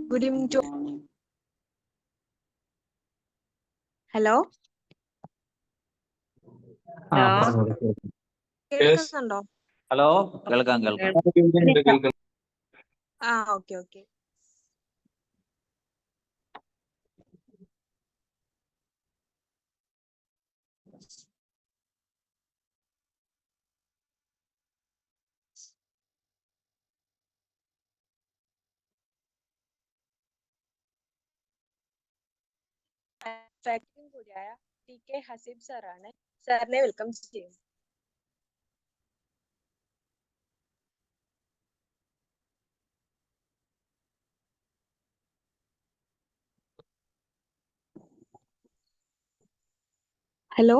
Good evening to Hello. കേൾക്കുന്നുണ്ടോ? Hello, കേൾക്കാം. Okay. Faculty കൂടിയായ TK ഹസീബ് സാറാണ്. സാറിനെ വെൽക്കം ചെയ്യുന്നു. ഹലോ,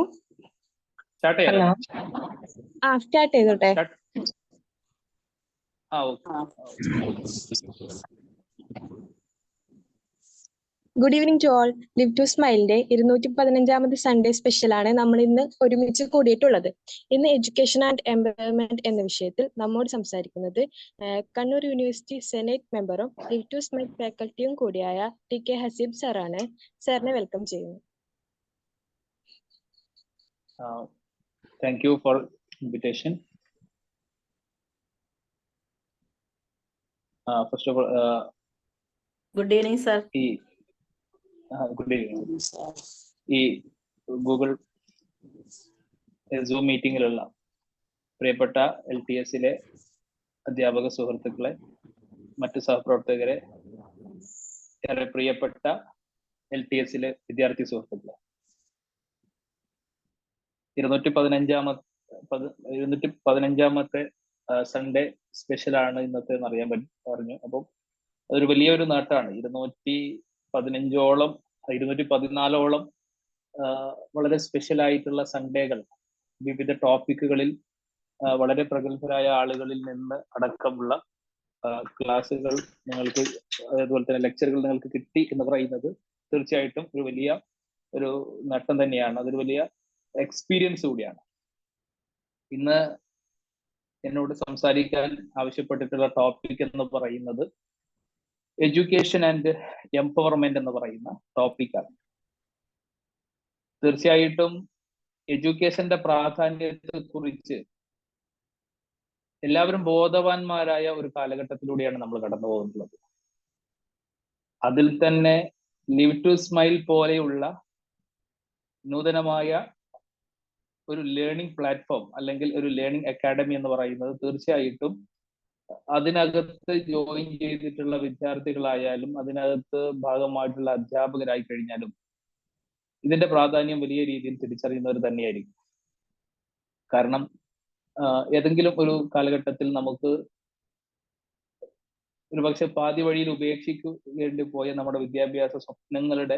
സ്റ്റാർട്ട് ചെയ്തോട്ടെ. Good evening to all. Live to സ്മൈലിന്റെ 215ാമത് സൺഡേ സ്പെഷ്യലാണ് നമ്മൾ ഇന്ന് ഒരുമിച്ച് കൂടിയിട്ടുള്ളത്. ഇന്ന് എഡ്യൂക്കേഷൻ ആൻഡ് എംപവർമെന്റ് എന്ന വിഷയത്തിൽ നമ്മോട് സംസാരിക്കുന്നത് കണ്ണൂർ യൂണിവേഴ്സിറ്റി സെനറ്റ് മെമ്പറും ലിവ് ടു സ്മൈൽ ഫാക്കൽറ്റിയും കൂടിയായ TK ഹസീബ് സാറാണ്. സാറിനെ വെൽക്കം ചെയ്യുന്നു. Thank you for invitation. First of all, good evening, sir. Good evening. ഈ ഗൂഗിൾ സൂം മീറ്റിംഗിലുള്ള പ്രിയപ്പെട്ട LTS-ലെ അധ്യാപക സുഹൃത്തുക്കളെ, മറ്റു സഹപ്രവർത്തകരെ, ഏറെ പ്രിയപ്പെട്ട LTS-ലെ വിദ്യാർത്ഥി സുഹൃത്തുക്കളെ, 215ാമത്തെ സൺഡേ സ്പെഷ്യലാണ് ഇന്നത്തെ എന്ന് അറിയാൻ പറഞ്ഞു. അപ്പം അതൊരു വലിയൊരു നേട്ടമാണ്. 214ഓളം വളരെ സ്പെഷ്യൽ ആയിട്ടുള്ള സൺഡേകൾ വിവിധ ടോപ്പിക്കുകളിൽ വളരെ പ്രഗത്ഭരായ ആളുകളിൽ നിന്ന് അടക്കമുള്ള ക്ലാസ്സുകൾ നിങ്ങൾക്ക്, അതുപോലെ തന്നെ ലെക്ചറുകൾ നിങ്ങൾക്ക് കിട്ടി എന്ന് പറയുന്നത് തീർച്ചയായിട്ടും ഒരു വലിയ ഒരു നേട്ടം തന്നെയാണ്. അതൊരു വലിയ എക്സ്പീരിയൻസ് കൂടിയാണ്. ഇന്ന് എന്നോട് സംസാരിക്കാൻ ആവശ്യപ്പെട്ടിട്ടുള്ള ടോപ്പിക് എന്ന് പറയുന്നത് എഡ്യൂക്കേഷൻ ആൻഡ് എംപവർമെന്റ് എന്ന് പറയുന്ന ടോപ്പിക്കാണ്. തീർച്ചയായിട്ടും എഡ്യൂക്കേഷന്റെ പ്രാധാന്യത്തെ കുറിച്ച് എല്ലാവരും ബോധവാന്മാരായ ഒരു കാലഘട്ടത്തിലൂടെയാണ് നമ്മൾ കടന്നു പോകുന്നത്. അതിൽ തന്നെ ലിവ് ടു സ്മൈൽ പോലെയുള്ള നൂതനമായ ഒരു ലേണിംഗ് പ്ലാറ്റ്ഫോം അല്ലെങ്കിൽ ഒരു ലേണിംഗ് അക്കാഡമി എന്ന് പറയുന്നത് തീർച്ചയായിട്ടും അതിനകത്ത് ജോയിൻ ചെയ്തിട്ടുള്ള വിദ്യാർത്ഥികളായാലും അതിനകത്ത് ഭാഗമായിട്ടുള്ള അധ്യാപകരായി കഴിഞ്ഞാലും ഇതിന്റെ പ്രാധാന്യം വലിയ രീതിയിൽ തിരിച്ചറിയുന്നവർ തന്നെയായിരിക്കും. കാരണം ഏതെങ്കിലും ഒരു കാലഘട്ടത്തിൽ നമുക്ക് ഒരു പക്ഷെ പാതി വഴിയിൽ ഉപേക്ഷിക്കേണ്ടി പോയ നമ്മുടെ വിദ്യാഭ്യാസ സ്വപ്നങ്ങളുടെ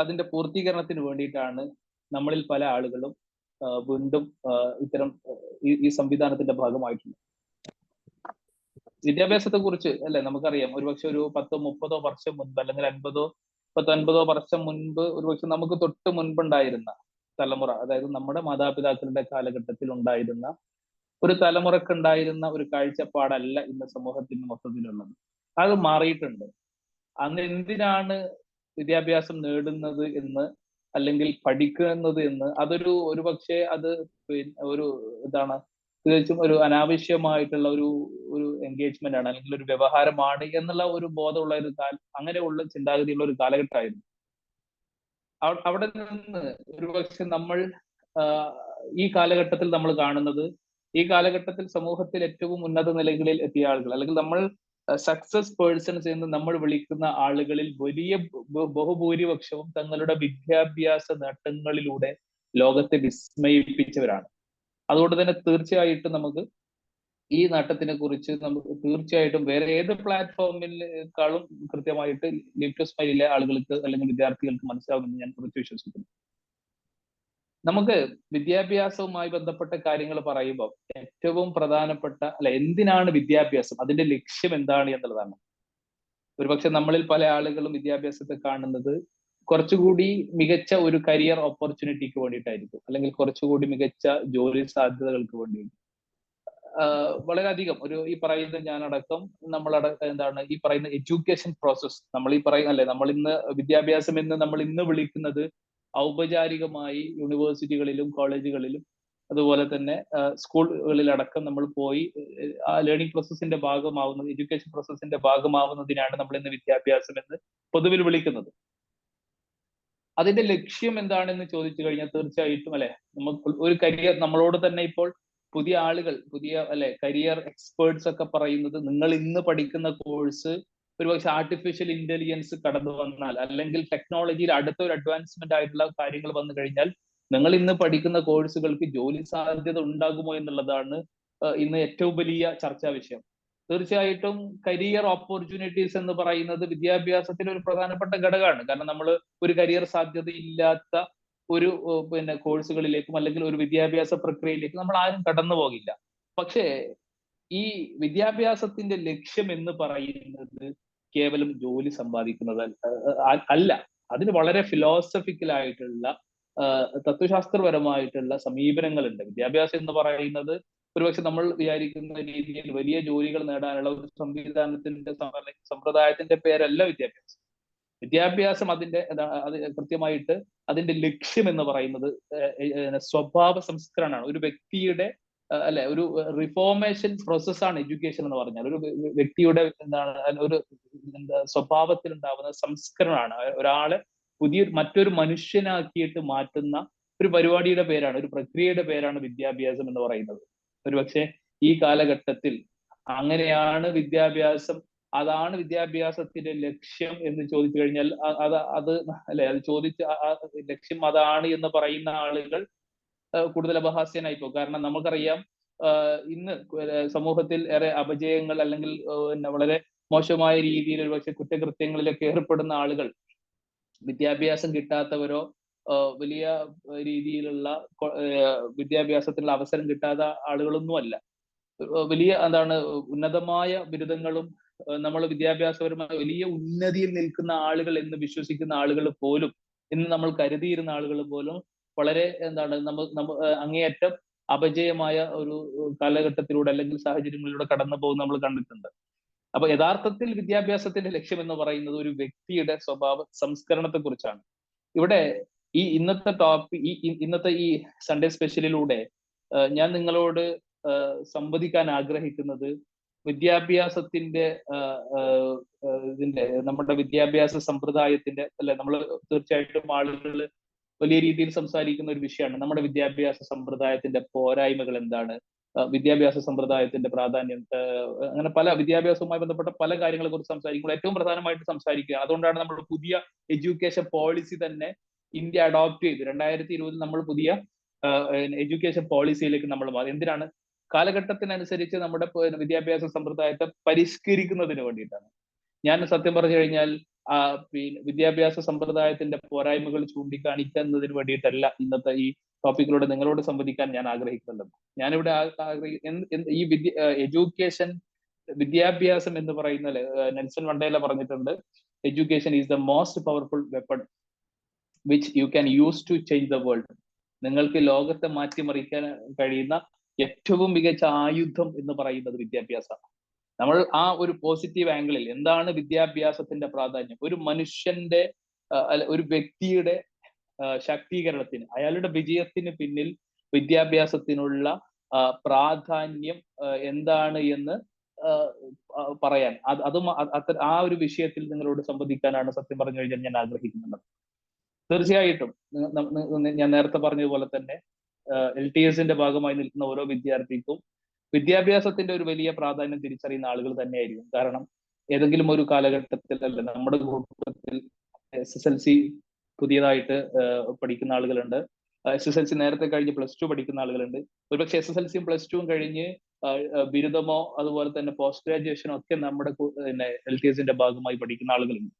അതിന്റെ പൂർത്തീകരണത്തിന് വേണ്ടിയിട്ടാണ് നമ്മളിൽ പല ആളുകളും വീണ്ടും ഇത്തരം ഈ സംവിധാനത്തിന്റെ ഭാഗമായിട്ടുണ്ട്. വിദ്യാഭ്യാസത്തെ കുറിച്ച് അല്ലെ നമുക്കറിയാം, ഒരുപക്ഷെ ഒരു 10-30 വർഷം മുൻപ് അല്ലെങ്കിൽ 50-50 വർഷം മുൻപ് ഒരുപക്ഷെ നമുക്ക് തൊട്ട് മുൻപുണ്ടായിരുന്ന തലമുറ, അതായത് നമ്മുടെ മാതാപിതാക്കളുടെ കാലഘട്ടത്തിൽ ഉണ്ടായിരുന്ന ഒരു തലമുറക്കുണ്ടായിരുന്ന ഒരു കാഴ്ചപ്പാടല്ല ഇന്ന് സമൂഹത്തിന് മൊത്തത്തിലുള്ളത്. അത് മാറിയിട്ടുണ്ട്. അന്ന് എന്തിനാണ് വിദ്യാഭ്യാസം നേടുന്നത് എന്ന് അല്ലെങ്കിൽ പഠിക്കുന്നത് എന്ന് ഒരുപക്ഷെ അത് ഒരു തികച്ചും ഒരു അനാവശ്യമായിട്ടുള്ള ഒരു എൻഗേജ്മെന്റ് ആണ്, അല്ലെങ്കിൽ ഒരു വ്യവഹാരമാണ് എന്നുള്ള ഒരു ബോധമുള്ള അങ്ങനെയുള്ള ചിന്താഗതിയുള്ള ഒരു കാലഘട്ടമായിരുന്നു. അവിടെ നിന്ന് ഒരുപക്ഷെ നമ്മൾ ഈ കാലഘട്ടത്തിൽ നമ്മൾ കാണുന്നത്, ഈ കാലഘട്ടത്തിൽ സമൂഹത്തിൽ ഏറ്റവും ഉന്നത നിലകളിൽ എത്തിയ ആളുകൾ, അല്ലെങ്കിൽ നമ്മൾ സക്സസ് പേഴ്സൺസ് എന്ന് നമ്മൾ വിളിക്കുന്ന ആളുകളിൽ വലിയ ബഹുഭൂരിപക്ഷവും തങ്ങളുടെ വിദ്യാഭ്യാസ നേട്ടങ്ങളിലൂടെ ലോകത്തെ വിസ്മയിപ്പിച്ചവരാണ്. അതുകൊണ്ട് തന്നെ തീർച്ചയായിട്ടും നമുക്ക് ഈ നേട്ടത്തിനെ കുറിച്ച് നമുക്ക് തീർച്ചയായിട്ടും വേറെ ഏത് പ്ലാറ്റ്ഫോമിനേക്കാളും കൃത്യമായിട്ട് ലിവ് ടു സ്മൈലിലെ ആളുകൾക്ക് അല്ലെങ്കിൽ വിദ്യാർത്ഥികൾക്ക് മനസ്സിലാവുമെന്ന് ഞാൻ കുറച്ച് വിശ്വസിക്കുന്നു. നമുക്ക് വിദ്യാഭ്യാസവുമായി ബന്ധപ്പെട്ട കാര്യങ്ങൾ പറയുമ്പോൾ ഏറ്റവും പ്രധാനപ്പെട്ട എന്തിനാണ് വിദ്യാഭ്യാസം, അതിന്റെ ലക്ഷ്യം എന്താണ് എന്നുള്ളതാണ്. ഒരുപക്ഷെ നമ്മളിൽ പല ആളുകളും വിദ്യാഭ്യാസത്തെ കാണുന്നത് കുറച്ചുകൂടി മികച്ച ഒരു കരിയർ ഓപ്പർച്യൂണിറ്റിക്ക് വേണ്ടിയിട്ടായിരിക്കും, അല്ലെങ്കിൽ കുറച്ചുകൂടി മികച്ച ജോലി സാധ്യതകൾക്ക് വേണ്ടിയിട്ട്. വളരെയധികം ഈ പറയുന്ന ഞാനടക്കം എന്താണ് ഈ പറയുന്ന എഡ്യൂക്കേഷൻ പ്രോസസ് നമ്മൾ ഈ പറയുന്ന അല്ലെ, നമ്മൾ ഇന്ന് വിദ്യാഭ്യാസം എന്ന് നമ്മൾ ഇന്ന് വിളിക്കുന്നത് ഔപചാരികമായി യൂണിവേഴ്സിറ്റികളിലും കോളേജുകളിലും അതുപോലെ തന്നെ സ്കൂളുകളിലടക്കം നമ്മൾ പോയി ആ ലേണിംഗ് പ്രോസസ്സിന്റെ ഭാഗമാവുന്നത്, എഡ്യൂക്കേഷൻ പ്രോസസ്സിന്റെ ഭാഗമാവുന്നതിനാണ് നമ്മൾ ഇന്ന് വിദ്യാഭ്യാസം എന്ന് പൊതുവിൽ വിളിക്കുന്നത്. അതിന്റെ ലക്ഷ്യം എന്താണെന്ന് ചോദിച്ചു കഴിഞ്ഞാൽ തീർച്ചയായിട്ടും അല്ലെ, നമുക്ക് ഒരു കരിയർ, നമ്മളോട് തന്നെ ഇപ്പോൾ പുതിയ ആളുകൾ, കരിയർ എക്സ്പേർട്സ് ഒക്കെ പറയുന്നത്, നിങ്ങൾ ഇന്ന് പഠിക്കുന്ന കോഴ്സ് ഒരുപക്ഷെ ആർട്ടിഫിഷ്യൽ ഇന്റലിജൻസ് കടന്നു വന്നാൽ, അല്ലെങ്കിൽ ടെക്നോളജിയിൽ അടുത്ത ഒരു അഡ്വാൻസ്മെന്റ് ആയിട്ടുള്ള കാര്യങ്ങൾ വന്നു കഴിഞ്ഞാൽ നിങ്ങൾ ഇന്ന് പഠിക്കുന്ന കോഴ്സുകൾക്ക് ജോലി സാധ്യത ഉണ്ടാകുമോ എന്നുള്ളതാണ് ഇന്ന് ഏറ്റവും വലിയ ചർച്ചാ വിഷയം. തീർച്ചയായിട്ടും കരിയർ ഓപ്പർച്യൂണിറ്റീസ് എന്ന് പറയുന്നത് വിദ്യാഭ്യാസത്തിലെ ഒരു പ്രധാനപ്പെട്ട ഘടകമാണ്. കാരണം നമ്മൾ ഒരു കരിയർ സാധ്യത ഇല്ലാത്ത ഒരു കോഴ്സുകളിലേക്കും അല്ലെങ്കിൽ ഒരു വിദ്യാഭ്യാസ പ്രക്രിയയിലേക്കും നമ്മൾ ആരും കടന്നു പോകില്ല. പക്ഷേ ഈ വിദ്യാഭ്യാസത്തിന്റെ ലക്ഷ്യം എന്ന് പറയുന്നത് കേവലം ജോലി സമ്പാദിക്കുന്നത് അല്ല. അതിന് വളരെ ഫിലോസഫിക്കൽ ആയിട്ടുള്ള തത്വശാസ്ത്രപരമായിട്ടുള്ള സമീപനങ്ങളുണ്ട്. വിദ്യാഭ്യാസം എന്ന് പറയുന്നത് ഒരുപക്ഷെ നമ്മൾ വിചാരിക്കുന്ന രീതിയിൽ വലിയ ജോലികൾ നേടാനുള്ള ഒരു സമ്പ്രദായത്തിന്റെ പേരല്ല വിദ്യാഭ്യാസം. വിദ്യാഭ്യാസം അത് കൃത്യമായിട്ട് അതിന്റെ ലക്ഷ്യം എന്ന് പറയുന്നത് സ്വഭാവ സംസ്കരണമാണ്. ഒരു വ്യക്തിയുടെ ഒരു റിഫോർമേഷൻ പ്രോസസ്സാണ് എഡ്യൂക്കേഷൻ എന്ന് പറഞ്ഞാൽ. ഒരു വ്യക്തിയുടെ ഒരു സ്വഭാവത്തിൽ ഉണ്ടാവുന്ന സംസ്കരണമാണ്. ഒരാളെ മറ്റൊരു മനുഷ്യനാക്കിയിട്ട് മാറ്റുന്ന ഒരു പരിപാടിയുടെ പേരാണ്, ഒരു പ്രക്രിയയുടെ പേരാണ് വിദ്യാഭ്യാസം എന്ന് പറയുന്നത്. ഒരുപക്ഷെ ഈ കാലഘട്ടത്തിൽ അങ്ങനെയാണ് വിദ്യാഭ്യാസം, അതാണ് വിദ്യാഭ്യാസത്തിന്റെ ലക്ഷ്യം എന്ന് ചോദിച്ചു കഴിഞ്ഞാൽ അത് ചോദിച്ച ലക്ഷ്യം അതാണ് എന്ന് പറയുന്ന ആളുകൾ കൂടുതൽ അപഹാസ്യനായി പോകും. കാരണം നമുക്കറിയാം ഇന്ന് സമൂഹത്തിൽ ഏറെ അപജയങ്ങൾ അല്ലെങ്കിൽ വളരെ മോശമായ രീതിയിൽ ഒരുപക്ഷെ കുറ്റകൃത്യങ്ങളിലൊക്കെ ഏർപ്പെടുന്ന ആളുകൾ വിദ്യാഭ്യാസം കിട്ടാത്തവരോ വലിയ രീതിയിലുള്ള വിദ്യാഭ്യാസത്തിനുള്ള അവസരം കിട്ടാത്ത ആളുകളൊന്നുമല്ല. വലിയ ഉന്നതമായ ബിരുദങ്ങളും നമ്മൾ വിദ്യാഭ്യാസപരമായ വലിയ ഉന്നതിയിൽ നിൽക്കുന്ന ആളുകൾ എന്ന് വിശ്വസിക്കുന്ന ആളുകൾ പോലും, ഇന്ന് നമ്മൾ കരുതിയിരുന്ന ആളുകൾ പോലും വളരെ അങ്ങേയറ്റം അപജയമായ ഒരു കാലഘട്ടത്തിലൂടെ അല്ലെങ്കിൽ സാഹചര്യങ്ങളിലൂടെ കടന്നു പോകുന്ന നമ്മൾ കണ്ടിട്ടുണ്ട്. അപ്പൊ യഥാർത്ഥത്തിൽ വിദ്യാഭ്യാസത്തിന്റെ ലക്ഷ്യം എന്ന് പറയുന്നത് ഒരു വ്യക്തിയുടെ സ്വഭാവ സംസ്കരണത്തെ കുറിച്ചാണ്. ഇവിടെ ഇന്നത്തെ ഈ സൺഡേ സ്പെഷ്യലിലൂടെ ഞാൻ നിങ്ങളോട് സംവദിക്കാൻ ആഗ്രഹിക്കുന്നത് വിദ്യാഭ്യാസത്തിന്റെ നമ്മുടെ വിദ്യാഭ്യാസ സമ്പ്രദായത്തിന്റെ നമ്മൾ തീർച്ചയായിട്ടും ആളുകൾ വലിയ രീതിയിൽ സംസാരിക്കുന്ന ഒരു വിഷയമാണ്. നമ്മുടെ വിദ്യാഭ്യാസ സമ്പ്രദായത്തിന്റെ പോരായ്മകൾ എന്താണ്, വിദ്യാഭ്യാസ സമ്പ്രദായത്തിന്റെ പ്രാധാന്യം, അങ്ങനെ പല വിദ്യാഭ്യാസവുമായി ബന്ധപ്പെട്ട പല കാര്യങ്ങളെ കുറിച്ച് സംസാരിക്കുമ്പോൾ ഏറ്റവും പ്രധാനമായിട്ട് സംസാരിക്കുക. അതുകൊണ്ടാണ് നമ്മൾ പുതിയ എഡ്യൂക്കേഷൻ പോളിസി തന്നെ ഇന്ത്യ അഡോപ്റ്റ് ചെയ്ത് 2020 നമ്മൾ പുതിയ എഡ്യൂക്കേഷൻ പോളിസിയിലേക്ക് നമ്മൾ മാറി. എന്തിനാണ്? കാലഘട്ടത്തിനനുസരിച്ച് നമ്മുടെ വിദ്യാഭ്യാസ സമ്പ്രദായത്തെ പരിഷ്കരിക്കുന്നതിന് വേണ്ടിയിട്ടാണ്. ഞാൻ സത്യം പറഞ്ഞു കഴിഞ്ഞാൽ വിദ്യാഭ്യാസ സമ്പ്രദായത്തിന്റെ പോരായ്മകൾ ചൂണ്ടിക്കാണിക്കുന്നതിന് വേണ്ടിയിട്ടല്ല ഇന്നത്തെ ഈ ടോപ്പിക്കിലൂടെ നിങ്ങളോട് സംവദിക്കാൻ ഞാൻ ആഗ്രഹിക്കുന്നുണ്ട്. ഞാനിവിടെ ഈ എഡ്യൂക്കേഷൻ, വിദ്യാഭ്യാസം എന്ന് പറയുന്ന നെൽസൺ മണ്ടേല പറഞ്ഞിട്ടുണ്ട്, education is the most powerful weapon which you can use to change the world. നിങ്ങൾക്ക് ലോകത്തെ മാറ്റിമറിക്കാൻ കഴിയുന്ന ഏറ്റവും മികച്ച ആയുധം എന്ന് പറയുന്നത് വിദ്യാഭ്യാസമാണ്. നമ്മൾ ആ ഒരു പോസിറ്റീവ് ആംഗിളിൽ എന്താണ് വിദ്യാഭ്യാസത്തിന്റെ പ്രാധാന്യം, ഒരു മനുഷ്യന്റെ ഒരു വ്യക്തിയുടെ ശാക്തീകരണത്തിന്, അയാളുടെ വിജയത്തിന് പിന്നിൽ വിദ്യാഭ്യാസത്തിനുള്ള പ്രാധാന്യം എന്താണ് എന്ന് പറയാൻ ആ ഒരു വിഷയത്തിൽ നിങ്ങളോട് സംവദിക്കാനാണ് സത്യം പറഞ്ഞു കഴിഞ്ഞാൽ ഞാൻ ആഗ്രഹിക്കുന്നുണ്ട്. തീർച്ചയായിട്ടും ഞാൻ നേരത്തെ പറഞ്ഞതുപോലെ തന്നെ LTSന്റെ ഭാഗമായി നിൽക്കുന്ന ഓരോ വിദ്യാർത്ഥിക്കും വിദ്യാഭ്യാസത്തിന്റെ ഒരു വലിയ പ്രാധാന്യം തിരിച്ചറിയുന്ന ആളുകൾ തന്നെയായിരിക്കും. കാരണം ഏതെങ്കിലും ഒരു കാലഘട്ടത്തിൽ നമ്മുടെ കുടുംബത്തിൽ SSLC പുതിയതായിട്ട് പഠിക്കുന്ന ആളുകളുണ്ട്, SSLC നേരത്തെ കഴിഞ്ഞ് +2 പഠിക്കുന്ന ആളുകളുണ്ട്. ഒരുപക്ഷെ SSLCയും +2വും കഴിഞ്ഞ് ബിരുദമോ അതുപോലെ തന്നെ പോസ്റ്റ് ഗ്രാജുവേഷനോ ഒക്കെ നമ്മുടെ LTSന്റെ ഭാഗമായി പഠിക്കുന്ന ആളുകളുണ്ട്.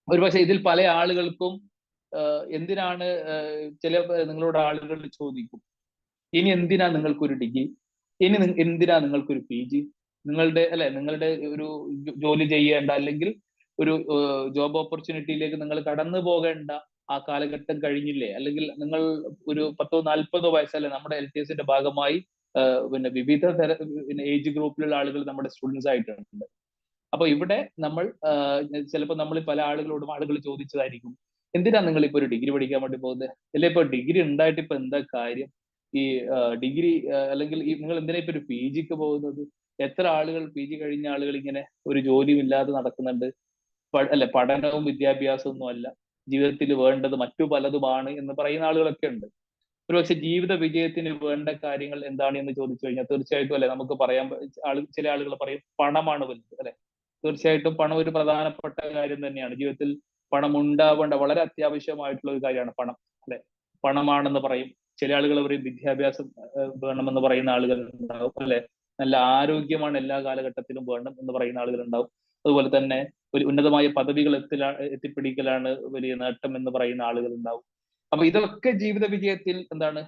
ഒരുപക്ഷെ ഇതിൽ പല ആളുകൾക്കും എന്തിനാണ് ചില നിങ്ങളോട് ആളുകൾ ചോദിക്കും, ഇനി എന്തിനാ നിങ്ങൾക്കൊരു ഡിഗ്രി, ഇനി എന്തിനാ നിങ്ങൾക്കൊരു PG, നിങ്ങളുടെ ഒരു ജോലി ചെയ്യേണ്ട അല്ലെങ്കിൽ ഒരു ജോബ് ഓപ്പർച്യൂണിറ്റിയിലേക്ക് നിങ്ങൾ കടന്നു പോകേണ്ട ആ കാലഘട്ടം കഴിഞ്ഞില്ലേ, അല്ലെങ്കിൽ നിങ്ങൾ ഒരു 10-40 വയസ്സല്ലേ നമ്മുടെ LTSന്റെ ഭാഗമായി പിന്നെ വിവിധ ഏജ് ഗ്രൂപ്പിലുള്ള ആളുകൾ നമ്മുടെ സ്റ്റുഡൻസ് ആയിട്ടുണ്ട്. അപ്പൊ ഇവിടെ നമ്മൾ ചിലപ്പോൾ നമ്മൾ പല ആളുകളോടും ആളുകൾ ചോദിച്ചതായിരിക്കും, എന്തിനാ നിങ്ങൾ ഇപ്പൊ ഒരു ഡിഗ്രി പഠിക്കാൻ വേണ്ടി പോകുന്നത്? അല്ലെ ഇപ്പൊ ഡിഗ്രി ഉണ്ടായിട്ട് ഇപ്പൊ എന്താ കാര്യം? ഈ ഡിഗ്രി അല്ലെങ്കിൽ നിങ്ങൾ എന്തിനാ ഇപ്പൊ ഒരു പി ജിക്ക് പോകുന്നത്? എത്ര ആളുകൾ പി ജി കഴിഞ്ഞ ആളുകൾ ഇങ്ങനെ ഒരു ജോലിയും ഇല്ലാതെ നടക്കുന്നുണ്ട്. അല്ലെ പഠനവും വിദ്യാഭ്യാസവും ഒന്നും അല്ല ജീവിതത്തിൽ വേണ്ടത്, മറ്റു പലതുമാണ് എന്ന് പറയുന്ന ആളുകളൊക്കെ ഉണ്ട്. ഒരുപക്ഷെ ജീവിത വിജയത്തിന് വേണ്ട കാര്യങ്ങൾ എന്താണ് എന്ന് ചോദിച്ചു കഴിഞ്ഞാൽ തീർച്ചയായിട്ടും അല്ലെ നമുക്ക് പറയാൻ ചില ആളുകൾ പറയും പണമാണ് വലുത് അല്ലെ. തീർച്ചയായിട്ടും പണം ഒരു പ്രധാനപ്പെട്ട കാര്യം തന്നെയാണ്. ജീവിതത്തിൽ പണം ഉണ്ടാവേണ്ട വളരെ അത്യാവശ്യമായിട്ടുള്ള ഒരു കാര്യമാണ് പണം അല്ലെ. പണമാണെന്ന് പറയും. ചില ആളുകൾ പറയും വിദ്യാഭ്യാസം വേണമെന്ന് പറയുന്ന ആളുകൾ ഉണ്ടാവും അല്ലെ. നല്ല ആരോഗ്യമാണ് എല്ലാ കാലഘട്ടത്തിലും വേണം എന്ന് പറയുന്ന ആളുകൾ ഉണ്ടാവും. അതുപോലെ തന്നെ ഒരു ഉന്നതമായ പദവികൾ എത്തിപ്പിടിക്കലാണ് വലിയ നേട്ടം എന്ന് പറയുന്ന ആളുകൾ ഉണ്ടാവും. അപ്പൊ ഇതൊക്കെ ജീവിത വിജയത്തിൽ എന്താണ്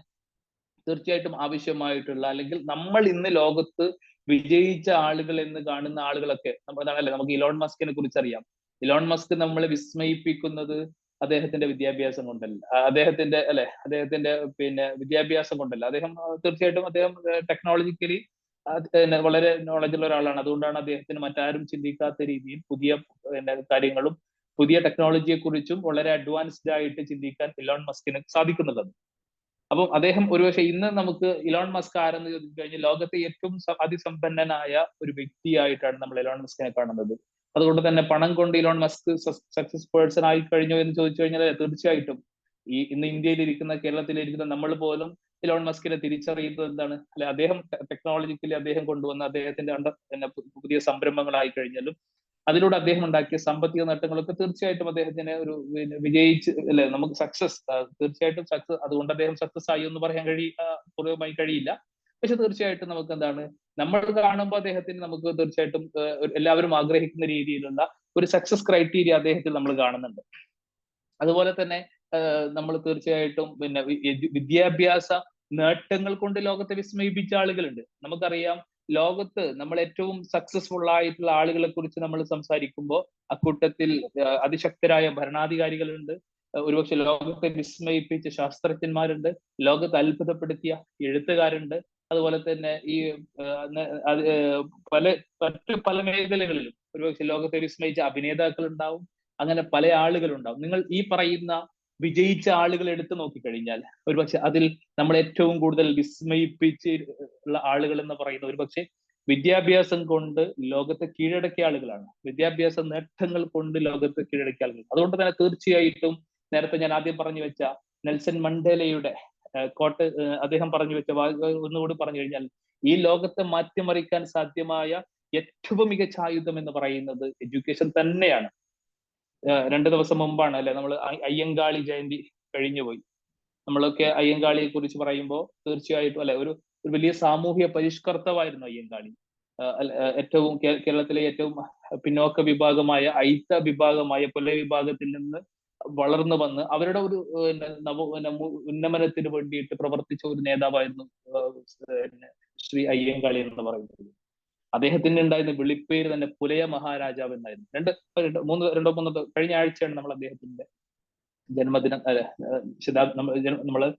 തീർച്ചയായിട്ടും ആവശ്യമായിട്ടുള്ള, അല്ലെങ്കിൽ നമ്മൾ ഇന്ന് ലോകത്ത് വിജയിച്ച ആളുകൾ എന്ന് കാണുന്ന ആളുകളൊക്കെ അല്ലേ. നമുക്ക് ഇലോൺ മസ്കിനെ കുറിച്ച് അറിയാം. ഇലോൺ മസ്ക് നമ്മളെ വിസ്മയിപ്പിക്കുന്നത് അദ്ദേഹത്തിന്റെ വിദ്യാഭ്യാസം കൊണ്ടല്ല, അദ്ദേഹത്തിന്റെ പിന്നെ വിദ്യാഭ്യാസം കൊണ്ടല്ല. തീർച്ചയായിട്ടും അദ്ദേഹം ടെക്നോളജിക്കലി വളരെ നോളജുള്ള ഒരാളാണ്. അതുകൊണ്ടാണ് അദ്ദേഹത്തിന് മറ്റാരും ചിന്തിക്കാത്ത രീതിയിൽ പുതിയ കാര്യങ്ങളും പുതിയ ടെക്നോളജിയെ കുറിച്ചും വളരെ അഡ്വാൻസ്ഡ് ആയിട്ട് ചിന്തിക്കാൻ ഇലോൺ മസ്കിന് സാധിക്കുന്നത്. അപ്പം അദ്ദേഹം ഒരുപക്ഷെ ഇന്ന് നമുക്ക് ഇലോൺ മസ്ക് ആരെന്ന് ചോദിച്ചു കഴിഞ്ഞാൽ ലോകത്തെ ഏറ്റവും അതിസമ്പന്നനായ ഒരു വ്യക്തിയായിട്ടാണ് നമ്മൾ ഇലോൺ മസ്കിനെ കാണുന്നത്. അതുകൊണ്ട് തന്നെ പണം കൊണ്ട് ഇലോൺ മസ്ക് സക്സസ് പേഴ്സൺ ആയി കഴിഞ്ഞു എന്ന് ചോദിച്ചു കഴിഞ്ഞാൽ തീർച്ചയായിട്ടും ഇന്ന് ഇന്ത്യയിലിരിക്കുന്ന കേരളത്തിലിരിക്കുന്ന നമ്മൾ പോലും ഇലോൺ മസ്കിനെ തിരിച്ചറിയുന്നത് എന്താണ് അല്ലെ. അദ്ദേഹം ടെക്നോളജിക്കലി അദ്ദേഹം കൊണ്ടുവന്ന അദ്ദേഹത്തിന്റെ പുതിയ സംരംഭങ്ങളായി കഴിഞ്ഞാലും അതിലൂടെ അദ്ദേഹം ഉണ്ടാക്കിയ സാമ്പത്തിക നേട്ടങ്ങളൊക്കെ തീർച്ചയായിട്ടും അദ്ദേഹത്തിന് ഒരു വിജയിച്ച് അല്ലെ നമുക്ക് സക്സസ്, തീർച്ചയായിട്ടും സക്സസ്, അതുകൊണ്ട് അദ്ദേഹം സക്സസ് ആയി എന്ന് പറയാൻ പൂർണ്ണമായി കഴിയില്ല. പക്ഷെ തീർച്ചയായിട്ടും നമുക്ക് എന്താണ് നമ്മൾ കാണുമ്പോൾ അദ്ദേഹത്തിന് നമുക്ക് തീർച്ചയായിട്ടും എല്ലാവരും ആഗ്രഹിക്കുന്ന രീതിയിലുള്ള ഒരു സക്സസ് ക്രൈറ്റീരിയ അദ്ദേഹത്തിൽ നമ്മൾ കാണുന്നുണ്ട്. അതുപോലെ തന്നെ നമ്മൾ തീർച്ചയായിട്ടും പിന്നെ വിദ്യാഭ്യാസ നേട്ടങ്ങൾ കൊണ്ട് ലോകത്തെ വിസ്മയിപ്പിച്ച ആളുകളുണ്ട്. നമുക്കറിയാം ലോകത്ത് നമ്മൾ ഏറ്റവും സക്സസ്ഫുൾ ആയിട്ടുള്ള ആളുകളെ കുറിച്ച് നമ്മൾ സംസാരിക്കുമ്പോൾ അക്കൂട്ടത്തിൽ അതിശക്തരായ ഭരണാധികാരികളുണ്ട്, ഒരുപക്ഷെ ലോകത്തെ വിസ്മയിപ്പിച്ച ശാസ്ത്രജ്ഞന്മാരുണ്ട്, ലോകത്തെ അത്ഭുതപ്പെടുത്തിയ എഴുത്തുകാരുണ്ട്. അതുപോലെ തന്നെ ഈ മറ്റു പല മേഖലകളിലും ഒരുപക്ഷെ ലോകത്തെ വിസ്മയിച്ച അഭിനേതാക്കൾ ഉണ്ടാവും. അങ്ങനെ പല ആളുകളുണ്ടാവും. നിങ്ങൾ ഈ പറയുന്ന വിജയിച്ച ആളുകൾ എടുത്തു നോക്കിക്കഴിഞ്ഞാൽ ഒരുപക്ഷെ അതിൽ നമ്മൾ ഏറ്റവും കൂടുതൽ വിസ്മയിപ്പിച്ചുള്ള ആളുകൾ എന്ന് പറയുന്ന ഒരുപക്ഷെ വിദ്യാഭ്യാസം കൊണ്ട് ലോകത്തെ കീഴടക്കിയ ആളുകളാണ്. വിദ്യാഭ്യാസ നേട്ടങ്ങൾ കൊണ്ട് ലോകത്തെ കീഴടക്കിയ ആളുകൾ. അതുകൊണ്ട് തന്നെ തീർച്ചയായിട്ടും നേരത്തെ ഞാൻ ആദ്യം പറഞ്ഞു വെച്ച നെൽസൺ മണ്ടേലയുടെ അദ്ദേഹം പറഞ്ഞു വെച്ച ഒന്നുകൂടി പറഞ്ഞു കഴിഞ്ഞാൽ ഈ ലോകത്തെ മാറ്റിമറിക്കാൻ സാധ്യമായ ഏറ്റവും മികച്ച ആയുധം എന്ന് പറയുന്നത് എഡ്യൂക്കേഷൻ തന്നെയാണ്. 2 ദിവസം മുമ്പാണ് അല്ലെ നമ്മൾ അയ്യങ്കാളി ജയന്തി കഴിഞ്ഞുപോയി. നമ്മളൊക്കെ അയ്യങ്കാളിയെ കുറിച്ച് പറയുമ്പോൾ തീർച്ചയായിട്ടും അല്ലെ ഒരു വലിയ സാമൂഹ്യ പരിഷ്കർത്താവായിരുന്നു അയ്യങ്കാളി. ഏറ്റവും കേരളത്തിലെ ഏറ്റവും പിന്നോക്ക വിഭാഗമായ അയിത്ത വിഭാഗമായ പുല വിഭാഗത്തിൽ നിന്ന് വളർന്നു വന്ന് അവരുടെ ഒരു ഉന്നമനത്തിന് വേണ്ടിയിട്ട് പ്രവർത്തിച്ച ഒരു നേതാവായിരുന്നു ശ്രീ അയ്യങ്കാളി എന്ന് പറയുന്നത്. അദ്ദേഹത്തിന് ഉണ്ടായിരുന്ന വിളിപ്പേര് തന്നെ പുലയ മഹാരാജാവ് എന്നായിരുന്നു. രണ്ടോ മൂന്നോ കഴിഞ്ഞ ആഴ്ചയാണ് നമ്മൾ അദ്ദേഹത്തിന്റെ ജന്മദിനം നമ്മള്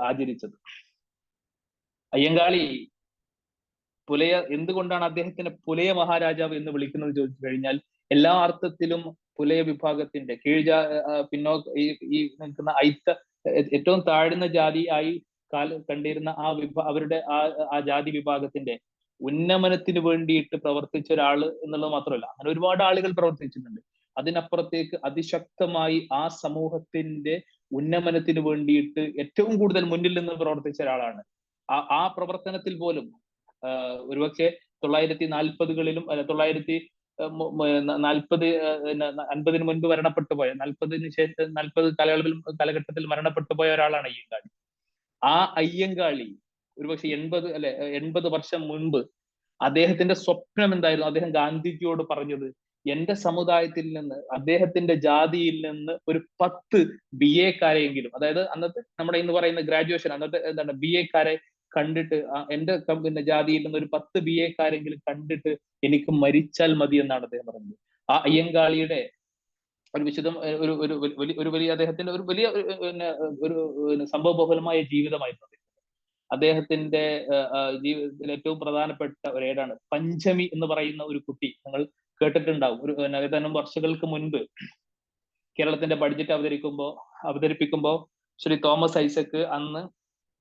ആചരിച്ചത്. അയ്യങ്കാളി എന്തുകൊണ്ടാണ് അദ്ദേഹത്തിന് പുലയ മഹാരാജാവ് എന്ന് വിളിക്കുന്നത് ചോദിച്ചു കഴിഞ്ഞാൽ എല്ലാ അർത്ഥത്തിലും പുലയ വിഭാഗത്തിന്റെ പിന്നോക്ക ഈ നിൽക്കുന്ന അയിത്ത ഏറ്റവും താഴ്ന്ന ജാതി ആയി കണ്ടിരുന്ന അവരുടെ ആ ജാതി വിഭാഗത്തിന്റെ ഉന്നമനത്തിന് വേണ്ടിയിട്ട് പ്രവർത്തിച്ച ഒരാള് എന്നുള്ളത് മാത്രമല്ല, അങ്ങനെ ഒരുപാട് ആളുകൾ പ്രവർത്തിച്ചിട്ടുണ്ട്. അതിനപ്പുറത്തേക്ക് അതിശക്തമായി ആ സമൂഹത്തിന്റെ ഉന്നമനത്തിന് വേണ്ടിയിട്ട് ഏറ്റവും കൂടുതൽ മുന്നിൽ നിന്ന് പ്രവർത്തിച്ച ഒരാളാണ്. ആ പ്രവർത്തനത്തിൽ പോലും ഒരുപക്ഷെ 1940കളിലും 1950 മുൻപ് മരണപ്പെട്ടു പോയ 40 കാലഘട്ടത്തിൽ മരണപ്പെട്ടു പോയ ഒരാളാണ് അയ്യങ്കാളി. ആ അയ്യങ്കാളി ഒരുപക്ഷെ 80 വർഷം മുൻപ് അദ്ദേഹത്തിന്റെ സ്വപ്നം എന്തായിരുന്നു? അദ്ദേഹം ഗാന്ധിജിയോട് പറഞ്ഞത്, എന്റെ സമുദായത്തിൽ നിന്ന്, അദ്ദേഹത്തിന്റെ ജാതിയിൽ നിന്ന് ഒരു 10 BA കാരെയെങ്കിലും, അതായത് അന്നത്തെ നമ്മുടെ ഇന്ന് പറയുന്ന ഗ്രാജുവേഷൻ, അന്നത്തെ എന്താണ് BA കാരെ കണ്ടിട്ട് എന്റെ ജാതിയിൽ നിന്ന് ഒരു 10 BA കാരെങ്കിലും കണ്ടിട്ട് എനിക്ക് മരിച്ചാൽ മതി എന്നാണ് അദ്ദേഹം പറഞ്ഞത്. ആ അയ്യങ്കാളിയുടെ ഒരു വിശദം ഒരു വലിയ അദ്ദേഹത്തിന്റെ ഒരു വലിയ ഒരു സംഭവബഹുലമായ ജീവിതമായിരുന്നു. അദ്ദേഹത്തിന്റെ ജീവിതത്തിൽ ഏറ്റവും പ്രധാനപ്പെട്ട ഒരു ഏടാണ് പഞ്ചമി എന്ന് പറയുന്ന ഒരു കുട്ടി. നിങ്ങൾ കേട്ടിട്ടുണ്ടാവും. ഒരു ഏതാനും വർഷങ്ങൾക്ക് മുൻപ് കേരളത്തിന്റെ ബഡ്ജറ്റ് അവതരിപ്പിക്കുമ്പോൾ ശ്രീ തോമസ് ഐസക് അന്ന്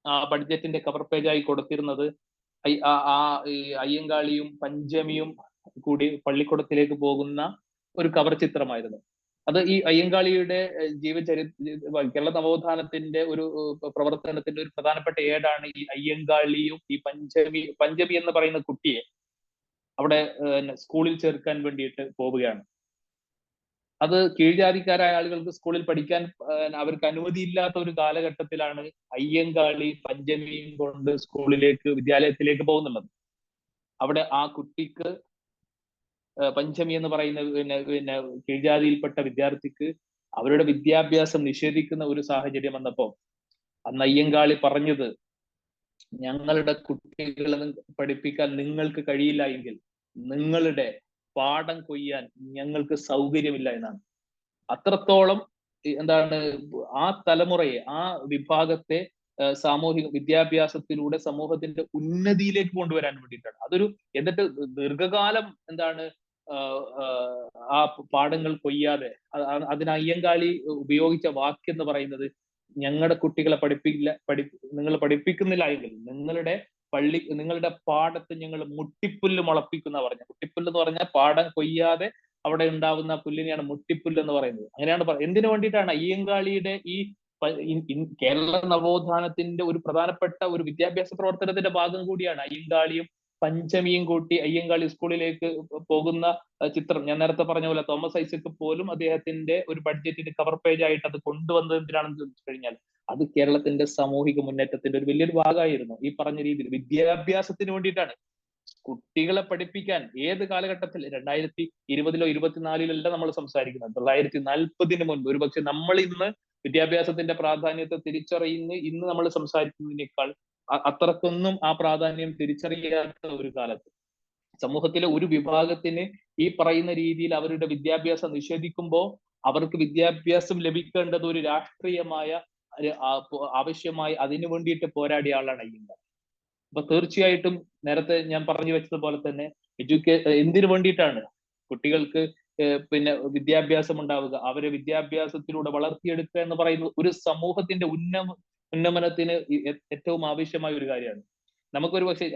ആ ബഡ്ജറ്റിന്റെ കവർ പേജായി കൊടുത്തിരുന്നത് ഈ അയ്യങ്കാളിയും പഞ്ചമിയും കൂടി പള്ളിക്കുടത്തിലേക്ക് പോകുന്ന ഒരു കവർ ചിത്രമായിരുന്നു. അത് ഈ അയ്യങ്കാളിയുടെ കേരള നവോത്ഥാനത്തിന്റെ ഒരു പ്രവർത്തനത്തിന്റെ ഒരു പ്രധാനപ്പെട്ട ഏടാണ് ഈ അയ്യങ്കാളിയും ഈ പഞ്ചമി എന്ന് പറയുന്ന കുട്ടിയെ അവിടെ സ്കൂളിൽ ചേർക്കാൻ വേണ്ടിയിട്ട് പോവുകയാണ്. അത് കീഴ്ജാതിക്കാരായ ആളുകൾക്ക് സ്കൂളിൽ പഠിക്കാൻ അവർക്ക് അനുമതിയില്ലാത്ത ഒരു കാലഘട്ടത്തിലാണ് അയ്യങ്കാളി പഞ്ചമിയും കൊണ്ട് വിദ്യാലയത്തിലേക്ക് പോകുന്നുള്ളത്. അവിടെ ആ കുട്ടിക്ക് പഞ്ചമി എന്ന് പറയുന്ന പിന്നെ കീഴ്ജാതിയിൽപ്പെട്ട വിദ്യാർത്ഥിക്ക് അവരുടെ വിദ്യാഭ്യാസം നിഷേധിക്കുന്ന ഒരു സാഹചര്യം വന്നപ്പോ അന്ന് അയ്യങ്കാളി പറഞ്ഞത്, ഞങ്ങളുടെ കുട്ടികളെ പഠിപ്പിക്കാൻ നിങ്ങൾക്ക് കഴിയില്ല എങ്കിൽ നിങ്ങളുടെ പാഠം കൊയ്യാൻ ഞങ്ങൾക്ക് സൗകര്യമില്ല എന്നാണ്. അത്രത്തോളം ആ തലമുറയെ, ആ വിഭാഗത്തെ സാമൂഹിക വിദ്യാഭ്യാസത്തിലൂടെ സമൂഹത്തിന്റെ ഉന്നതിയിലേക്ക് കൊണ്ടുവരാൻ വേണ്ടിയിട്ടാണ്. എന്നിട്ട് ദീർഘകാലം ആ പാഠങ്ങൾ കൊയ്യാതെ അതിന് അയ്യങ്കാളി ഉപയോഗിച്ച വാക്കെന്ന് പറയുന്നത്, ഞങ്ങളുടെ കുട്ടികളെ നിങ്ങൾ പഠിപ്പിക്കുന്നില്ല എങ്കിൽ നിങ്ങളുടെ പാടത്ത് ഞങ്ങൾ മുട്ടിപ്പുല്ല് മുളപ്പിക്കുന്ന പറഞ്ഞ. മുട്ടിപ്പുല്ല് എന്ന് പറഞ്ഞാൽ പാടം കൊയ്യാതെ അവിടെ ഉണ്ടാവുന്ന പുല്ലിനെയാണ് മുട്ടിപ്പുല്ല് എന്ന് പറയുന്നത്. അങ്ങനെയാണ് എന്തിനു വേണ്ടിയിട്ടാണ് അയ്യങ്കാളിയുടെ ഈ കേരള നവോത്ഥാനത്തിന്റെ ഒരു പ്രധാനപ്പെട്ട ഒരു വിദ്യാഭ്യാസ പ്രവർത്തനത്തിന്റെ ഭാഗം കൂടിയാണ് അയ്യങ്കാളിയും പഞ്ചമിയും കൂട്ടി അയ്യങ്കാളി സ്കൂളിലേക്ക് പോകുന്ന ചിത്രം. ഞാൻ നേരത്തെ പറഞ്ഞ പോലെ തോമസ് ഐസക് പോലും അദ്ദേഹത്തിന്റെ ഒരു ബഡ്ജറ്റിന്റെ കവർ പേജ് ആയിട്ട് അത് കൊണ്ടുവന്നത് എന്തിനാണെന്ന് ചോദിച്ചു കഴിഞ്ഞാൽ അത് കേരളത്തിന്റെ സാമൂഹിക മുന്നേറ്റത്തിന്റെ ഒരു വലിയൊരു ഭാഗമായിരുന്നു. ഈ പറഞ്ഞ രീതിയിൽ വിദ്യാഭ്യാസത്തിന് വേണ്ടിയിട്ടാണ്. കുട്ടികളെ പഠിപ്പിക്കാൻ ഏത് കാലഘട്ടത്തിൽ 2020-ലോ 2024-ലോ അല്ല നമ്മൾ സംസാരിക്കുന്നത്, 1940 മുൻപ്. ഒരുപക്ഷെ നമ്മൾ ഇന്ന് വിദ്യാഭ്യാസത്തിന്റെ പ്രാധാന്യത്തെ ഇന്ന് നമ്മൾ സംസാരിക്കുന്നതിനേക്കാൾ അത്രക്കൊന്നും ആ പ്രാധാന്യം തിരിച്ചറിയാത്ത ഒരു കാലത്ത് സമൂഹത്തിലെ ഒരു വിഭാഗത്തിന് ഈ പറയുന്ന രീതിയിൽ അവരുടെ വിദ്യാഭ്യാസം നിഷേധിക്കുമ്പോൾ അവർക്ക് വിദ്യാഭ്യാസം ലഭിക്കേണ്ടത് ഒരു രാഷ്ട്രീയമായ ആവശ്യമായി അതിനു വേണ്ടിയിട്ട് പോരാടിയ ആളാണ് അയ്യങ്കാളി. അപ്പൊ തീർച്ചയായിട്ടും നേരത്തെ ഞാൻ പറഞ്ഞു വെച്ചതുപോലെ തന്നെ എന്തിനു വേണ്ടിയിട്ടാണ് കുട്ടികൾക്ക് വിദ്യാഭ്യാസം ഉണ്ടാവുക, അവരെ വിദ്യാഭ്യാസത്തിലൂടെ വളർത്തിയെടുക്കുക എന്ന് പറയുന്നത് ഒരു സമൂഹത്തിന്റെ ഉന്നമനത്തിന് ഏറ്റവും ആവശ്യമായ ഒരു കാര്യമാണ്. നമുക്കൊരു പക്ഷേ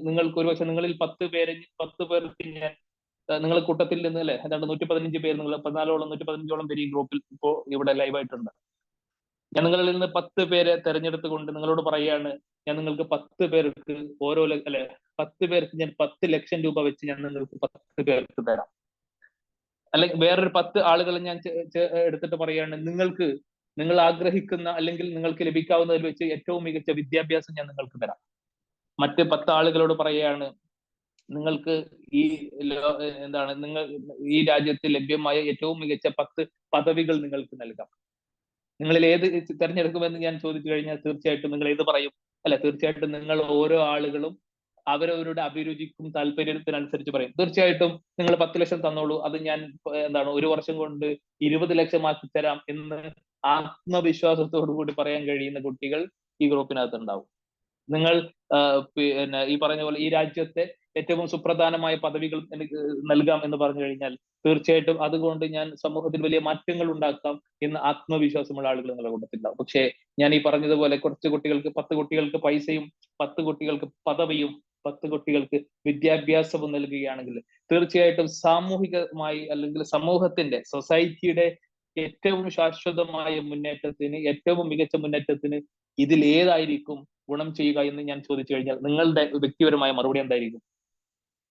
നിങ്ങൾക്ക് ഒരു പക്ഷെ നിങ്ങളിൽ 10 പേർക്ക് ഞാൻ നിങ്ങളെ കൂട്ടത്തിൽ നിന്ന് 115 പേര്, നിങ്ങൾ 115ഓളം പേര് ഈ ഗ്രൂപ്പിൽ ഇപ്പോ ഇവിടെ ലൈവായിട്ടുണ്ട്. ഞാൻ നിങ്ങളിൽ നിന്ന് 10 പേരെ തെരഞ്ഞെടുത്തുകൊണ്ട് നിങ്ങളോട് പറയാണ്, ഞാൻ നിങ്ങൾക്ക് 10 പേർക്ക് 10 പേർക്ക് ഞാൻ 10 ലക്ഷം രൂപ വെച്ച് ഞാൻ നിങ്ങൾക്ക് 10 പേർക്ക് തരാം. അല്ലെങ്കിൽ വേറൊരു 10 ആളുകളെ ഞാൻ എടുത്തിട്ട് പറയാണ്, നിങ്ങൾ ആഗ്രഹിക്കുന്ന അല്ലെങ്കിൽ നിങ്ങൾക്ക് ലഭിക്കാവുന്നതിൽ വെച്ച് ഏറ്റവും മികച്ച വിദ്യാഭ്യാസം ഞാൻ നിങ്ങൾക്ക് തരാം. മറ്റ് 10 ആളുകളോട് പറയുകയാണ്, നിങ്ങൾക്ക് ഈ രാജ്യത്ത് ലഭ്യമായ ഏറ്റവും മികച്ച 10 പദവികൾ നിങ്ങൾക്ക് നൽകാം. നിങ്ങളിൽ ഏത് തിരഞ്ഞെടുക്കുമെന്ന് ഞാൻ ചോദിച്ചു കഴിഞ്ഞാൽ തീർച്ചയായിട്ടും നിങ്ങൾ ഏത് പറയും? തീർച്ചയായിട്ടും നിങ്ങൾ ഓരോ ആളുകളും അവരവരുടെ അഭിരുചിക്കും താല്പര്യത്തിനനുസരിച്ച് പറയും. തീർച്ചയായിട്ടും നിങ്ങൾ 10 ലക്ഷം തന്നോളൂ, അത് ഞാൻ ഒരു വർഷം കൊണ്ട് 20 ലക്ഷം ആക്കി തരാം എന്ന് ആത്മവിശ്വാസത്തോടു കൂടി പറയാൻ കഴിയുന്ന കുട്ടികൾ ഈ ഗ്രൂപ്പിനകത്ത് ഉണ്ടാവും. നിങ്ങൾ ഈ പറഞ്ഞ പോലെ ഈ രാജ്യത്തെ ഏറ്റവും സുപ്രധാനമായ പദവികൾ എനിക്ക് നൽകാം എന്ന് പറഞ്ഞു കഴിഞ്ഞാൽ തീർച്ചയായിട്ടും അതുകൊണ്ട് ഞാൻ സമൂഹത്തിൽ വലിയ മാറ്റങ്ങൾ ഉണ്ടാക്കാം എന്ന് ആത്മവിശ്വാസമുള്ള ആളുകൾ നിങ്ങളുടെ കൂട്ടത്തിലുണ്ടാവും. പക്ഷേ ഞാൻ ഈ പറഞ്ഞതുപോലെ കുറച്ച് കുട്ടികൾക്ക് 10 കുട്ടികൾക്ക് പൈസയും 10 കുട്ടികൾക്ക് പദവിയും 10 കുട്ടികൾക്ക് വിദ്യാഭ്യാസവും നൽകുകയാണെങ്കിൽ തീർച്ചയായിട്ടും സാമൂഹികമായി അല്ലെങ്കിൽ സൊസൈറ്റിയുടെ ഏറ്റവും ശാശ്വതമായ മുന്നേറ്റത്തിന്, ഏറ്റവും മികച്ച മുന്നേറ്റത്തിന് ഇതിൽ ഏതായിരിക്കും ഗുണം ചെയ്യുക എന്ന് ഞാൻ ചോദിച്ചു കഴിഞ്ഞാൽ നിങ്ങളുടെ വ്യക്തിപരമായ മറുപടി എന്തായിരിക്കും?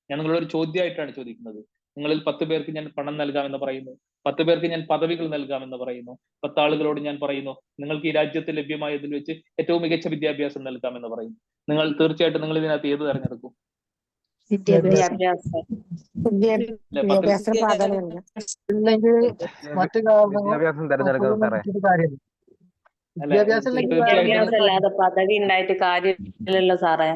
ഞാൻ നിങ്ങളൊരു ചോദ്യമായിട്ടാണ് ചോദിക്കുന്നത്. നിങ്ങളിൽ 10 പേർക്ക് ഞാൻ പണം നൽകാമെന്ന് പറയുന്നു, 10 പേർക്ക് ഞാൻ പദവികൾ നൽകാമെന്ന് പറയുന്നു, 10 ആളുകളോട് ഞാൻ പറയുന്നു നിങ്ങൾക്ക് ഈ രാജ്യത്ത് ലഭ്യമായതിൽ വെച്ച് ഏറ്റവും മികച്ച വിദ്യാഭ്യാസം നൽകാമെന്ന് പറയുന്നു. തീർച്ചയായിട്ടും നിങ്ങൾ ഇതിനകത്ത് ഏത് തെരഞ്ഞെടുക്കും? വിദ്യാഭ്യാസം അല്ലാതെ പദവി ഉണ്ടായിട്ട് കാര്യമില്ലല്ലോ സാറേ.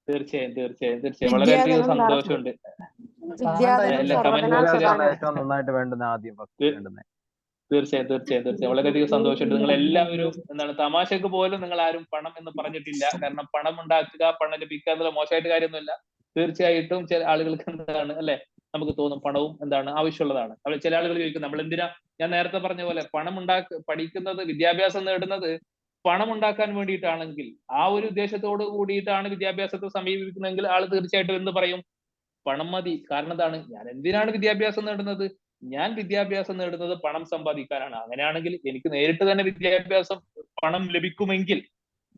തീർച്ചയായും വളരെയധികം സന്തോഷമുണ്ട്. നന്നായിട്ട് വേണ്ടുന്ന ആദ്യം തീർച്ചയായും വളരെയധികം സന്തോഷമുണ്ട്. നിങ്ങൾ എല്ലാവരും എന്താണ് തമാശക്ക് പോലും നിങ്ങൾ ആരും പണം എന്ന് പറഞ്ഞിട്ടില്ല. കാരണം പണം ഉണ്ടാക്കുക, പണം ലഭിക്കുക എന്നുള്ള മോശമായിട്ട് കാര്യമൊന്നുമില്ല. തീർച്ചയായിട്ടും ചില ആളുകൾക്ക് എന്താണ് അല്ലെ, നമുക്ക് തോന്നും പണവും എന്താണ് ആവശ്യമുള്ളതാണ്. അവിടെ ചില ആളുകൾ ചോദിക്കും നമ്മൾ എന്തിനാ, ഞാൻ നേരത്തെ പറഞ്ഞ പോലെ പഠിക്കുന്നത്, വിദ്യാഭ്യാസം നേടുന്നത് പണം ഉണ്ടാക്കാൻ വേണ്ടിയിട്ടാണെങ്കിൽ, ആ ഒരു ഉദ്ദേശത്തോട് കൂടിയിട്ടാണ് വിദ്യാഭ്യാസത്തെ സമീപിക്കുന്നതെങ്കിൽ ആൾ തീർച്ചയായിട്ടും എന്ത് പറയും, പണം മതി. കാരണം എന്താണ്, ഞാൻ എന്തിനാണ് വിദ്യാഭ്യാസം നേടുന്നത്, ഞാൻ വിദ്യാഭ്യാസം നേടുന്നത് പണം സമ്പാദിക്കാനാണ്. അങ്ങനെയാണെങ്കിൽ എനിക്ക് നേരിട്ട് തന്നെ വിദ്യാഭ്യാസം പണം ലഭിക്കുമെങ്കിൽ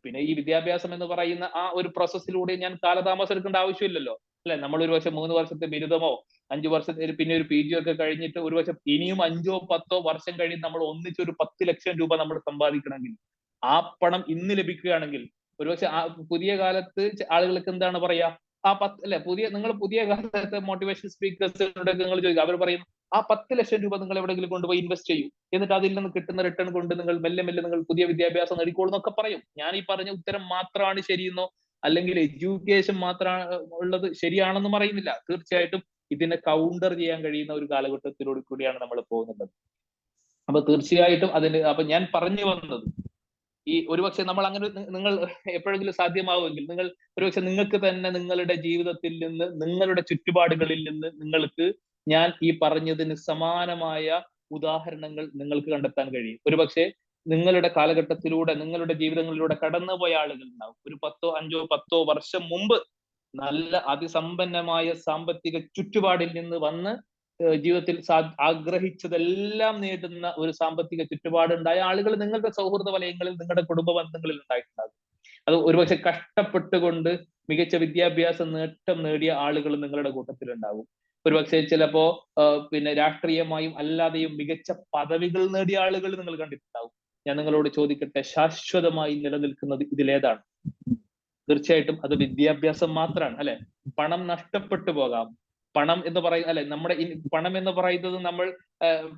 പിന്നെ ഈ വിദ്യാഭ്യാസം എന്ന് പറയുന്ന ആ ഒരു പ്രോസസ്സിലൂടെ ഞാൻ കാലതാമസം എടുക്കേണ്ട ആവശ്യമില്ലല്ലോ, അല്ലെ? നമ്മൾ ഒരു വർഷം 3 വർഷത്തെ ബിരുദമോ 5 വർഷത്തെ പിന്നെ ഒരു PG ഒക്കെ കഴിഞ്ഞിട്ട് ഒരു വർഷം ഇനിയും 5-10 വർഷം കഴിഞ്ഞ് നമ്മൾ ഒന്നിച്ചൊരു 10 ലക്ഷം രൂപ നമ്മൾ സമ്പാദിക്കണമെങ്കിൽ ആ പണം ഇന്ന് ലഭിക്കുകയാണെങ്കിൽ ഒരുപക്ഷെ ആ പുതിയ കാലത്ത് ആളുകൾക്ക് എന്താണ് പറയാ, ആ 10 അല്ലെ, പുതിയ കാലത്തെ മോട്ടിവേഷൻ സ്പീക്കേഴ്സിനോട് നിങ്ങൾ ചോദിക്കുക, അവർ പറയും ആ 10 ലക്ഷം രൂപ നിങ്ങൾ എവിടെയെങ്കിലും കൊണ്ടുപോയി ഇൻവെസ്റ്റ് ചെയ്യൂ, എന്നിട്ട് അതിൽ നിന്ന് കിട്ടുന്ന റിട്ടേൺ കൊണ്ട് നിങ്ങൾ മെല്ലെ മെല്ലെ നിങ്ങൾ പുതിയ വിദ്യാഭ്യാസം നേടിക്കോളൂ എന്നൊക്കെ പറയും. ഞാൻ ഈ പറഞ്ഞ ഉത്തരം മാത്രമാണ് ശരിയെന്നോ അല്ലെങ്കിൽ എഡ്യൂക്കേഷൻ മാത്രമാണ് ഉള്ളത് ശരിയാണെന്നും പറയുന്നില്ല. തീർച്ചയായിട്ടും ഇതിനെ കൗണ്ടർ ചെയ്യാൻ കഴിയുന്ന ഒരു കാലഘട്ടത്തിലൂടെ കൂടിയാണ് നമ്മൾ പോകുന്നത്. അപ്പൊ തീർച്ചയായിട്ടും അപ്പൊ ഞാൻ പറഞ്ഞു വന്നത്, ഈ ഒരുപക്ഷെ നമ്മൾ അങ്ങനെ നിങ്ങൾ എപ്പോഴെങ്കിലും സാധ്യമാവുമെങ്കിൽ നിങ്ങൾ ഒരുപക്ഷെ നിങ്ങൾക്ക് തന്നെ നിങ്ങളുടെ ജീവിതത്തിൽ നിന്ന്, നിങ്ങളുടെ ചുറ്റുപാടുകളിൽ നിന്ന് നിങ്ങൾക്ക് ഞാൻ ഈ പറഞ്ഞതിന് സമാനമായ ഉദാഹരണങ്ങൾ നിങ്ങൾക്ക് കണ്ടെത്താൻ കഴിയും. ഒരുപക്ഷെ നിങ്ങളുടെ കാലഘട്ടത്തിലൂടെ, നിങ്ങളുടെ ജീവിതങ്ങളിലൂടെ കടന്നുപോയ ആളുകൾ ഉണ്ടാവും. ഒരു 5-10 വർഷം മുമ്പ് നല്ല അതിസമ്പന്നമായ സാമ്പത്തിക ചുറ്റുപാടിൽ നിന്ന് വന്ന് ജീവിതത്തിൽ ആഗ്രഹിച്ചതെല്ലാം നേടുന്ന ഒരു സാമ്പത്തിക ചുറ്റുപാടുണ്ടായ ആളുകൾ നിങ്ങളുടെ സൗഹൃദ വലയങ്ങളിൽ, നിങ്ങളുടെ കുടുംബ ബന്ധങ്ങളിൽ ഉണ്ടായിട്ടുണ്ടാകും. അത് ഒരുപക്ഷെ കഷ്ടപ്പെട്ടുകൊണ്ട് മികച്ച വിദ്യാഭ്യാസ നേട്ടം നേടിയ ആളുകൾ നിങ്ങളുടെ കൂട്ടത്തിൽ ഉണ്ടാകും. ഒരുപക്ഷെ ചിലപ്പോ പിന്നെ രാഷ്ട്രീയമായും അല്ലാതെയും മികച്ച പദവികൾ നേടിയ ആളുകൾ നിങ്ങൾ കണ്ടിട്ടുണ്ടാവും. ഞാൻ നിങ്ങളോട് ചോദിക്കട്ടെ, ശാശ്വതമായി നിലനിൽക്കുന്നത് ഇതിലേതാണ്? തീർച്ചയായിട്ടും അത് വിദ്യാഭ്യാസം മാത്രമാണ്, അല്ലെ? പണം നഷ്ടപ്പെട്ടു പോകാം. പണം എന്ന് പറയുന്നത്, അല്ലെ, നമ്മുടെ പണം എന്ന് പറയുന്നത് നമ്മൾ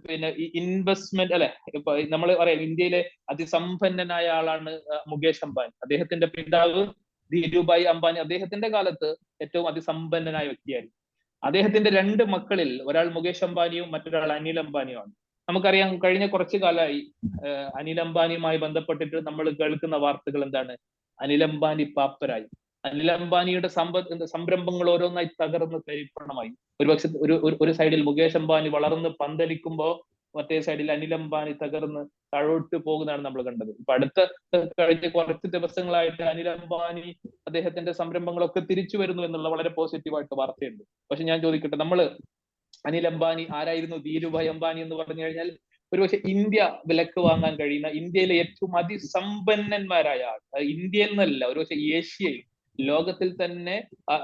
പിന്നെ ഇൻവെസ്റ്റ്മെന്റ്, അല്ലെ? ഇപ്പൊ നമ്മൾ പറയാം ഇന്ത്യയിലെ അതിസമ്പന്നനായ ആളാണ് മുകേഷ് അംബാനി. അദ്ദേഹത്തിന്റെ പിതാവ് ധീരുഭായ് അംബാനി അദ്ദേഹത്തിന്റെ കാലത്ത് ഏറ്റവും അതിസമ്പന്നനായ വ്യക്തിയായിരുന്നു. അദ്ദേഹത്തിന്റെ 2 മക്കളിൽ ഒരാൾ മുകേഷ് അംബാനിയും മറ്റൊരാൾ അനിൽ അംബാനിയുമാണ്. നമുക്കറിയാം കഴിഞ്ഞ കുറച്ചു കാലമായി അനിൽ അംബാനിയുമായി ബന്ധപ്പെട്ടിട്ട് നമ്മൾ കേൾക്കുന്ന വാർത്തകൾ എന്താണ്? അനിൽ അംബാനി പാപ്പരായി, അനിൽ അംബാനിയുടെ സംരംഭങ്ങൾ ഓരോന്നായി തകർന്ന് തരിപ്പണമായി. ഒരുപക്ഷെ ഒരു സൈഡിൽ മുകേഷ് അംബാനി വളർന്ന് പന്തലിക്കുമ്പോ മറ്റേ സൈഡിൽ അനിൽ അംബാനി തകർന്ന് താഴോട്ട് പോകുന്നതാണ് നമ്മൾ കണ്ടത്. ഇപ്പൊ കഴിഞ്ഞ കുറച്ച് ദിവസങ്ങളായിട്ട് അനിൽ അംബാനി അദ്ദേഹത്തിന്റെ സംരംഭങ്ങളൊക്കെ തിരിച്ചു വരുന്നു എന്നുള്ള വളരെ പോസിറ്റീവായിട്ട് വാർത്തയുണ്ട്. പക്ഷെ ഞാൻ ചോദിക്കട്ടെ, നമ്മള് അനിൽ അംബാനി ആരായിരുന്നു? ധീരുഭായ് അംബാനി എന്ന് പറഞ്ഞു കഴിഞ്ഞാൽ ഒരുപക്ഷെ ഇന്ത്യ വിലക്ക് വാങ്ങാൻ കഴിയുന്ന, ഇന്ത്യയിലെ ഏറ്റവും അതിസമ്പന്നന്മാരായ ആൾ, ഇന്ത്യയിൽ നിന്നല്ല ഒരുപക്ഷെ ഏഷ്യയിൽ, ലോകത്തിൽ തന്നെ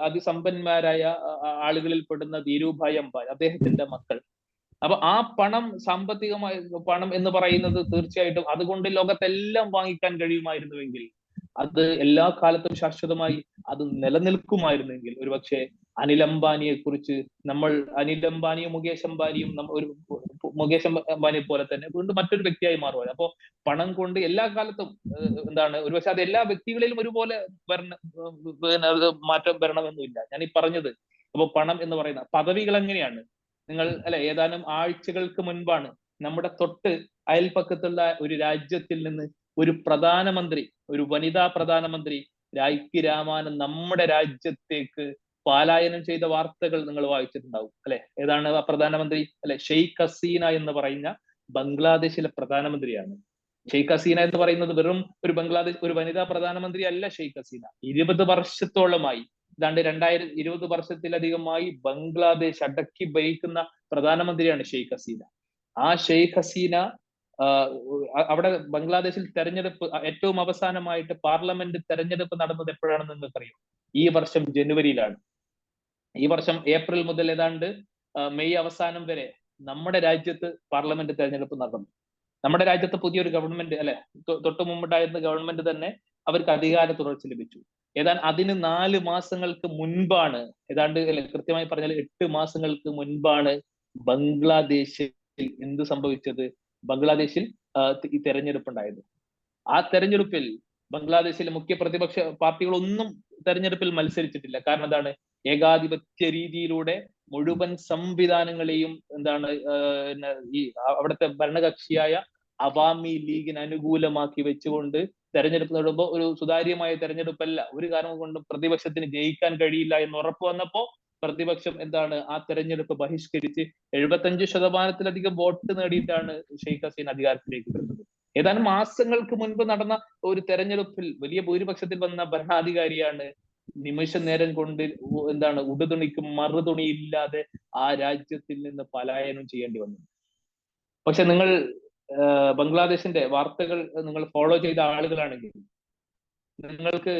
അതിസമ്പന്നന്മാരായ ആളുകളിൽ പെടുന്ന ധീരുഭായ് അംബാനി, അദ്ദേഹത്തിന്റെ മക്കൾ. അപ്പൊ ആ പണം, സാമ്പത്തികമായ പണം എന്ന് പറയുന്നത് തീർച്ചയായിട്ടും അതുകൊണ്ട് ലോകത്തെല്ലാം വാങ്ങിക്കാൻ കഴിയുമായിരുന്നുവെങ്കിൽ, അത് എല്ലാ കാലത്തും ശാശ്വതമായി അത് നിലനിൽക്കുമായിരുന്നെങ്കിൽ, ഒരുപക്ഷെ അനിൽ അംബാനിയെ കുറിച്ച് നമ്മൾ, അനിൽ അംബാനിയും മുകേഷ് അംബാനിയും മുകേഷ് അംബാനിയെ പോലെ തന്നെ വീണ്ടും മറ്റൊരു വ്യക്തിയായി മാറുവാണ്. അപ്പോ പണം കൊണ്ട് എല്ലാ കാലത്തും എന്താണ്, ഒരുപക്ഷെ അത് എല്ലാ വ്യക്തികളിലും ഒരുപോലെ മാറ്റം വരണമെന്നില്ല. ഞാൻ ഈ പറഞ്ഞത്, അപ്പൊ പണം എന്ന് പറയുന്ന പദവികൾ എങ്ങനെയാണ്? നിങ്ങൾ അല്ലെ, ഏതാനും ആഴ്ചകൾക്ക് മുൻപാണ് നമ്മുടെ തൊട്ട് അയൽപക്കത്തുള്ള ഒരു രാജ്യത്തിൽ നിന്ന് ഒരു പ്രധാനമന്ത്രി, ഒരു വനിതാ പ്രധാനമന്ത്രി രാജ്ഞി രാമാനം നമ്മുടെ രാജ്യത്തേക്ക് പലായനം ചെയ്ത വാർത്തകൾ നിങ്ങൾ വായിച്ചിട്ടുണ്ടാവും, അല്ലെ? ഏതാണ് ആ പ്രധാനമന്ത്രി? അല്ലെ, ഷെയ്ഖ് ഹസീന എന്ന് പറയുന്ന ബംഗ്ലാദേശിലെ പ്രധാനമന്ത്രിയാണ്. ഷെയ്ഖ് ഹസീന എന്ന് പറയുന്നത് വെറും ഒരു വനിതാ പ്രധാനമന്ത്രി അല്ല. ഷെയ്ഖ് ഹസീന 20 വർഷത്തോളമായി, ഏതാണ്ട് 20 വർഷത്തിലധികമായി ബംഗ്ലാദേശ് അടക്കി ഭരിക്കുന്ന പ്രധാനമന്ത്രിയാണ് ഷെയ്ഖ് ഹസീന. ആ ഷെയ്ഖ് ഹസീന അവിടെ ബംഗ്ലാദേശിൽ തെരഞ്ഞെടുപ്പ്, ഏറ്റവും അവസാനമായിട്ട് പാർലമെന്റ് തെരഞ്ഞെടുപ്പ് നടന്നത് എപ്പോഴാണെന്ന് നിങ്ങൾക്കറിയാം? ഈ വർഷം ജനുവരിയിലാണ്. ഈ വർഷം ഏപ്രിൽ മുതൽ ഏതാണ്ട് മെയ് അവസാനം വരെ നമ്മുടെ രാജ്യത്ത് പാർലമെന്റ് തെരഞ്ഞെടുപ്പ് നടന്നു. നമ്മുടെ രാജ്യത്ത് പുതിയൊരു ഗവൺമെന്റ്, അല്ലെ, തൊട്ടു മുമ്പുണ്ടായിരുന്ന ഗവൺമെന്റ് തന്നെ അവർക്ക് അധികാര തുടർച്ച ലഭിച്ചു. ഏതാണ്ട് അതിന് 4 മാസങ്ങൾക്ക് മുൻപാണ്, ഏതാണ്ട് കൃത്യമായി പറഞ്ഞാൽ 8 മാസങ്ങൾക്ക് മുൻപാണ് ബംഗ്ലാദേശിൽ എന്ത് സംഭവിച്ചത്? ബംഗ്ലാദേശിൽ ഈ തെരഞ്ഞെടുപ്പ് ഉണ്ടായത്. ആ തെരഞ്ഞെടുപ്പിൽ ബംഗ്ലാദേശിലെ മുഖ്യ പ്രതിപക്ഷ പാർട്ടികളൊന്നും തെരഞ്ഞെടുപ്പിൽ മത്സരിച്ചിട്ടില്ല. കാരണം എന്താണ്? ഏകാധിപത്യ രീതിയിലൂടെ മുഴുവൻ സംവിധാനങ്ങളെയും ഈ അവിടുത്തെ ഭരണകക്ഷിയായ അവാമി ലീഗിന് അനുകൂലമാക്കി വെച്ചുകൊണ്ട് തെരഞ്ഞെടുപ്പ് നേടുമ്പോൾ ഒരു സുതാര്യമായ തെരഞ്ഞെടുപ്പല്ല, ഒരു കാരണം കൊണ്ടും പ്രതിപക്ഷത്തിന് ജയിക്കാൻ കഴിയില്ല എന്ന് ഉറപ്പ് വന്നപ്പോ പ്രതിപക്ഷം ആ തെരഞ്ഞെടുപ്പ് ബഹിഷ്കരിച്ച് 75% വോട്ട് നേടിയിട്ടാണ് ഷെയ്ഖ് ഹസീന അധികാരത്തിലേക്ക് വരുന്നത്. ഏതാനും മാസങ്ങൾക്ക് മുൻപ് നടന്ന ഒരു തെരഞ്ഞെടുപ്പിൽ വലിയ ഭൂരിപക്ഷത്തിൽ വന്ന ഭരണാധികാരിയാണ് നിമിഷ നേരം കൊണ്ട് ഉടുതുണിക്കും മറുതുണിയില്ലാതെ ആ രാജ്യത്തിൽ നിന്ന് പലായനം ചെയ്യേണ്ടി വന്നു. പക്ഷെ നിങ്ങൾ ബംഗ്ലാദേശിന്റെ വാർത്തകൾ നിങ്ങൾ ഫോളോ ചെയ്ത ആളുകളാണെങ്കിൽ നിങ്ങൾക്ക്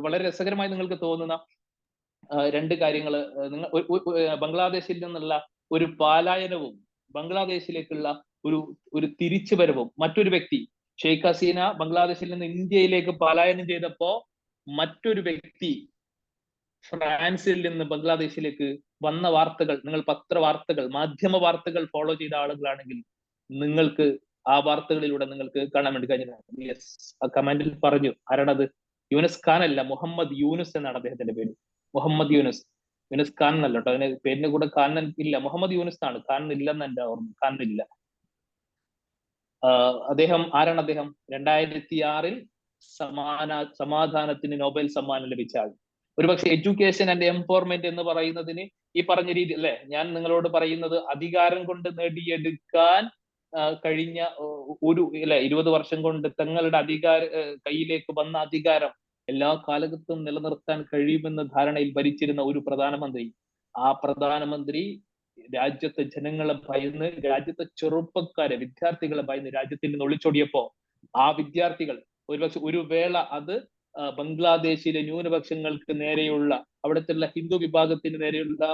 വളരെ രസകരമായി നിങ്ങൾക്ക് തോന്നുന്ന രണ്ട് കാര്യങ്ങൾ, ബംഗ്ലാദേശിൽ നിന്നുള്ള ഒരു പലായനവും ബംഗ്ലാദേശിലേക്കുള്ള ഒരു തിരിച്ചുവരവും. മറ്റൊരു വ്യക്തി ഷെയ്ഖ് ഹസീന ബംഗ്ലാദേശിൽ നിന്ന് ഇന്ത്യയിലേക്ക് പലായനം ചെയ്തപ്പോ മറ്റൊരു വ്യക്തി ഫ്രാൻസിൽ നിന്ന് ബംഗ്ലാദേശിലേക്ക് വന്ന വാർത്തകൾ, നിങ്ങൾ പത്രവാർത്തകൾ, മാധ്യമ വാർത്തകൾ ഫോളോ ചെയ്ത ആളുകളാണെങ്കിൽ നിങ്ങൾക്ക് ആ വാർത്തകളിലൂടെ നിങ്ങൾക്ക് കാണാൻ വേണ്ടി കഴിഞ്ഞതാണ്. യെസ്, ആ കമന്റിൽ പറഞ്ഞു, ആരാണത്? യൂനസ് ഖാൻ അല്ല, മുഹമ്മദ് യൂനുസ് എന്നാണ് അദ്ദേഹത്തിന്റെ പേര്. മുഹമ്മദ് യൂനുസ്, യൂനസ് ഖാൻ എന്നല്ല കേട്ടോ, അതിന് പേരിന്റെ കൂടെ ഖാൻ ഇല്ല, മുഹമ്മദ് യൂനുസ് ആണ്, ഖാൻ ഇല്ലെന്ന് എന്റെ ഓർമ്മ, ഖാൻ ഇല്ല. അദ്ദേഹം ആരാണ്? അദ്ദേഹം 2006 സമാധാനത്തിന് നോബൽ സമ്മാനം ലഭിച്ച ആൾ. ഒരുപക്ഷെ എഡ്യൂക്കേഷൻ ആൻഡ് എംപവർമെന്റ് എന്ന് പറയുന്നതിന് ഈ പറഞ്ഞ രീതി അല്ലെ, ഞാൻ നിങ്ങളോട് പറയുന്നത് അധികാരം കൊണ്ട് നേടിയെടുക്കാൻ കഴിഞ്ഞ 20 വർഷം കൊണ്ട് തങ്ങളുടെ കയ്യിലേക്ക് വന്ന അധികാരം എല്ലാ കാലഘട്ടവും നിലനിർത്താൻ കഴിയുമെന്ന ധാരണയിൽ ഭരിച്ചിരുന്ന ഒരു പ്രധാനമന്ത്രി, ആ പ്രധാനമന്ത്രി രാജ്യത്തെ ജനങ്ങളെ ഭയന്ന്, രാജ്യത്തെ ചെറുപ്പക്കാരെ, വിദ്യാർത്ഥികളെ ഭയന്ന് രാജ്യത്തിൽ നിന്ന് ഒളിച്ചോടിയപ്പോ ആ വിദ്യാർത്ഥികൾ ഒരുപക്ഷെ ഒരു വേള അത് ബംഗ്ലാദേശിലെ ന്യൂനപക്ഷങ്ങൾക്ക് നേരെയുള്ള, അവിടുത്തെ ഹിന്ദു വിഭാഗത്തിന് നേരെയുള്ള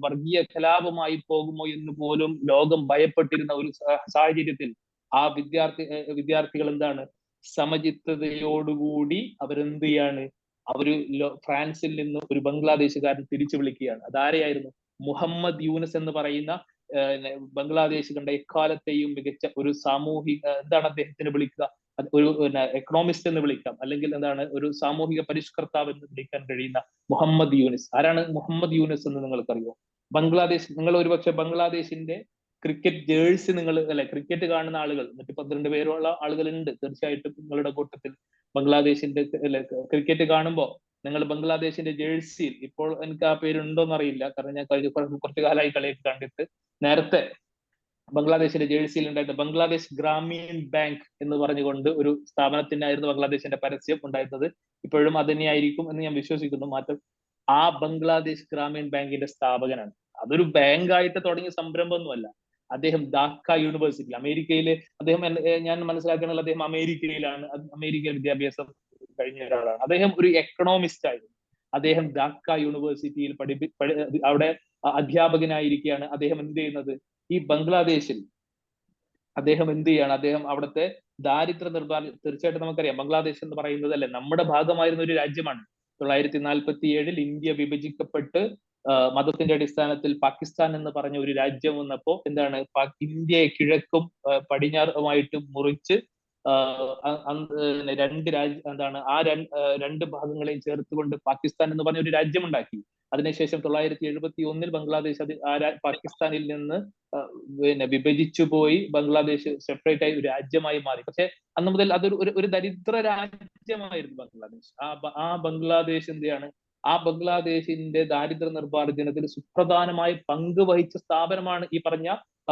വർഗീയ കലാപമായി പോകുമോ എന്ന് പോലും ലോകം ഭയപ്പെട്ടിരുന്ന ഒരു സാഹചര്യത്തിൽ ആ വിദ്യാർത്ഥികൾ സമചിത്തതയോടുകൂടി അവരെന്ത് ചെയ്യാണ്? ഫ്രാൻസിൽ നിന്ന് ഒരു ബംഗ്ലാദേശുകാരൻ തിരിച്ചു വിളിക്കുകയാണ്. അതാരെയായിരുന്നു? മുഹമ്മദ് യൂനസ് എന്ന് പറയുന്ന ബംഗ്ലാദേശ് കണ്ട എക്കാലത്തെയും മികച്ച ഒരു സാമൂഹിക, അദ്ദേഹത്തിന് വിളിക്കുക, ഒരു എക്കണോമിസ്റ്റ് എന്ന് വിളിക്കാം, അല്ലെങ്കിൽ ഒരു സാമൂഹിക പരിഷ്കർത്താവ് എന്ന് വിളിക്കാൻ കഴിയുന്ന മുഹമ്മദ് യൂനസ്. ആരാണ് മുഹമ്മദ് യൂനസ് എന്ന് നിങ്ങൾക്കറിയോ? നിങ്ങൾ ഒരുപക്ഷെ ബംഗ്ലാദേശിന്റെ ക്രിക്കറ്റ് ജേഴ്സി ക്രിക്കറ്റ് കാണുന്ന ആളുകൾ 112 പേരുള്ള ആളുകളുണ്ട് തീർച്ചയായിട്ടും നിങ്ങളുടെ കൂട്ടത്തിൽ. ബംഗ്ലാദേശിന്റെ ക്രിക്കറ്റ് കാണുമ്പോൾ നിങ്ങൾ ബംഗ്ലാദേശിന്റെ ജേഴ്സിയിൽ, ഇപ്പോൾ എനിക്ക് ആ പേരുണ്ടോന്ന് അറിയില്ല, കാരണം ഞാൻ കുറച്ചു കാലമായി കളിയൊക്കെ കണ്ടിട്ട്, നേരത്തെ ബംഗ്ലാദേശിന്റെ ജേഴ്സിയിൽ ഉണ്ടായിരുന്ന ബംഗ്ലാദേശ് ഗ്രാമീൺ ബാങ്ക് എന്ന് പറഞ്ഞുകൊണ്ട് ഒരു സ്ഥാപനത്തിനായിരുന്നു ബംഗ്ലാദേശിന്റെ പരസ്യം ഉണ്ടായിരുന്നത്. ഇപ്പോഴും അത് തന്നെയായിരിക്കും എന്ന് ഞാൻ വിശ്വസിക്കുന്നു. മാറ്റം ആ ബംഗ്ലാദേശ് ഗ്രാമീൺ ബാങ്കിന്റെ സ്ഥാപകനാണ്. അതൊരു ബാങ്കായിട്ട് തുടങ്ങിയ സംരംഭമൊന്നുമല്ല. അദ്ദേഹം ധാക്ക യൂണിവേഴ്സിറ്റി, അമേരിക്കയിലെ, ഞാൻ മനസ്സിലാക്കുന്നത് അദ്ദേഹം അമേരിക്കയിലാണ്, അമേരിക്കയിൽ വിദ്യാഭ്യാസം കഴിഞ്ഞ ഒരാളാണ്. അദ്ദേഹം ഒരു എക്കണോമിസ്റ്റ് ആയിരുന്നു. അദ്ദേഹം ധാക്ക യൂണിവേഴ്സിറ്റിയിൽ അവിടെ അധ്യാപകനായിരിക്കുകയാണ്. അദ്ദേഹം എന്ത് ചെയ്യുന്നത്? ഈ ബംഗ്ലാദേശിൽ അദ്ദേഹം എന്ത് ചെയ്യാണ്? അദ്ദേഹം അവിടുത്തെ ദാരിദ്ര്യ നിർമ്മാർജ്ജനം, തീർച്ചയായിട്ടും നമുക്കറിയാം ബംഗ്ലാദേശ് എന്ന് പറയുന്നത് നമ്മുടെ ഭാഗമായിരുന്ന ഒരു രാജ്യമാണ്. 1947 ഇന്ത്യ വിഭജിക്കപ്പെട്ട് മതത്തിന്റെ അടിസ്ഥാനത്തിൽ പാകിസ്ഥാൻ എന്ന് പറഞ്ഞ ഒരു രാജ്യം വന്നപ്പോ ഇന്ത്യയെ കിഴക്കും പടിഞ്ഞാറുമായിട്ട് മുറിച്ച് രണ്ട് ഭാഗങ്ങളെയും ചേർത്തുകൊണ്ട് പാകിസ്ഥാൻ എന്ന് പറഞ്ഞ ഒരു രാജ്യമുണ്ടാക്കി. അതിനുശേഷം 1971 ബംഗ്ലാദേശ് പാകിസ്ഥാനിൽ നിന്ന് വിഭജിച്ചു പോയി, ബംഗ്ലാദേശ് സെപ്പറേറ്റ് ആയി ഒരു രാജ്യമായി മാറി. പക്ഷെ അന്ന് മുതൽ അതൊരു ഒരു ദരിദ്ര രാജ്യമായിരുന്നു ബംഗ്ലാദേശ്. ആ ബംഗ്ലാദേശ് എന്ത് ചെയ്യാണ്? ആ ബംഗ്ലാദേശിന്റെ ദാരിദ്ര്യ നിർമ്മാർജ്ജനത്തിൽ സുപ്രധാനമായ പങ്ക് വഹിച്ച സ്ഥാപനമാണ് ഈ പറഞ്ഞ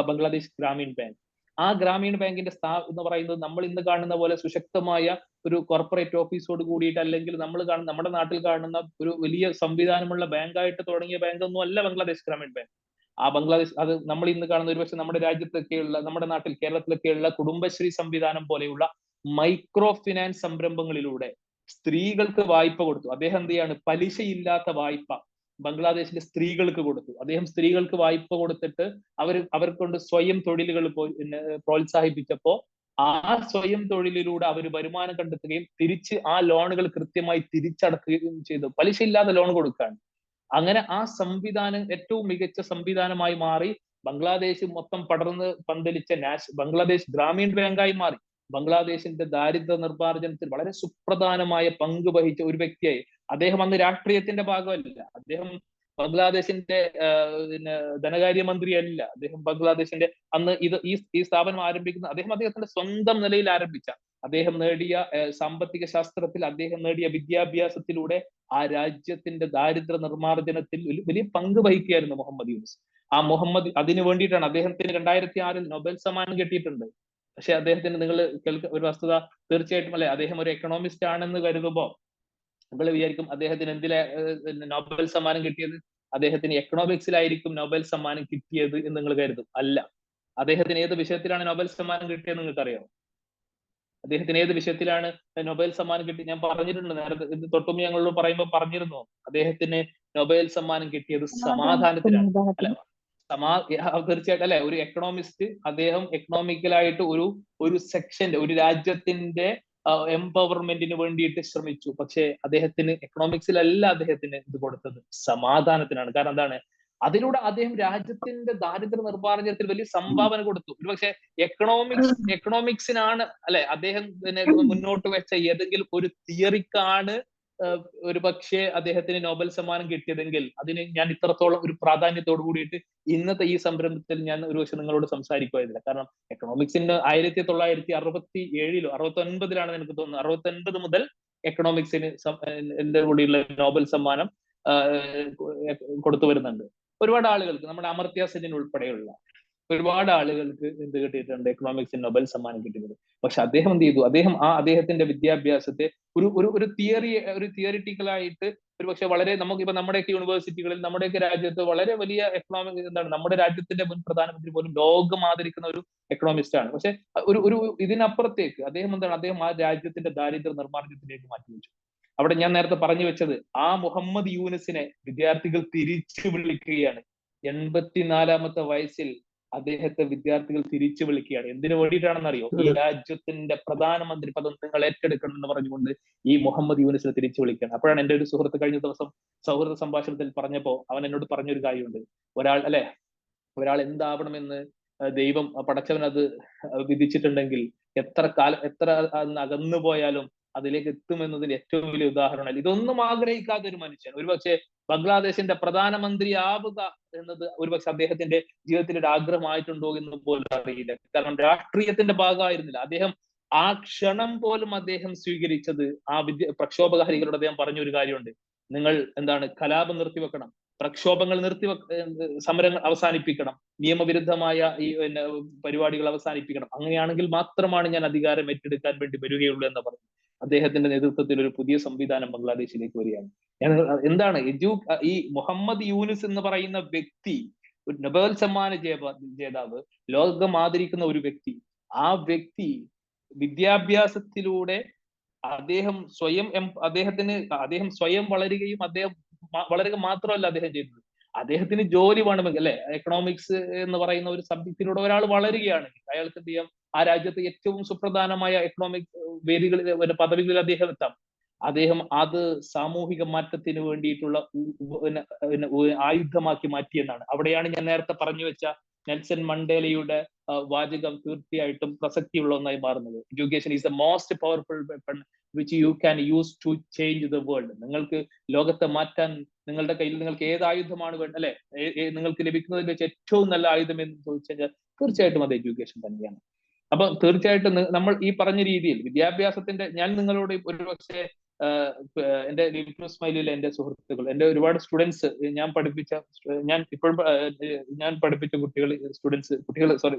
ബംഗ്ലാദേശ് ഗ്രാമീൺ ബാങ്ക്. ആ ഗ്രാമീൺ ബാങ്കിന്റെ എന്ന് പറയുന്നത് നമ്മൾ ഇന്ന് കാണുന്ന പോലെ സുശക്തമായ ഒരു കോർപ്പറേറ്റ് ഓഫീസോട് കൂടിയിട്ട്, അല്ലെങ്കിൽ നമ്മുടെ നാട്ടിൽ കാണുന്ന ഒരു വലിയ സംവിധാനമുള്ള ബാങ്കായിട്ട് തുടങ്ങിയ ബാങ്കൊന്നും അല്ല ബംഗ്ലാദേശ് ഗ്രാമീൺ ബാങ്ക്. ആ ബംഗ്ലാദേശ് അത് നമ്മൾ ഇന്ന് കാണുന്ന ഒരുപക്ഷെ നമ്മുടെ രാജ്യത്തൊക്കെയുള്ള, നമ്മുടെ നാട്ടിൽ കേരളത്തിലൊക്കെയുള്ള കുടുംബശ്രീ സംവിധാനം പോലെയുള്ള മൈക്രോ ഫിനാൻസ് സംരംഭങ്ങളിലൂടെ സ്ത്രീകൾക്ക് വായ്പ കൊടുത്തു. അദ്ദേഹം എന്ത് ചെയ്യാണ്? പലിശയില്ലാത്ത വായ്പ ബംഗ്ലാദേശിലെ സ്ത്രീകൾക്ക് കൊടുത്തു. അദ്ദേഹം സ്ത്രീകൾക്ക് വായ്പ കൊടുത്തിട്ട് അവർക്കൊണ്ട് സ്വയം തൊഴിലുകൾ പ്രോത്സാഹിപ്പിച്ചപ്പോ ആ സ്വയം തൊഴിലിലൂടെ അവർ വരുമാനം കണ്ടെത്തുകയും തിരിച്ച് ആ ലോണുകൾ കൃത്യമായി തിരിച്ചടക്കുകയും ചെയ്തു. പലിശയില്ലാതെ ലോൺ കൊടുക്കുകയാണ്. അങ്ങനെ ആ സംവിധാനം ഏറ്റവും മികച്ച സംവിധാനമായി മാറി. ബംഗ്ലാദേശ് മൊത്തം പടർന്ന് പന്തലിച്ച ബംഗ്ലാദേശ് ഗ്രാമീൺ ബാങ്കായി മാറി. ബംഗ്ലാദേശിന്റെ ദാരിദ്ര്യ നിർമ്മാർജ്ജനത്തിൽ വളരെ സുപ്രധാനമായ പങ്ക് വഹിച്ച ഒരു വ്യക്തിയായി അദ്ദേഹം അന്ന് രാഷ്ട്രീയത്തിന്റെ ഭാഗമല്ല. അദ്ദേഹം ബംഗ്ലാദേശിന്റെ പിന്നെ ധനകാര്യമന്ത്രിയല്ല. അദ്ദേഹം ബംഗ്ലാദേശിന്റെ അന്ന് ഈ സ്ഥാപനം ആരംഭിക്കുന്ന അദ്ദേഹത്തിന്റെ സ്വന്തം നിലയിൽ ആരംഭിച്ച, അദ്ദേഹം നേടിയ സാമ്പത്തിക ശാസ്ത്രത്തിൽ അദ്ദേഹം നേടിയ വിദ്യാഭ്യാസത്തിലൂടെ ആ രാജ്യത്തിന്റെ ദാരിദ്ര്യ നിർമ്മാർജ്ജനത്തിൽ വലിയ പങ്ക് വഹിക്കുകയായിരുന്നു മുഹമ്മദ് യൂനുസ്. അതിനു വേണ്ടിയിട്ടാണ് അദ്ദേഹത്തിന് 2006 നൊബേൽ സമ്മാനം കിട്ടിയിട്ടുണ്ട്. പക്ഷെ അദ്ദേഹത്തിന് നിങ്ങൾ ഒരു വസ്തുത തീർച്ചയായിട്ടും അല്ലെ, അദ്ദേഹം ഒരു എക്കണോമിസ്റ്റ് ആണെന്ന് കരുതുമ്പോൾ നിങ്ങൾ വിചാരിക്കും അദ്ദേഹത്തിന് എന്തിലെ നൊബേൽ സമ്മാനം കിട്ടിയത്, അദ്ദേഹത്തിന് എക്കണോമിക്സിലായിരിക്കും നൊബേൽ സമ്മാനം കിട്ടിയത് എന്ന് നിങ്ങൾ കരുതും. അല്ല. അദ്ദേഹത്തിന് ഏത് വിഷയത്തിലാണ് നൊബേൽ സമ്മാനം കിട്ടിയത് നിങ്ങൾക്കറിയാമോ? അദ്ദേഹത്തിന് ഏത് വിഷയത്തിലാണ് നൊബേൽ സമ്മാനം കിട്ടി? ഞാൻ പറഞ്ഞിട്ടുണ്ട് നേരത്തെ, ഇത് തൊട്ടും ഞങ്ങളോട് പറയുമ്പോൾ പറഞ്ഞിരുന്നു, അദ്ദേഹത്തിന് നൊബേൽ സമ്മാനം കിട്ടിയത് സമാധാനത്തിലാണ്. അല്ല, തീർച്ചയായിട്ടും അല്ലെ, ഒരു എക്കണോമിസ്റ്റ്, അദ്ദേഹം എക്കണോമിക്കലായിട്ട് ഒരു സെക്ഷന്റെ, ഒരു രാജ്യത്തിന്റെ എംപവർമെന്റിന് വേണ്ടിയിട്ട് ശ്രമിച്ചു. പക്ഷെ അദ്ദേഹത്തിന് എക്കണോമിക്സിലല്ല അദ്ദേഹത്തിന് ഇത് കൊടുത്തത്, സമാധാനത്തിനാണ്. കാരണം എന്താണ്? അതിലൂടെ അദ്ദേഹം രാജ്യത്തിന്റെ ദാരിദ്ര്യ നിർമ്മാർജ്ജനത്തിൽ വലിയ സംഭാവന കൊടുത്തു. ഒരുപക്ഷെ എക്കണോമിക്സിനാണ് അല്ലെ അദ്ദേഹം മുന്നോട്ട് വെച്ച ഏതെങ്കിലും ഒരു തിയറിക്കാണ് ഒരു പക്ഷേ അദ്ദേഹത്തിന് നോബൽ സമ്മാനം കിട്ടിയതെങ്കിൽ അതിന് ഞാൻ ഇത്രത്തോളം ഒരു പ്രാധാന്യത്തോടു കൂടിയിട്ട് ഇന്നത്തെ ഈ സംരംഭത്തിൽ ഞാൻ ഒരു പക്ഷെ നിങ്ങളോട് സംസാരിക്കുമായിരുന്നില്ല. കാരണം എക്കണോമിക്സിന് 1967 69 എനിക്ക് തോന്നുന്നു, 69 മുതൽ എക്കണോമിക്സിന് എന്റെ കൂടിയുള്ള നോബൽ സമ്മാനം കൊടുത്തു വരുന്നുണ്ട്. ഒരുപാട് ആളുകൾക്ക്, നമ്മുടെ അമർത്യ സെന്നിന് ഉൾപ്പെടെയുള്ള ഒരുപാട് ആളുകൾക്ക് എന്ത് കിട്ടിയിട്ടുണ്ട്, എക്കണോമിക്സിന് നൊബേൽ സമ്മാനം കിട്ടിയിട്ടുണ്ട്. പക്ഷെ അദ്ദേഹം എന്ത് ചെയ്തു? അദ്ദേഹത്തിന്റെ വിദ്യാഭ്യാസത്തെ ഒരു തിയറിറ്റിക്കലായിട്ട് ഒരു പക്ഷെ വളരെ നമുക്കിപ്പോ നമ്മുടെയൊക്കെ യൂണിവേഴ്സിറ്റികളിൽ, നമ്മുടെയൊക്കെ രാജ്യത്ത് വളരെ വലിയ എക്കണോമിക് നമ്മുടെ രാജ്യത്തിന്റെ മുൻ പ്രധാനമന്ത്രി പോലും ലോകം ആദരിക്കുന്ന ഒരു എക്കണോമിസ്റ്റ് ആണ്. പക്ഷെ ഒരു ഇതിനപ്പുറത്തേക്ക് അദ്ദേഹം ആ രാജ്യത്തിന്റെ ദാരിദ്ര്യ നിർമ്മാർജ്ജനത്തിലേക്ക് മാറ്റിവെച്ചു. അവിടെ ഞാൻ നേരത്തെ പറഞ്ഞു വെച്ചത്, ആ മുഹമ്മദ് യൂനുസിനെ വിദ്യാർത്ഥികൾ തിരിച്ചു വിളിക്കുകയാണ്. 84-ാമത്തെ വയസ്സിൽ അദ്ദേഹത്തെ വിദ്യാർത്ഥികൾ തിരിച്ചു വിളിക്കുകയാണ്. എന്തിനു വേണ്ടിയിട്ടാണെന്നറിയോ? ഈ രാജ്യത്തിന്റെ പ്രധാനമന്ത്രി പദം നിങ്ങൾ ഏറ്റെടുക്കണം എന്ന് പറഞ്ഞുകൊണ്ട് ഈ മുഹമ്മദ് യൂനുസിനെ തിരിച്ചു വിളിക്കുകയാണ്. അപ്പോഴാണ് എന്റെ ഒരു സുഹൃത്ത് കഴിഞ്ഞ ദിവസം സൗഹൃദ സംഭാഷണത്തിൽ പറഞ്ഞപ്പോ അവൻ എന്നോട് പറഞ്ഞൊരു കാര്യമുണ്ട്. ഒരാൾ എന്താവണമെന്ന് ദൈവം പടച്ചവൻ അത് വിധിച്ചിട്ടുണ്ടെങ്കിൽ എത്ര അകന്നു പോയാലും അതിലേക്ക് എത്തുമെന്നതിന് ഏറ്റവും വലിയ ഉദാഹരണമല്ല. ഇതൊന്നും ആഗ്രഹിക്കാത്ത ഒരു മനുഷ്യൻ ഒരുപക്ഷെ ബംഗ്ലാദേശിന്റെ പ്രധാനമന്ത്രി ആവുക എന്നത് ഒരുപക്ഷെ അദ്ദേഹത്തിന്റെ ജീവിതത്തിൽ ഒരു ആഗ്രഹമായിട്ടുണ്ടോ എന്ന് പോലും അറിയില്ല. കാരണം രാഷ്ട്രീയത്തിന്റെ ഭാഗമായിരുന്നില്ല അദ്ദേഹം. ആ ക്ഷണം പോലും അദ്ദേഹം സ്വീകരിച്ചത് പ്രക്ഷോഭകാരികളോട് അദ്ദേഹം പറഞ്ഞൊരു കാര്യമുണ്ട്. നിങ്ങൾ കലാപം നിർത്തിവെക്കണം, പ്രക്ഷോഭങ്ങൾ സമരങ്ങൾ അവസാനിപ്പിക്കണം, നിയമവിരുദ്ധമായ ഈ പരിപാടികൾ അവസാനിപ്പിക്കണം. അങ്ങനെയാണെങ്കിൽ മാത്രമാണ് ഞാൻ അധികാരം ഏറ്റെടുക്കാൻ വേണ്ടി വരികയുള്ളൂ എന്ന് പറഞ്ഞു. അദ്ദേഹത്തിന്റെ നേതൃത്വത്തിൽ ഒരു പുതിയ സംവിധാനം ബംഗ്ലാദേശിലേക്ക് വരികയാണ്. ഈ മുഹമ്മദ് യൂനുസ് എന്ന് പറയുന്ന വ്യക്തി, ഒരു നൊബേൽ സമ്മാന ജേതാവ്, ലോകം ആദരിക്കുന്ന ഒരു വ്യക്തി. ആ വ്യക്തി വിദ്യാഭ്യാസത്തിലൂടെ അദ്ദേഹം സ്വയം വളരുകയും അദ്ദേഹം വളരുക മാത്രമല്ല അദ്ദേഹം ചെയ്തത്, അദ്ദേഹത്തിന് ജോലി വേണമെങ്കിൽ അല്ലെ, എക്കണോമിക്സ് എന്ന് പറയുന്ന ഒരു സബ്ജക്റ്റിലൂടെ ഒരാൾ വളരുകയാണെങ്കിൽ അയാൾക്ക് എന്ത് ചെയ്യാം? ആ രാജ്യത്ത് ഏറ്റവും സുപ്രധാനമായ എക്കണോമിക് വേദികളിൽ, പദവികളിൽ അദ്ദേഹം എത്താം. അദ്ദേഹം അത് സാമൂഹിക മാറ്റത്തിന് വേണ്ടിയിട്ടുള്ള ആയുധമാക്കി മാറ്റിയെന്നാണ്. അവിടെയാണ് ഞാൻ നേരത്തെ പറഞ്ഞു വെച്ച നെൽസൺ മണ്ടേലയുടെ വാചകം തീർച്ചയായിട്ടും പ്രസക്തിയുള്ള ഒന്നായി മാറുന്നത്. Education is the most powerful weapon which you can use to change the world. നിങ്ങൾക്ക് ലോകത്തെ മാറ്റാൻ നിങ്ങളുടെ കയ്യിൽ നിങ്ങൾക്ക് ഏത് ആയുധമാണ് അല്ലെ, നിങ്ങൾക്ക് ലഭിക്കുന്നതിൽ വെച്ച് ഏറ്റവും നല്ല ആയുധം എന്ന് ചോദിച്ചു കഴിഞ്ഞാൽ തീർച്ചയായിട്ടും അത് എഡ്യൂക്കേഷൻ തന്നെയാണ്. അപ്പൊ തീർച്ചയായിട്ടും നമ്മൾ ഈ പറഞ്ഞ രീതിയിൽ വിദ്യാഭ്യാസത്തിന്റെ, ഞാൻ നിങ്ങളോട് ഒരു പക്ഷേ എന്റെ ലിവിങ് സ്മൈലിലെ എന്റെ സുഹൃത്തുക്കൾ, എന്റെ ഒരുപാട് സ്റ്റുഡൻസ്, ഞാൻ പഠിപ്പിച്ച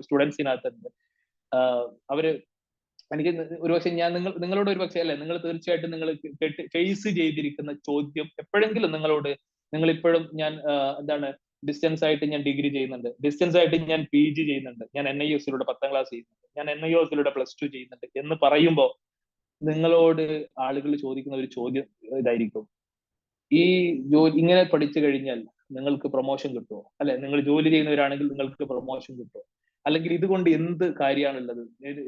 സ്റ്റുഡൻസിനകത്തുണ്ട്. അവര് എനിക്ക് ഒരുപക്ഷെ ഞാൻ നിങ്ങളോട് ഒരുപക്ഷെ അല്ലെ, നിങ്ങൾ തീർച്ചയായിട്ടും നിങ്ങൾ ഫേസ് ചെയ്തിരിക്കുന്ന ചോദ്യം എപ്പോഴെങ്കിലും നിങ്ങൾ ഇപ്പോഴും ഞാൻ ഡിസ്റ്റൻസ് ആയിട്ട് ഞാൻ ഡിഗ്രി ചെയ്യുന്നുണ്ട്, ഡിസ്റ്റൻസ് ആയിട്ട് ഞാൻ PG ചെയ്യുന്നുണ്ട്, ഞാൻ NIOS-ലൂടെ 10ാം ക്ലാസ് ചെയ്യുന്നുണ്ട്, ഞാൻ NIOS-ലൂടെ +2 ചെയ്യുന്നുണ്ട് എന്ന് പറയുമ്പോൾ നിങ്ങളോട് ആളുകൾ ചോദിക്കുന്ന ഒരു ചോദ്യം ഇതായിരിക്കും: ഈ ഇങ്ങനെ പഠിച്ചു കഴിഞ്ഞാൽ നിങ്ങൾക്ക് പ്രൊമോഷൻ കിട്ടുമോ? അല്ലെ, നിങ്ങൾ ജോലി ചെയ്യുന്നവരാണെങ്കിൽ നിങ്ങൾക്ക് പ്രൊമോഷൻ കിട്ടുമോ? അല്ലെങ്കിൽ ഇതുകൊണ്ട് എന്ത് കാര്യമാണുള്ളത്?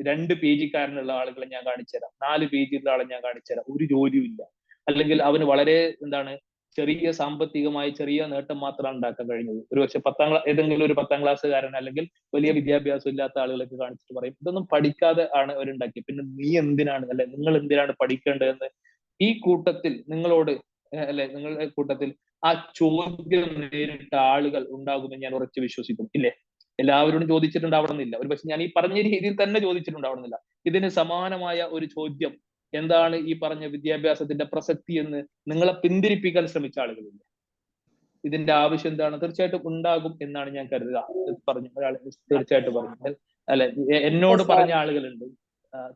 2 PG-കാരനുള്ള ആളുകളെ ഞാൻ കാണിച്ചുതരാം, 4 PG-യുള്ള ആളെ ഞാൻ കാണിച്ചുതരാം, ഒരു ജോലിയും ഇല്ല. അല്ലെങ്കിൽ അവന് വളരെ ചെറിയ സാമ്പത്തികമായി ചെറിയ നേട്ടം മാത്രമാണ് ഉണ്ടാക്കാൻ കഴിഞ്ഞത്. ഒരുപക്ഷെ ഏതെങ്കിലും ഒരു 10ാം ക്ലാസ്സുകാരൻ അല്ലെങ്കിൽ വലിയ വിദ്യാഭ്യാസം ഇല്ലാത്ത ആളുകളൊക്കെ കാണിച്ചിട്ട് പറയും, ഇതൊന്നും പഠിക്കാതെ ആണ് അവരുണ്ടാക്കിയത്, പിന്നെ നീ എന്തിനാണ്, അല്ലെ നിങ്ങൾ എന്തിനാണ് പഠിക്കേണ്ടതെന്ന് ഈ കൂട്ടത്തിൽ നിങ്ങളോട് അല്ലെ നിങ്ങളുടെ കൂട്ടത്തിൽ ആ ചോദ്യം നേരിട്ട ആളുകൾ ഉണ്ടാകുമെന്ന് ഞാൻ ഉറച്ചു വിശ്വസിക്കും, ഇല്ലേ? എല്ലാവരോടും ചോദിച്ചിട്ടുണ്ടാവണമെന്നില്ല, ഒരു പക്ഷെ ഞാൻ ഈ പറഞ്ഞ രീതിയിൽ തന്നെ ചോദിച്ചിട്ടുണ്ടാവണമെന്നില്ല. ഇതിന് സമാനമായ ഒരു ചോദ്യം, എന്താണ് ഈ പറഞ്ഞ വിദ്യാഭ്യാസത്തിന്റെ പ്രസക്തി എന്ന് നിങ്ങളെ പിന്തിരിപ്പിക്കാൻ ശ്രമിച്ച ആളുകളില്ല. ഇതിന്റെ ആവശ്യം എന്താണ്? തീർച്ചയായിട്ടും ഉണ്ടാകും എന്നാണ് ഞാൻ കരുതുക. പറഞ്ഞു ഒരാൾ തീർച്ചയായിട്ടും പറഞ്ഞു, അല്ലെ? എന്നോട് പറഞ്ഞ ആളുകളുണ്ട്,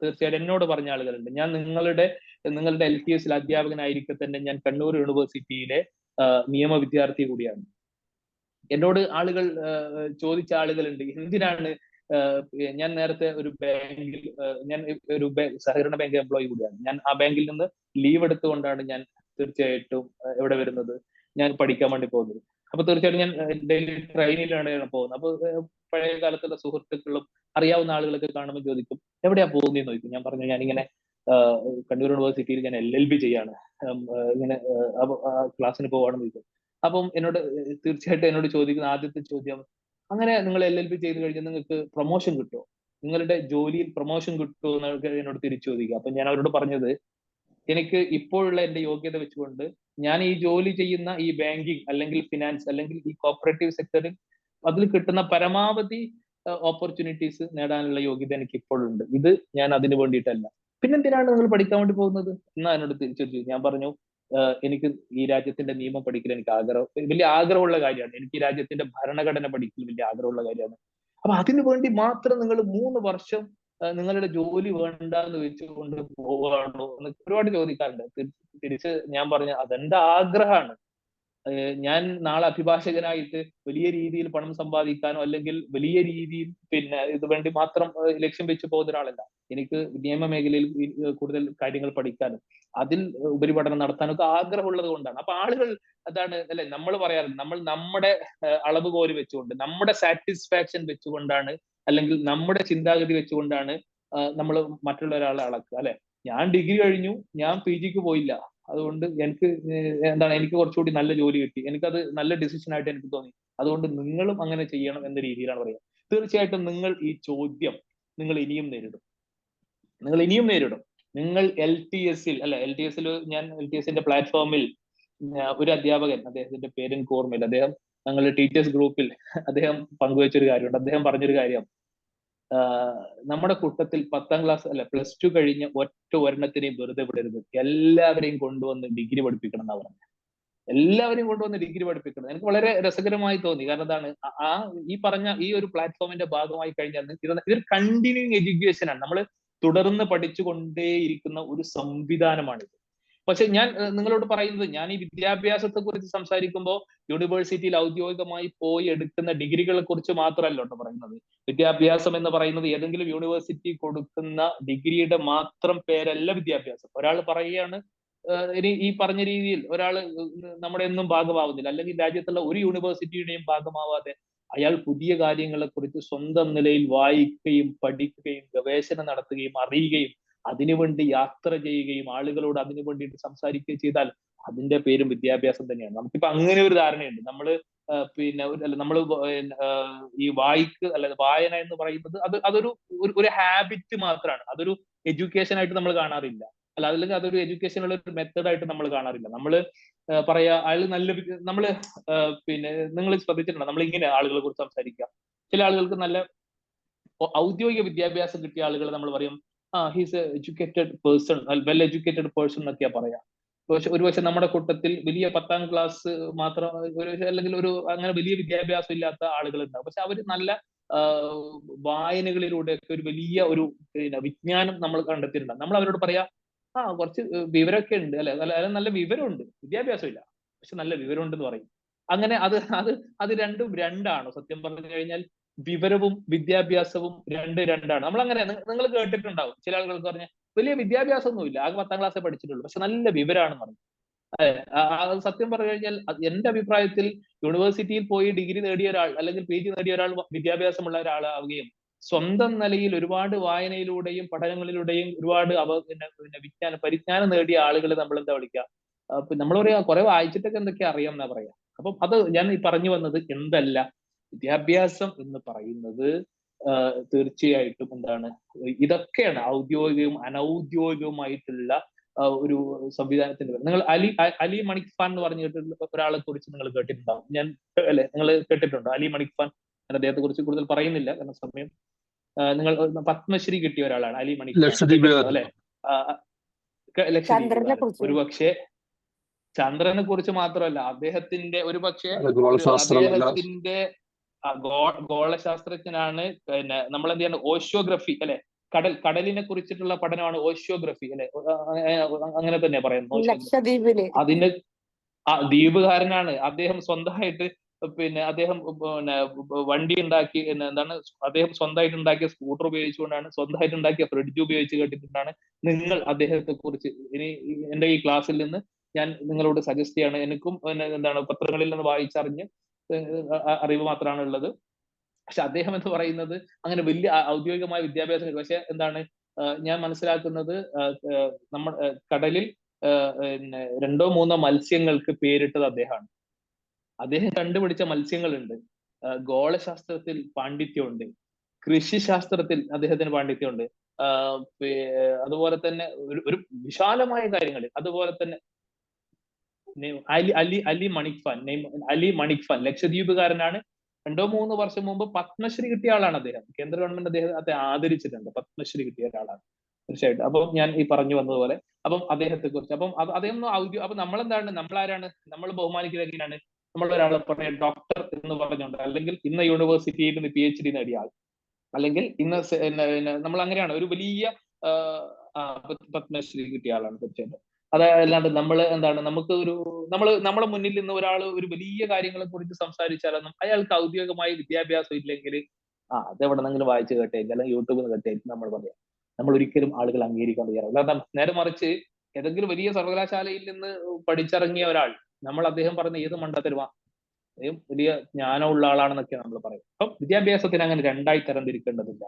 തീർച്ചയായിട്ടും എന്നോട് പറഞ്ഞ ആളുകളുണ്ട്. ഞാൻ നിങ്ങളുടെ LTS അധ്യാപകനായിരിക്കെ തന്നെ ഞാൻ കണ്ണൂർ യൂണിവേഴ്സിറ്റിയിലെ നിയമ വിദ്യാർത്ഥി കൂടിയാണ്. എന്നോട് ആളുകൾ ചോദിച്ച ആളുകളുണ്ട്, എന്തിനാണ് ഞാൻ നേരത്തെ ഒരു ബാങ്കിൽ, ഞാൻ ഒരു സഹകരണ ബാങ്ക് എംപ്ലോയി കൂടിയാണ്. ഞാൻ ആ ബാങ്കിൽ നിന്ന് ലീവ് എടുത്തുകൊണ്ടാണ് ഞാൻ തീർച്ചയായിട്ടും എവിടെ വരുന്നത്, ഞാൻ പഠിക്കാൻ വേണ്ടി പോകുന്നത്. അപ്പൊ തീർച്ചയായിട്ടും ഞാൻ ഡെയിലി ട്രെയിനിലാണ് പോകുന്നത്. അപ്പൊ പഴയ കാലത്തുള്ള സുഹൃത്തുക്കളും അറിയാവുന്ന ആളുകളൊക്കെ കാണുമ്പോൾ ചോദിക്കും, എവിടെയാ പോകുന്നതെന്ന് ചോദിക്കും. ഞാൻ പറഞ്ഞു, ഞാനിങ്ങനെ കണ്ണൂർ യൂണിവേഴ്സിറ്റിയിൽ ഞാൻ LLB ചെയ്യാണ്, ഇങ്ങനെ ക്ലാസ്സിന് പോവാണെന്ന് ചോദിക്കും. അപ്പം തീർച്ചയായിട്ടും എന്നോട് ചോദിക്കുന്ന ആദ്യത്തെ ചോദ്യം, അങ്ങനെ നിങ്ങൾ LLB ചെയ്ത് കഴിഞ്ഞാൽ നിങ്ങൾക്ക് പ്രൊമോഷൻ കിട്ടുമോ, നിങ്ങളുടെ ജോലിയിൽ പ്രൊമോഷൻ കിട്ടുമോ എന്നൊക്കെ എന്നോട് തിരിച്ചു ചോദിക്കുക. അപ്പൊ ഞാൻ അവരോട് പറഞ്ഞത്, എനിക്ക് ഇപ്പോഴുള്ള എന്റെ യോഗ്യത വെച്ചുകൊണ്ട് ഞാൻ ഈ ജോലി ചെയ്യുന്ന ഈ ബാങ്കിങ് അല്ലെങ്കിൽ ഫിനാൻസ് അല്ലെങ്കിൽ ഈ കോപ്പറേറ്റീവ് സെക്ടറിൽ അതിൽ കിട്ടുന്ന പരമാവധി ഓപ്പർച്യൂണിറ്റീസ് നേടാനുള്ള യോഗ്യത എനിക്ക് ഇപ്പോഴുണ്ട്. ഇത് ഞാൻ അതിന് വേണ്ടിയിട്ടല്ല. പിന്നെന്തിനാണ് നിങ്ങൾ പഠിക്കാൻ വേണ്ടി പോകുന്നത് എന്നാ എന്നോട് തിരിച്ചു. ഞാൻ പറഞ്ഞു, എനിക്ക് ഈ രാജ്യത്തിന്റെ നിയമം പഠിക്കൽ എനിക്ക് വലിയ ആഗ്രഹമുള്ള കാര്യമാണ്. എനിക്ക് ഈ രാജ്യത്തിന്റെ ഭരണഘടന പഠിക്കൽ വലിയ ആഗ്രഹമുള്ള കാര്യമാണ്. അപ്പൊ അതിനു വേണ്ടി മാത്രം നിങ്ങൾ 3 വർഷം നിങ്ങളുടെ ജോലി വേണ്ട എന്ന് വെച്ചുകൊണ്ട് പോവുകയാണോ എന്ന് ഒരുപാട് ചോദിക്കാറുണ്ട്. തിരിച്ച് ഞാൻ പറഞ്ഞ അതെന്റെ ആഗ്രഹമാണ്. ഞാൻ നാളെ അഭിഭാഷകനായിട്ട് വലിയ രീതിയിൽ പണം സമ്പാദിക്കാനോ അല്ലെങ്കിൽ വലിയ രീതിയിൽ ഇത് വേണ്ടി മാത്രം ലക്ഷ്യം വെച്ച് പോകുന്ന ഒരാളല്ല. എനിക്ക് നിയമ മേഖലയിൽ കൂടുതൽ കാര്യങ്ങൾ പഠിക്കാനും അതിൽ ഉപരിപഠനം നടത്താനും ഒക്കെ ആഗ്രഹമുള്ളത് കൊണ്ടാണ്. അപ്പൊ ആളുകൾ അതാണ് അല്ലെ നമ്മൾ പറയാറുണ്ട്, നമ്മൾ നമ്മുടെ അളവുകോല് വെച്ചുകൊണ്ട്, നമ്മുടെ സാറ്റിസ്ഫാക്ഷൻ വെച്ചുകൊണ്ടാണ് അല്ലെങ്കിൽ നമ്മുടെ ചിന്താഗതി വെച്ചുകൊണ്ടാണ് നമ്മൾ മറ്റുള്ള ഒരാളെ അളക്കുക, അല്ലെ? ഞാൻ ഡിഗ്രി കഴിഞ്ഞു, ഞാൻ PGക്ക് പോയില്ല, അതുകൊണ്ട് എനിക്ക് കുറച്ചുകൂടി നല്ല ജോലി കിട്ടി, എനിക്കത് നല്ല ഡിസിഷൻ ആയിട്ട് എനിക്ക് തോന്നി, അതുകൊണ്ട് നിങ്ങളും അങ്ങനെ ചെയ്യണം എന്ന രീതിയിലാണ് പറയുക. തീർച്ചയായിട്ടും നിങ്ങൾ ഈ ചോദ്യം നിങ്ങൾ ഇനിയും നേരിടും. നിങ്ങൾ LTSൽ ഞാൻ LTSന്റെ പ്ലാറ്റ്ഫോമിൽ ഒരു അധ്യാപകൻ, അദ്ദേഹത്തിന്റെ പേര് എനിക്ക് ഓർമ്മയില്ല, അദ്ദേഹം ഞങ്ങളുടെ ടീച്ചേഴ്സ് ഗ്രൂപ്പിൽ അദ്ദേഹം പങ്കുവെച്ചൊരു കാര്യമുണ്ട്. അദ്ദേഹം പറഞ്ഞൊരു കാര്യം, നമ്മുടെ കൂട്ടത്തിൽ 10ാം ക്ലാസ് +2 കഴിഞ്ഞ ഒരെണ്ണത്തിനെയും വെറുതെ വിടരുത്, എല്ലാവരെയും കൊണ്ടുവന്ന് ഡിഗ്രി പഠിപ്പിക്കണം എന്നാ പറഞ്ഞത്. എല്ലാവരെയും കൊണ്ടുവന്ന് ഡിഗ്രി പഠിപ്പിക്കണം. എനിക്ക് വളരെ രസകരമായി തോന്നി. കാരണം എന്താണ്, ഈ പറഞ്ഞ ഈ ഒരു പ്ലാറ്റ്ഫോമിന്റെ ഭാഗമായി കഴിഞ്ഞാൽ ഇതൊരു കണ്ടിന്യൂയിങ് എഡ്യൂക്കേഷൻ ആണ്. നമ്മൾ തുടർന്ന് പഠിച്ചുകൊണ്ടേയിരിക്കുന്ന ഒരു സംവിധാനമാണിത്. പക്ഷെ ഞാൻ നിങ്ങളോട് പറയുന്നത്, ഞാൻ ഈ വിദ്യാഭ്യാസത്തെ കുറിച്ച് സംസാരിക്കുമ്പോൾ യൂണിവേഴ്സിറ്റിയിൽ ഔദ്യോഗികമായി പോയി എടുക്കുന്ന ഡിഗ്രികളെ കുറിച്ച് മാത്രമല്ല കേട്ടോ പറയുന്നത്. വിദ്യാഭ്യാസം എന്ന് പറയുന്നത് ഏതെങ്കിലും യൂണിവേഴ്സിറ്റി കൊടുക്കുന്ന ഡിഗ്രിയുടെ മാത്രം പേരല്ല വിദ്യാഭ്യാസം. ഒരാൾ പറയുകയാണ്, ഇനി ഈ പറഞ്ഞ രീതിയിൽ ഒരാൾ നമ്മുടെ ഒന്നും ഭാഗമാവുന്നില്ല, അല്ലെങ്കിൽ രാജ്യത്തുള്ള ഒരു യൂണിവേഴ്സിറ്റിയുടെയും ഭാഗമാവാതെ അയാൾ പുതിയ കാര്യങ്ങളെ കുറിച്ച് സ്വന്തം നിലയിൽ വായിക്കുകയും പഠിക്കുകയും ഗവേഷണം നടത്തുകയും അറിയുകയും അതിനുവേണ്ടി യാത്ര ചെയ്യുകയും ആളുകളോട് അതിനു വേണ്ടിയിട്ട് സംസാരിക്കുകയും ചെയ്താൽ അതിന്റെ പേരും വിദ്യാഭ്യാസം തന്നെയാണ്. നമുക്കിപ്പോ അങ്ങനെ ഒരു ധാരണയുണ്ട്. നമ്മൾ ഈ വായന എന്ന് പറയുന്നത് അതൊരു ഹാബിറ്റ് മാത്രമാണ്, അതൊരു എഡ്യൂക്കേഷൻ ആയിട്ട് നമ്മൾ കാണാറില്ല. അല്ലെങ്കിൽ അതൊരു എഡ്യൂക്കേഷനുള്ള ഒരു മെത്തേഡായിട്ട് നമ്മൾ കാണാറില്ല. നമ്മൾ പറയാ അയാൾ നിങ്ങൾ ശ്രദ്ധിച്ചിട്ടുണ്ടോ, നമ്മൾ ഇങ്ങനെ ആളുകളെ കുറിച്ച് സംസാരിക്കുക, ചില ആളുകൾക്ക് നല്ല ഔദ്യോഗിക വിദ്യാഭ്യാസം കിട്ടിയ ആളുകൾ നമ്മൾ പറയും, he's a educated person, well educated person എന്നൊക്കെയാ പറയാ. ഒരുപക്ഷെ നമ്മുടെ കൂട്ടത്തിൽ വലിയ 10ാം ക്ലാസ് മാത്രം അല്ലെങ്കിൽ അങ്ങനെ വലിയ വിദ്യാഭ്യാസം ഇല്ലാത്ത ആളുകൾ ഉണ്ടാവും. പക്ഷെ അവർ നല്ല വായനകളിലൂടെയൊക്കെ ഒരു വലിയ ഒരു വിജ്ഞാനം നമ്മൾ കണ്ടെത്തിയിട്ടുണ്ട്. നമ്മൾ അവരോട് പറയാ, കുറച്ച് വിവരമൊക്കെ ഉണ്ട് അല്ലെ, നല്ല വിവരമുണ്ട്, വിദ്യാഭ്യാസം ഇല്ല പക്ഷെ നല്ല വിവരമുണ്ടെന്ന് പറയും. അങ്ങനെ അത് രണ്ടും രണ്ടാണോ? സത്യം പറഞ്ഞു കഴിഞ്ഞാൽ വിവരവും വിദ്യാഭ്യാസവും രണ്ടാണ്. നമ്മൾ അങ്ങനെ നിങ്ങൾ കേട്ടിട്ടുണ്ടാവും, ചില ആളുകൾക്ക് പറഞ്ഞ വലിയ വിദ്യാഭ്യാസം ഒന്നുമില്ല, ആകെ 10ാം ക്ലാസ്സേ പഠിച്ചിട്ടുള്ളൂ പക്ഷെ നല്ല വിവരമാണെന്ന് പറയും. സത്യം പറഞ്ഞു കഴിഞ്ഞാൽ എന്റെ അഭിപ്രായത്തിൽ യൂണിവേഴ്സിറ്റിയിൽ പോയി ഡിഗ്രി നേടിയ ഒരാൾ അല്ലെങ്കിൽ PG നേടിയ ഒരാൾ വിദ്യാഭ്യാസമുള്ള ഒരാളാവുകയും സ്വന്തം നിലയിൽ ഒരുപാട് വായനയിലൂടെയും പഠനങ്ങളിലൂടെയും ഒരുപാട് പരിജ്ഞാനം നേടിയ ആളുകളെ നമ്മൾ എന്താ വിളിക്കുക, നമ്മൾ പറയാ കുറെ വായിച്ചിട്ടൊക്കെ എന്തൊക്കെ അറിയാം എന്നാ പറയാ. അപ്പം അത് ഞാൻ ഈ പറഞ്ഞു വന്നത് എന്തല്ല, വിദ്യാഭ്യാസം എന്ന് പറയുന്നത് തീർച്ചയായിട്ടും എന്താണ്, ഇതൊക്കെയാണ് ഔദ്യോഗികവും അനൗദ്യോഗികവുമായിട്ടുള്ള ഒരു സംവിധാനത്തിന്റെ പേര്. നിങ്ങൾ അലി മണിക് ഖാൻ എന്ന് പറഞ്ഞിട്ടുള്ള ഒരാളെ കുറിച്ച് നിങ്ങൾ കേട്ടിട്ടുണ്ടാവും. അല്ലെ, നിങ്ങൾ കേട്ടിട്ടുണ്ടോ അലി മണിക് ഖാൻ? ഞാൻ അദ്ദേഹത്തെ കുറിച്ച് കൂടുതൽ പറയുന്നില്ല കാരണം സമയം. നിങ്ങൾ പത്മശ്രീ കിട്ടിയ ഒരാളാണ് അലി മണിക് ഖാൻ, അല്ലെ? ലക്ഷദ്വീപ്. ഒരുപക്ഷെ ചന്ദ്രനെ കുറിച്ച് മാത്രമല്ല, അദ്ദേഹത്തിന്റെ ഒരുപക്ഷെ അദ്ദേഹത്തിന്റെ ഗോളശാസ്ത്രജ്ഞനാണ്. പിന്നെ നമ്മൾ എന്ത് ചെയ്യണം, ഓഷ്യോഗ്രഫി അല്ലെ, കടലിനെ കുറിച്ചിട്ടുള്ള പഠനമാണ് ഓഷ്യോഗ്രഫി അല്ലെ, അങ്ങനെ തന്നെ പറയുന്നത്. അതിന്റെ ദ്വീപുകാരനാണ് അദ്ദേഹം. സ്വന്തമായിട്ട് അദ്ദേഹം വണ്ടി ഉണ്ടാക്കി, എന്താണ്, അദ്ദേഹം സ്വന്തമായിട്ട് ഉണ്ടാക്കിയ സ്കൂട്ടർ ഉപയോഗിച്ചുകൊണ്ടാണ്, സ്വന്തമായിട്ട് ഉണ്ടാക്കിയ ഫ്രിഡ്ജ് ഉപയോഗിച്ച് കേട്ടിട്ടുണ്ടാണ്. നിങ്ങൾ അദ്ദേഹത്തെ കുറിച്ച് ഇനി എന്റെ ഈ ക്ലാസ്സിൽ നിന്ന് ഞാൻ നിങ്ങളോട് സജസ്റ്റ് ചെയ്യാണ്. എനിക്കും എന്താണ് പത്രങ്ങളിൽ നിന്ന് വായിച്ചറിഞ്ഞ് അറിവ് മാത്രമാണ് ഉള്ളത്. പക്ഷെ അദ്ദേഹം എന്ന് പറയുന്നത് അങ്ങനെ വലിയ ഔദ്യോഗികമായ വിദ്യാഭ്യാസം, പക്ഷെ എന്താണ് ഞാൻ മനസ്സിലാക്കുന്നത്, നമ്മൾ കടലിൽ 2-3 മത്സ്യങ്ങൾക്ക് പേരിട്ടത് അദ്ദേഹമാണ്. അദ്ദേഹം കണ്ടുപിടിച്ച മത്സ്യങ്ങളുണ്ട്. ഗോളശാസ്ത്രത്തിൽ പാണ്ഡിത്യമുണ്ട്, കൃഷിശാസ്ത്രത്തിൽ അദ്ദേഹത്തിന് പാണ്ഡിത്യമുണ്ട്, അതുപോലെ തന്നെ ഒരു വിശാലമായ കാര്യങ്ങളിൽ. അതുപോലെ തന്നെ അലി മണിക് ഖാൻ ലക്ഷദ്വീപുകാരനാണ്. 2-3 വർഷം മുമ്പ് പത്മശ്രീ കിട്ടിയ ആളാണ് അദ്ദേഹം. കേന്ദ്ര ഗവൺമെന്റ് അദ്ദേഹത്തെ ആദരിച്ചിട്ടുണ്ട്, പത്മശ്രീ കിട്ടിയ ഒരാളാണ് തീർച്ചയായിട്ടും. അപ്പം ഞാൻ ഈ പറഞ്ഞു വന്നതുപോലെ, അപ്പം അദ്ദേഹത്തെ കുറിച്ച്, അപ്പം അദ്ദേഹം അപ്പൊ നമ്മളെന്താണ്, നമ്മളാരാണ്, നമ്മൾ ബഹുമാനിക്കുന്നത് എങ്ങനെയാണ്? നമ്മൾ ഒരാളെ പറഞ്ഞ ഡോക്ടർ എന്ന് പറഞ്ഞുകൊണ്ട്, അല്ലെങ്കിൽ ഇന്ന യൂണിവേഴ്സിറ്റിയിൽ നിന്ന് PhD നേടിയ ആൾ, അല്ലെങ്കിൽ ഇന്ന് നമ്മൾ അങ്ങനെയാണ് ഒരു വലിയ പത്മശ്രീ കിട്ടിയ ആളാണ് തീർച്ചയായിട്ടും. അതല്ലാണ്ട് നമ്മൾ എന്താണ്, നമുക്ക് നമ്മളെ മുന്നിൽ നിന്ന് ഒരാൾ ഒരു വലിയ കാര്യങ്ങളെ കുറിച്ച് സംസാരിച്ചാലൊന്നും അയാൾക്ക് ഔദ്യോഗികമായി വിദ്യാഭ്യാസം ഇല്ലെങ്കിൽ അതെവിടെന്നെങ്കിലും വായിച്ചു കേട്ടേക്ക്, അല്ലെങ്കിൽ യൂട്യൂബിൽ നിന്ന് കേട്ടേക്ക് നമ്മൾ പറയാം. നമ്മൾ ഒരിക്കലും ആളുകൾ അംഗീകരിക്കാൻ തയ്യാറാവും. കാരണം നേരെ മറിച്ച് ഏതെങ്കിലും വലിയ സർവകലാശാലയിൽ നിന്ന് പഠിച്ചിറങ്ങിയ ഒരാൾ, നമ്മൾ അദ്ദേഹം പറഞ്ഞ ഏത് മണ്ടത്തരുമാ, അദ്ദേഹം വലിയ ജ്ഞാനമുള്ള ആളാണെന്നൊക്കെയാണ് നമ്മൾ പറയും. അപ്പം വിദ്യാഭ്യാസത്തിന് അങ്ങനെ രണ്ടായി തരംതിരിക്കേണ്ടതില്ല.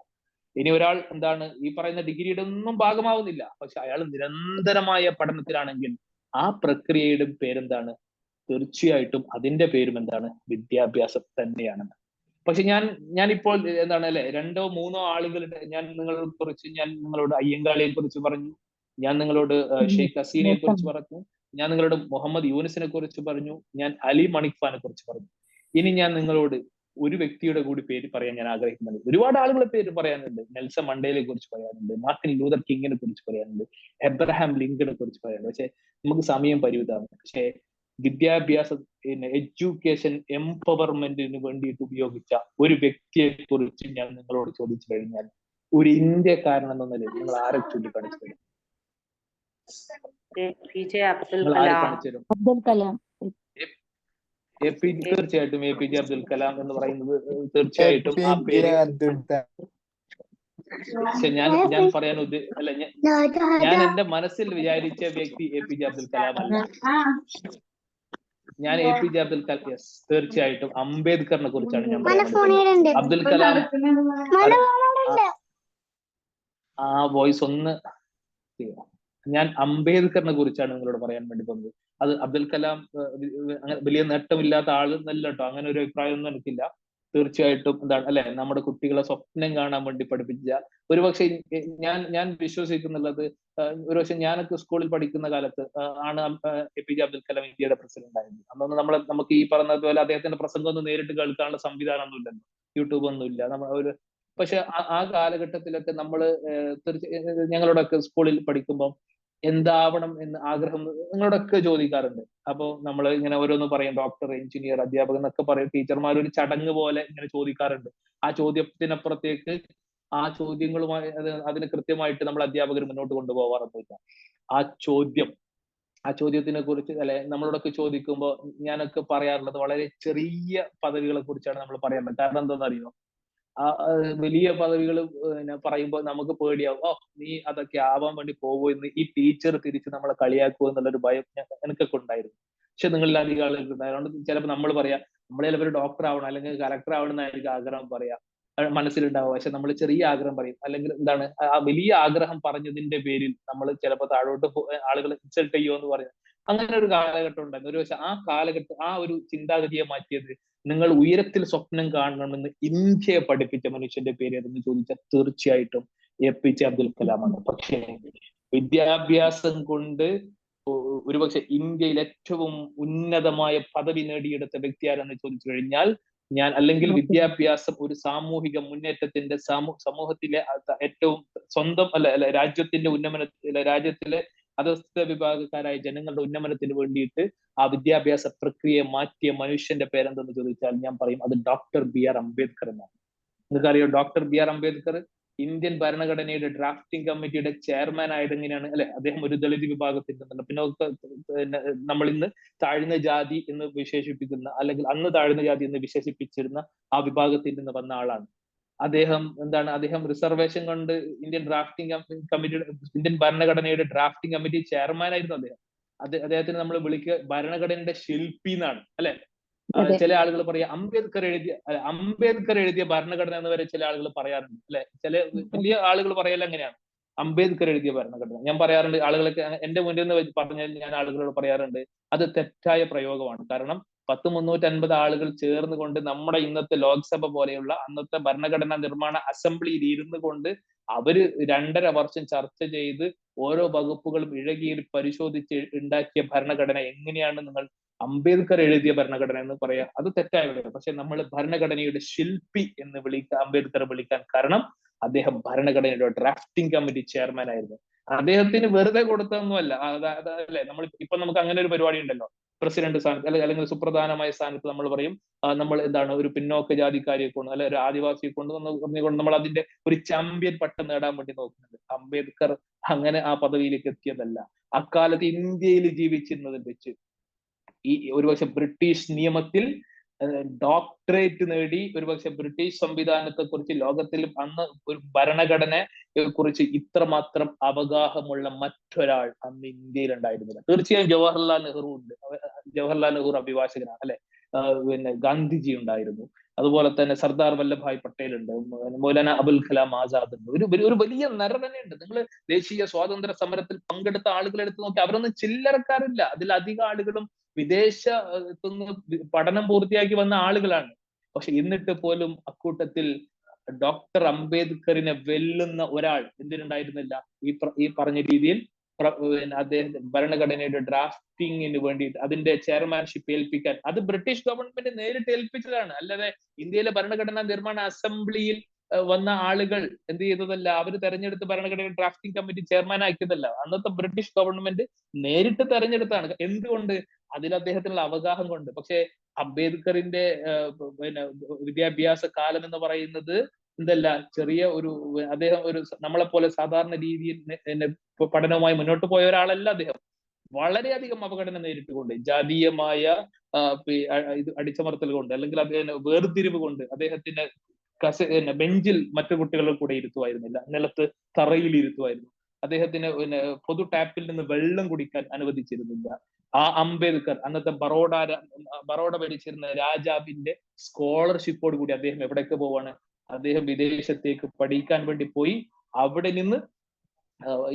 ഇനി ഒരാൾ എന്താണ് ഈ പറയുന്ന ഡിഗ്രിയുടെ ഒന്നും ഭാഗമാവുന്നില്ല, പക്ഷെ അയാൾ നിരന്തരമായ പഠനത്തിലാണെങ്കിൽ ആ പ്രക്രിയയുടെ പേരെന്താണ്? തീർച്ചയായിട്ടും അതിന്റെ പേരും എന്താണ്? വിദ്യാഭ്യാസം തന്നെയാണെന്ന്. പക്ഷെ ഞാനിപ്പോൾ എന്താണ് അല്ലെ, 2-3 ആളുകളുടെ ഞാൻ നിങ്ങളോട് അയ്യങ്കാളിയെ കുറിച്ച് പറഞ്ഞു, ഞാൻ നിങ്ങളോട് ഷെയ്ഖ് ഹസീനയെ കുറിച്ച് പറഞ്ഞു, ഞാൻ നിങ്ങളോട് മുഹമ്മദ് യൂനിസിനെ കുറിച്ച് പറഞ്ഞു, ഞാൻ അലി മണിക് ഖാനെ കുറിച്ച് പറഞ്ഞു. ഇനി ഞാൻ നിങ്ങളോട് ഒരു വ്യക്തിയുടെ കൂടി പേര് പറയാൻ ഞാൻ ആഗ്രഹിക്കുന്നുണ്ട്. ഒരുപാട് ആളുകളെ പേര് പറയാനുണ്ട്. നെൽസൺ മണ്ടേലയെ കുറിച്ച് പറയാനുണ്ട്, മാർട്ടിൻ ലൂതർ കിങ്ങിനെ കുറിച്ച് പറയാനുണ്ട്, എബ്രഹാം ലിങ്കനെ കുറിച്ച് പറയാനുണ്ട്. പക്ഷെ നമുക്ക് സമയം പരിമിതമാണ്. പക്ഷേ വിദ്യാഭ്യാസ എഡ്യൂക്കേഷൻ എംപവർമെന്റിന് വേണ്ടിയിട്ട് ഉപയോഗിച്ച ഒരു വ്യക്തിയെ കുറിച്ച് ഞാൻ നിങ്ങളോട് ചോദിച്ചു കഴിഞ്ഞാൽ, ഒരു ഇന്ത്യക്കാരൻ എന്ന നിലയിൽ നിങ്ങൾ ആരെ ചൂണ്ടിക്കാണിച്ചു തരും? തീർച്ചയായിട്ടും APJ അബ്ദുൽ കലാം എന്ന് പറയുന്നത് തീർച്ചയായിട്ടും ആ പേര്. പക്ഷെ ഞാൻ പറയാൻ അല്ല, ഞാൻ എന്റെ മനസ്സിൽ വിചാരിച്ച വ്യക്തി APJ അബ്ദുൽ കലാം അല്ല. ഞാൻ APJ അബ്ദുൽ കലാം, യെസ്, തീർച്ചയായിട്ടും അംബേദ്കറിനെ കുറിച്ചാണ് ഞാൻ പറയുന്നത്. അബ്ദുൽ കലാം, ആ വോയിസ് ഒന്ന്, ഞാൻ അംബേദ്കറിനെ കുറിച്ചാണ് നിങ്ങളോട് പറയാൻ വേണ്ടി പോകുന്നത്. അത് അബ്ദുൽ കലാം അങ്ങനെ വലിയ നേട്ടമില്ലാത്ത ആളെന്നല്ല കേട്ടോ, അങ്ങനെ ഒരു അഭിപ്രായം ഒന്നും എനിക്കില്ല. തീർച്ചയായിട്ടും എന്താണ് അല്ലെ, നമ്മുടെ കുട്ടികളെ സ്വപ്നം കാണാൻ വേണ്ടി പഠിപ്പിച്ച, ഒരുപക്ഷെ ഞാൻ വിശ്വസിക്കുന്നുള്ളത്, ഒരുപക്ഷെ ഞാനൊക്കെ സ്കൂളിൽ പഠിക്കുന്ന കാലത്ത് ആണ് APJ അബ്ദുൽ കലാം ഇന്ത്യയുടെ പ്രസിഡന്റ് ആയിരുന്നു. അന്നൊന്നും നമുക്ക് ഈ പറഞ്ഞതുപോലെ അദ്ദേഹത്തിന്റെ പ്രസംഗം ഒന്നും നേരിട്ട് കേൾക്കാനുള്ള സംവിധാനം ഒന്നും ഇല്ലല്ലോ, യൂട്യൂബ് ഒന്നും ഇല്ല. പക്ഷെ ആ കാലഘട്ടത്തിലൊക്കെ നമ്മള് ഞങ്ങളോടൊക്കെ സ്കൂളിൽ പഠിക്കുമ്പോൾ എന്താവണം എന്ന് ആഗ്രഹം നിങ്ങളോടൊക്കെ ചോദിക്കാറുണ്ട്. അപ്പൊ നമ്മൾ ഇങ്ങനെ ഓരോന്ന് പറയും, ഡോക്ടർ, എഞ്ചിനീയർ, അധ്യാപകൻ എന്നൊക്കെ പറയും. ടീച്ചർമാർ ഒരു ചടങ്ങ് പോലെ ഇങ്ങനെ ചോദിക്കാറുണ്ട്. ആ ചോദ്യത്തിനപ്പുറത്തേക്ക് ആ ചോദ്യങ്ങളുമായി അതിന് കൃത്യമായിട്ട് നമ്മൾ അധ്യാപകർ മുന്നോട്ട് കൊണ്ടുപോകാറൊന്നുമില്ല. ആ ചോദ്യത്തിനെ കുറിച്ച് അല്ലെ നമ്മളോടൊക്കെ ചോദിക്കുമ്പോൾ ഞാനൊക്കെ പറയാറുള്ളത് വളരെ ചെറിയ പദവികളെ കുറിച്ചാണ് നമ്മൾ പറയാറുള്ളത്. കാരണം എന്താണെന്നറിയോ, വലിയ പദവികൾ പറയുമ്പോൾ നമുക്ക് പേടിയാവും. നീ അതൊക്കെ ആവാൻ വേണ്ടി പോകുമോ എന്ന് ഈ ടീച്ചർ തിരിച്ച് നമ്മളെ കളിയാക്കുമോ എന്നുള്ളൊരു ഭയം എനിക്കൊക്കെ ഉണ്ടായിരുന്നു. പക്ഷെ നിങ്ങളിൽ അധികം ആളുകൾക്ക് ഉണ്ടായതുകൊണ്ട് ചിലപ്പോൾ നമ്മൾ പറയാം, നമ്മൾ ചിലപ്പോൾ ഒരു ഡോക്ടർ ആവണം അല്ലെങ്കിൽ കലക്ടർ ആവണം എന്നായിരിക്കും ആഗ്രഹം പറയാം, മനസ്സിലുണ്ടാവുക. പക്ഷെ നമ്മൾ ചെറിയ ആഗ്രഹം പറയും, അല്ലെങ്കിൽ എന്താണ് ആ വലിയ ആഗ്രഹം പറഞ്ഞതിന്റെ പേരിൽ നമ്മൾ ചിലപ്പോൾ താഴോട്ട് ആളുകൾ ഇൻസൾട്ട് ചെയ്യുമോ എന്ന് പറയും. അങ്ങനെ ഒരു കാലഘട്ടം ഉണ്ടായിരുന്നു. ഒരു പക്ഷെ ആ കാലഘട്ടം ആ ഒരു ചിന്താഗതിയെ മാറ്റിയത്, നിങ്ങൾ ഉയരത്തിൽ സ്വപ്നം കാണണമെന്ന് ഇന്ത്യയെ പഠിപ്പിച്ച മനുഷ്യന്റെ പേര് ഏതെന്ന് ചോദിച്ചാൽ തീർച്ചയായിട്ടും APJ അബ്ദുൽ കലാമാണ്. പക്ഷേ വിദ്യാഭ്യാസം കൊണ്ട് ഒരുപക്ഷെ ഇന്ത്യയിൽ ഏറ്റവും ഉന്നതമായ പദവി നേടിയെടുത്ത വ്യക്തി ആരെന്ന് ചോദിച്ചു കഴിഞ്ഞാൽ ഞാൻ, അല്ലെങ്കിൽ വിദ്യാഭ്യാസം ഒരു സാമൂഹിക മുന്നേറ്റത്തിന്റെ സമൂഹത്തിലെ ഏറ്റവും സ്വന്തം അല്ല രാജ്യത്തിന്റെ രാജ്യത്തിലെ അധസ്ഥിത വിഭാഗക്കാരായ ജനങ്ങളുടെ ഉന്നമനത്തിന് വേണ്ടിയിട്ട് ആ വിദ്യാഭ്യാസ പ്രക്രിയയെ മാറ്റിയ മനുഷ്യന്റെ പേരെന്തെന്ന് ചോദിച്ചാൽ ഞാൻ പറയും അത് ഡോക്ടർ ബി.ആർ. അംബേദ്കർ എന്നാണ്. നിങ്ങൾക്കറിയോ ഡോക്ടർ ബി.ആർ. അംബേദ്കർ ഇന്ത്യൻ ഭരണഘടനയുടെ ഡ്രാഫ്റ്റിംഗ് കമ്മിറ്റിയുടെ ചെയർമാൻ ആയത് എങ്ങനെയാണ് അല്ലെ? അദ്ദേഹം ഒരു ദളിത് വിഭാഗത്തിന്റെ പിന്നോക്ക നമ്മൾ ഇന്ന് താഴ്ന്ന ജാതി എന്ന് വിശേഷിപ്പിക്കുന്ന, അല്ലെങ്കിൽ അന്ന് താഴ്ന്ന ജാതി എന്ന് വിശേഷിപ്പിച്ചിരുന്ന ആ വിഭാഗത്തിൽ നിന്ന് വന്ന ആളാണ് അദ്ദേഹം. അദ്ദേഹം റിസർവേഷൻ കൊണ്ട് ഇന്ത്യൻ ഇന്ത്യൻ ഭരണഘടനയുടെ ഡ്രാഫ്റ്റിംഗ് കമ്മിറ്റി ചെയർമാൻ ആയിരുന്നു അദ്ദേഹം. അദ്ദേഹത്തിന് നമ്മൾ ഭരണഘടനയുടെ ശില്പി എന്നാണ് അല്ലെ? ചില ആളുകൾ പറയാ അംബേദ്കർ എഴുതിയ ഭരണഘടന എന്ന് വരെ ചില ആളുകൾ പറയാറുണ്ട് അല്ലെ? ചില വലിയ ആളുകൾ പറയല എങ്ങനെയാണ് അംബേദ്കർ എഴുതിയ ഭരണഘടന. ഞാൻ പറയാറുണ്ട്, ആളുകളൊക്കെ എന്റെ മുന്നിൽ നിന്ന് പറഞ്ഞാൽ ഞാൻ ആളുകളോട് പറയാറുണ്ട് അത് തെറ്റായ പ്രയോഗമാണ്. കാരണം 350 ആളുകൾ ചേർന്നുകൊണ്ട് നമ്മുടെ ഇന്നത്തെ ലോക്സഭ പോലെയുള്ള അന്നത്തെ ഭരണഘടനാ നിർമ്മാണ അസംബ്ലിയിൽ ഇരുന്നു കൊണ്ട് അവര് 2.5 വർഷം ചർച്ച ചെയ്ത് ഓരോ വകുപ്പുകളും ഇഴകിയിൽ പരിശോധിച്ച് ഉണ്ടാക്കിയ ഭരണഘടന എങ്ങനെയാണ് നിങ്ങൾ അംബേദ്കർ എഴുതിയ ഭരണഘടന എന്ന് പറയാ? അത് തെറ്റായ. പക്ഷെ നമ്മൾ ഭരണഘടനയുടെ ശില്പി എന്ന് അംബേദ്കർ വിളിക്കാൻ കാരണം അദ്ദേഹം ഭരണഘടനയുടെ ഡ്രാഫ്റ്റിംഗ് കമ്മിറ്റി ചെയർമാൻ ആയിരുന്നു. അദ്ദേഹത്തിന് വെറുതെ കൊടുത്തതൊന്നുമല്ല. അല്ലെ, ഇപ്പൊ നമുക്ക് അങ്ങനെ ഒരു പരിപാടി ഉണ്ടല്ലോ, പ്രസിഡന്റ് സ്ഥാനത്ത് അല്ലെങ്കിൽ സുപ്രധാനമായ സ്ഥാനത്ത് നമ്മൾ പറയും നമ്മൾ ഒരു പിന്നോക്ക ജാതിക്കാരിയെ കൊണ്ട് അല്ലെ ഒരു ആദിവാസിയെ കൊണ്ട് പറഞ്ഞുകൊണ്ട് നമ്മൾ അതിന്റെ ഒരു ചാമ്പ്യൻ പട്ടം നേടാൻ വേണ്ടി നോക്കുന്നുണ്ട്. അംബേദ്കർ അങ്ങനെ ആ പദവിയിലേക്ക് എത്തിയതല്ല. അക്കാലത്ത് ഇന്ത്യയിൽ ജീവിച്ചിരുന്നതിൽ വെച്ച് ഈ ഒരുപക്ഷെ ബ്രിട്ടീഷ് നിയമത്തിൽ ഡോക്ടറേറ്റ് നേടി ഒരുപക്ഷെ ബ്രിട്ടീഷ് സംവിധാനത്തെ കുറിച്ച് ലോകത്തിലും അന്ന് ഒരു ഭരണഘടനയെ കുറിച്ച് ഇത്രമാത്രം അവഗാഹമുള്ള മറ്റൊരാൾ അന്ന് ഇന്ത്യയിൽ ഉണ്ടായിരുന്നില്ല. തീർച്ചയായും ജവഹർലാൽ നെഹ്റു ഉണ്ട്. ജവഹർലാൽ നെഹ്റു അഭിഭാഷകനാണ് അല്ലെ? പിന്നെ ഗാന്ധിജി ഉണ്ടായിരുന്നു. അതുപോലെ തന്നെ സർദാർ വല്ലഭായ് പട്ടേൽ ഉണ്ട്. മൗലാന അബുൽ കലാം ആസാദ് ഉണ്ട്. ഒരു വലിയ നിര തന്നെയുണ്ട്. നിങ്ങൾ ദേശീയ സ്വാതന്ത്ര്യ സമരത്തിൽ പങ്കെടുത്ത ആളുകളെ എടുത്ത് നോക്കി, അവരൊന്നും ചില്ലറക്കാരില്ല. അതിലധികം ആളുകളും വിദേശത്തുനിന്ന് പഠനം പൂർത്തിയാക്കി വന്ന ആളുകളാണ്. പക്ഷെ എന്നിട്ട് പോലും അക്കൂട്ടത്തിൽ ഡോക്ടർ അംബേദ്കറിനെ വെല്ലുന്ന ഒരാൾ എന്തിനുണ്ടായിരുന്നില്ല? ഈ പറഞ്ഞ രീതിയിൽ അദ്ദേഹം ഭരണഘടനയുടെ ഡ്രാഫ്റ്റിങ്ങിന് വേണ്ടിയിട്ട് അതിന്റെ ചെയർമാൻഷിപ്പ് ഏൽപ്പിക്കാൻ അത് ബ്രിട്ടീഷ് ഗവൺമെന്റ് നേരിട്ട് ഏൽപ്പിച്ചതാണ്. അല്ലാതെ ഇന്ത്യയിലെ ഭരണഘടനാ നിർമ്മാണ അസംബ്ലിയിൽ വന്ന ആളുകൾ എന്ത് ചെയ്തതല്ല, അവർ തെരഞ്ഞെടുത്ത് ഭരണഘടന ഡ്രാഫ്റ്റിംഗ് കമ്മിറ്റി ചെയർമാൻ ആക്കിയതല്ല. അന്നത്തെ ബ്രിട്ടീഷ് ഗവൺമെന്റ് നേരിട്ട് തെരഞ്ഞെടുത്താണ്. എന്തുകൊണ്ട്? അതിൽ അദ്ദേഹത്തിനുള്ള അവഗാഹം കൊണ്ട്. പക്ഷെ അംബേദ്കറിന്റെ വിദ്യാഭ്യാസ കാലം എന്ന് പറയുന്നത് എന്തല്ല, ചെറിയ അദ്ദേഹം നമ്മളെ പോലെ സാധാരണ രീതിയിൽ പഠനവുമായി മുന്നോട്ട് പോയ ഒരാളല്ല അദ്ദേഹം. വളരെയധികം അപകടന നേരിട്ടുകൊണ്ട്, ജാതീയമായ അടിച്ചമർത്തൽ കൊണ്ട്, അല്ലെങ്കിൽ വേർതിരിവ് കൊണ്ട് അദ്ദേഹത്തിന്റെ ബെഞ്ചിൽ മറ്റു കുട്ടികളുടെ കൂടെ ഇരുത്തുമായിരുന്നില്ല, നിലത്ത് തറയിൽ ഇരുത്തുമായിരുന്നു. അദ്ദേഹത്തിന് പൊതു ടാപ്പിൽ നിന്ന് വെള്ളം കുടിക്കാൻ അനുവദിച്ചിരുന്നില്ല. ആ അംബേദ്കർ അന്നത്തെ ബറോഡ ഭരിച്ചിരുന്ന രാജാവിന്റെ സ്കോളർഷിപ്പോട് കൂടി അദ്ദേഹം എവിടേക്ക് പോവാണ്? അദ്ദേഹം വിദേശത്തേക്ക് പഠിക്കാൻ വേണ്ടി പോയി. അവിടെ നിന്ന്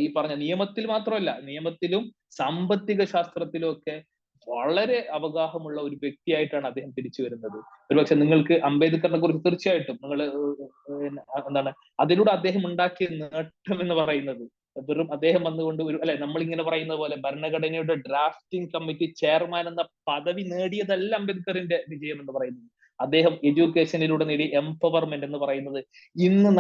ഈ പറഞ്ഞ നിയമത്തിൽ മാത്രമല്ല, നിയമത്തിലും സാമ്പത്തിക ശാസ്ത്രത്തിലും ഒക്കെ വളരെ അവഗാഹമുള്ള ഒരു വ്യക്തിയായിട്ടാണ് അദ്ദേഹം തിരിച്ചു വരുന്നത്. ഒരുപക്ഷെ നിങ്ങൾക്ക് അംബേദ്കറിനെ കുറിച്ച് തീർച്ചയായിട്ടും നിങ്ങൾ അതിലൂടെ അദ്ദേഹം ഉണ്ടാക്കിയ നേട്ടം എന്ന് പറയുന്നത് വെറും അദ്ദേഹം വന്നുകൊണ്ട് നമ്മളിങ്ങനെ പറയുന്ന പോലെ ഭരണഘടനയുടെ ഡ്രാഫ്റ്റിംഗ് കമ്മിറ്റി ചെയർമാൻ എന്ന പദവി നേടിയതല്ല അംബേദ്കറിന്റെ വിജയം എന്ന് പറയുന്നത്. അദ്ദേഹം എഡ്യൂക്കേഷനിലൂടെ നേടിയ എംപവർമെന്റ് എന്ന് പറയുന്നത് ഇന്ന്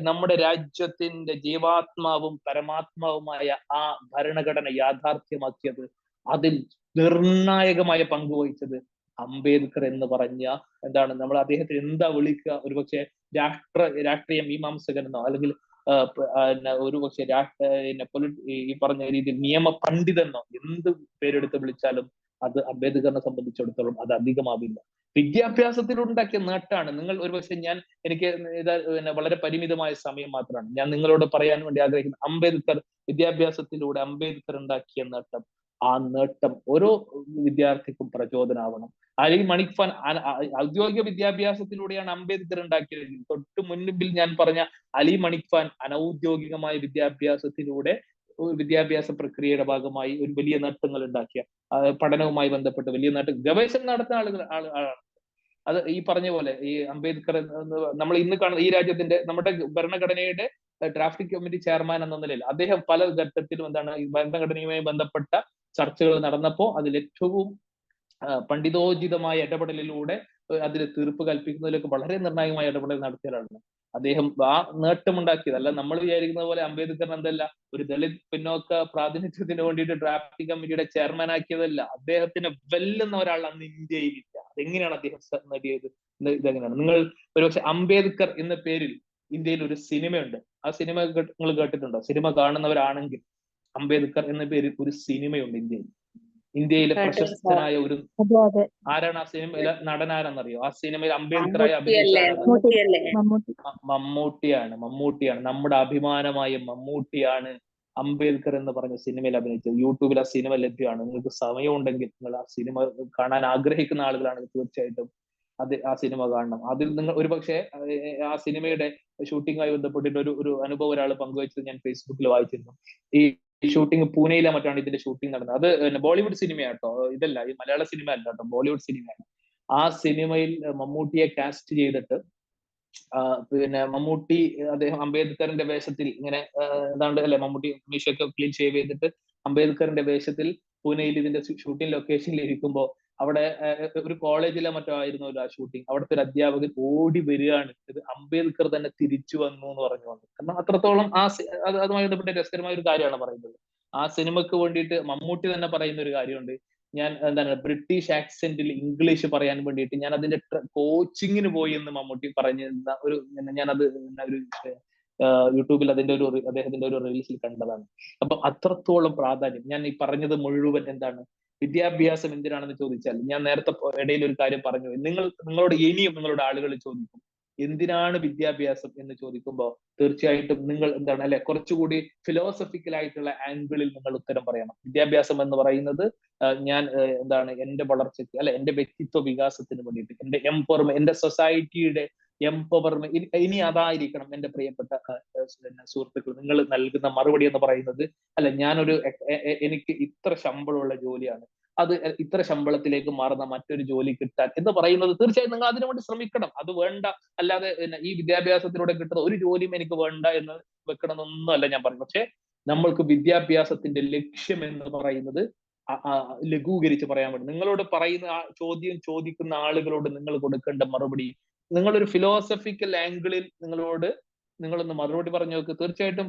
നമ്മുടെ രാജ്യത്തിന്റെ ജീവാത്മാവും പരമാത്മാവുമായ ആ ഭരണഘടന യാഥാർത്ഥ്യമാക്കിയത്, അതിൽ നിർണായകമായ പങ്കുവഹിച്ചത് അംബേദ്കർ എന്ന് പറഞ്ഞ നമ്മൾ അദ്ദേഹത്തിന് എന്താ വിളിക്കുക? ഒരുപക്ഷെ രാഷ്ട്രീയ മീമാംസകനെന്നോ അല്ലെങ്കിൽ ഒരുപക്ഷെ ഈ പറഞ്ഞ രീതിയിൽ നിയമ പണ്ഡിതെന്നോ എന്ത് പേരെടുത്ത് വിളിച്ചാലും അത് അംബേദ്കറിനെ സംബന്ധിച്ചിടത്തോളം അത് അധികമാവില്ല. വിദ്യാഭ്യാസത്തിലുണ്ടാക്കിയ നേട്ടമാണ്. നിങ്ങൾ ഒരുപക്ഷെ എനിക്ക് വളരെ പരിമിതമായ സമയം മാത്രമാണ് ഞാൻ നിങ്ങളോട് പറയാൻ വേണ്ടി ആഗ്രഹിക്കുന്നത്. അംബേദ്കർ വിദ്യാഭ്യാസത്തിലൂടെ അംബേദ്കർ ഉണ്ടാക്കിയ നേട്ടം, ആ നേട്ടം ഓരോ വിദ്യാർത്ഥിക്കും പ്രചോദനമാവണം. അലി മണിക് ഖാൻ ഔദ്യോഗിക വിദ്യാഭ്യാസത്തിലൂടെയാണ് അംബേദ്കർ ഉണ്ടാക്കിയത്. തൊട്ട് മുൻപിൽ ഞാൻ പറഞ്ഞ അലി മണിക് ഖാൻ അനൗദ്യോഗികമായ വിദ്യാഭ്യാസത്തിലൂടെ വിദ്യാഭ്യാസ പ്രക്രിയയുടെ ഭാഗമായി ഒരു വലിയ നേട്ടങ്ങൾ ഉണ്ടാക്കിയ, പഠനവുമായി ബന്ധപ്പെട്ട് വലിയ ഗവേഷണം നടത്തുന്ന ആളാണ്. അത് ഈ പറഞ്ഞ പോലെ ഈ അംബേദ്കർ നമ്മൾ ഇന്ന് കാണുന്ന ഈ രാജ്യത്തിന്റെ നമ്മുടെ ഭരണഘടനയുടെ ഡ്രാഫ്റ്റിംഗ് കമ്മിറ്റി ചെയർമാൻ എന്ന നിലയിൽ അദ്ദേഹം പല ഘട്ടത്തിലും എന്താണ് ഈ ഭരണഘടനയുമായി ബന്ധപ്പെട്ട ചർച്ചകൾ നടന്നപ്പോൾ അതിൽ ഏറ്റവും പണ്ഡിതോചിതമായ ഇടപെടലിലൂടെ അതിൽ തീർപ്പ് കൽപ്പിക്കുന്നതിലൊക്കെ വളരെ നിർണായകമായ ഇടപെടൽ നടത്തിയ ഒരാളാണ് അദ്ദേഹം. ആ നേട്ടമുണ്ടാക്കിയത് അല്ല നമ്മൾ വിചാരിക്കുന്ന പോലെ അംബേദ്കറിന് എന്തല്ല ഒരു ദളിത് പിന്നോക്ക പ്രാതിനിധ്യത്തിന് വേണ്ടിയിട്ട് ഡ്രാഫ്റ്റിംഗ് കമ്മിറ്റിയുടെ ചെയർമാൻ ആക്കിയതല്ല. അദ്ദേഹത്തിനെ വെല്ലുന്ന ഒരാൾ അന്ന് ഇന്ത്യയിലില്ല. അതെങ്ങനെയാണ് അദ്ദേഹം നേടിയത്? ഇതെങ്ങനെയാണ്? നിങ്ങൾ ഒരുപക്ഷെ അംബേദ്കർ എന്ന പേരിൽ ഇന്ത്യയിൽ ഒരു സിനിമയുണ്ട്. ആ സിനിമ നിങ്ങൾ കേട്ടിട്ടുണ്ടോ? സിനിമ കാണുന്നവരാണെങ്കിൽ അംബേദ്കർ എന്ന പേരിൽ ഒരു സിനിമയുണ്ട് ഇന്ത്യയിലെ പ്രശസ്തനായ ഒരു ആരാണ് ആ സിനിമയിലെ നടൻ? ആരാന്നറിയോ? ആ സിനിമയിൽ അംബേദ്കറായി അഭിനയിച്ച മമ്മൂട്ടിയാണ്. നമ്മുടെ അഭിമാനമായ മമ്മൂട്ടിയാണ് അംബേദ്കർ എന്ന് പറഞ്ഞ സിനിമയിൽ അഭിനയിച്ചത്. യൂട്യൂബിൽ ആ സിനിമ ലഭ്യമാണ്. നിങ്ങൾക്ക് സമയമുണ്ടെങ്കിൽ നിങ്ങൾ ആ സിനിമ കാണാൻ ആഗ്രഹിക്കുന്ന ആളുകളാണെങ്കിൽ തീർച്ചയായിട്ടും ആ സിനിമ കാണണം. അതിൽ നിങ്ങൾ ഒരുപക്ഷെ ആ സിനിമയുടെ ഷൂട്ടിങ്ങുമായി ബന്ധപ്പെട്ടിട്ട് ഒരു അനുഭവം ഒരാൾ പങ്കുവച്ചത് ഞാൻ ഫേസ്ബുക്കിൽ വായിച്ചിരുന്നു. ഈ ഷൂട്ടിംഗ് പൂനെയിലെ മറ്റാണ് ഇതിന്റെ ഷൂട്ടിംഗ് നടന്നത്. അത് ബോളിവുഡ് സിനിമയാട്ടോ, ഇതല്ല, ഈ മലയാള സിനിമ അല്ല കേട്ടോ, ബോളിവുഡ് സിനിമയാണ്. ആ സിനിമയിൽ മമ്മൂട്ടിയെ കാസ്റ്റ് ചെയ്തിട്ട് പിന്നെ മമ്മൂട്ടി അദ്ദേഹം അംബേദ്കറിന്റെ വേഷത്തിൽ ഇങ്ങനെ ഏതാണ്ട് അല്ലെ മമ്മൂട്ടി മീശയൊക്കെ ക്ലീൻ ഷേവ് ചെയ്തിട്ട് അംബേദ്കറിന്റെ വേഷത്തിൽ പൂനെയിൽ ഇതിന്റെ ഷൂട്ടിംഗ് ലൊക്കേഷനിൽ ഇരിക്കുമ്പോൾ അവിടെ ഒരു കോളേജിലെ മറ്റോ ആയിരുന്നല്ലോ ആ ഷൂട്ടിംഗ്. അവിടുത്തെ ഒരു അധ്യാപകൻ ഓടി വരികയാണ്, ഇത് അംബേദ്കർ തന്നെ തിരിച്ചു വന്നു എന്ന് പറഞ്ഞു വന്നു. കാരണം അത്രത്തോളം അതുമായി ബന്ധപ്പെട്ട രസകരമായ ഒരു കാര്യമാണ് പറയുന്നത്. ആ സിനിമക്ക് വേണ്ടിയിട്ട് മമ്മൂട്ടി തന്നെ പറയുന്ന ഒരു കാര്യമുണ്ട്. ഞാൻ എന്താണ് ബ്രിട്ടീഷ് ആക്സെന്റിൽ ഇംഗ്ലീഷ് പറയാൻ വേണ്ടിയിട്ട് ഞാൻ അതിന്റെ കോച്ചിങ്ങിന് പോയി എന്ന് മമ്മൂട്ടി പറഞ്ഞിരുന്ന ഒരു ഞാനത് ഒരു യൂട്യൂബിൽ അദ്ദേഹത്തിന്റെ ഒരു റീൽസിൽ കണ്ടതാണ്. അപ്പൊ അത്രത്തോളം പ്രാധാന്യം. ഞാൻ ഈ പറഞ്ഞത് മുഴുവൻ എന്താണ്, വിദ്യാഭ്യാസം എന്തിനാണെന്ന് ചോദിച്ചാൽ ഞാൻ നേരത്തെ ഇടയിൽ ഒരു കാര്യം പറഞ്ഞു. നിങ്ങളോട് ഇനിയും നിങ്ങളുടെ ആളുകൾ ചോദിക്കും എന്തിനാണ് വിദ്യാഭ്യാസം എന്ന് ചോദിക്കുമ്പോൾ തീർച്ചയായിട്ടും നിങ്ങൾ എന്താണ് അല്ലെ കുറച്ചുകൂടി ഫിലോസഫിക്കൽ ആയിട്ടുള്ള ആംഗിളിൽ നിങ്ങൾ ഉത്തരം പറയണം. വിദ്യാഭ്യാസം എന്ന് പറയുന്നത് ഞാൻ എന്താണ് എന്റെ വളർച്ചയ്ക്ക് അല്ലെ എന്റെ വ്യക്തിത്വ വികാസത്തിന് വേണ്ടിയിട്ട്, എന്റെ എംപവർമെന്റ്, എന്റെ സൊസൈറ്റിയുടെ എംപവർമെന്റ്, ഇനി അതായിരിക്കണം എന്റെ പ്രിയപ്പെട്ട സുഹൃത്തുക്കൾ നിങ്ങൾ നൽകുന്ന മറുപടി എന്ന് പറയുന്നത്. അല്ല എനിക്ക് ഇത്ര ശമ്പളമുള്ള ജോലിയാണ്, അത് ഇത്ര ശമ്പളത്തിലേക്ക് മാറുന്ന മറ്റൊരു ജോലി കിട്ടാൻ എന്ന് പറയുന്നത് തീർച്ചയായും നിങ്ങൾ അതിനു വേണ്ടി ശ്രമിക്കണം. അത് വേണ്ട, അല്ലാതെ ഈ വിദ്യാഭ്യാസത്തിലൂടെ കിട്ടുന്ന ഒരു ജോലിയും എനിക്ക് വേണ്ട എന്ന് വെക്കണമെന്നൊന്നും അല്ല ഞാൻ പറയുന്നത്. പക്ഷെ നമ്മൾക്ക് വിദ്യാഭ്യാസത്തിന്റെ ലക്ഷ്യം എന്ന് പറയുന്നത് ലഘൂകരിച്ച് പറയാൻ വേണ്ടി നിങ്ങളോട് പറയുന്ന ചോദ്യം ചോദിക്കുന്ന ആളുകളോട് നിങ്ങൾ കൊടുക്കേണ്ട മറുപടി, നിങ്ങളൊരു ഫിലോസഫിക്കൽ ആംഗിളിൽ നിങ്ങളൊന്ന് മറുപടി പറഞ്ഞു നോക്ക്. തീർച്ചയായിട്ടും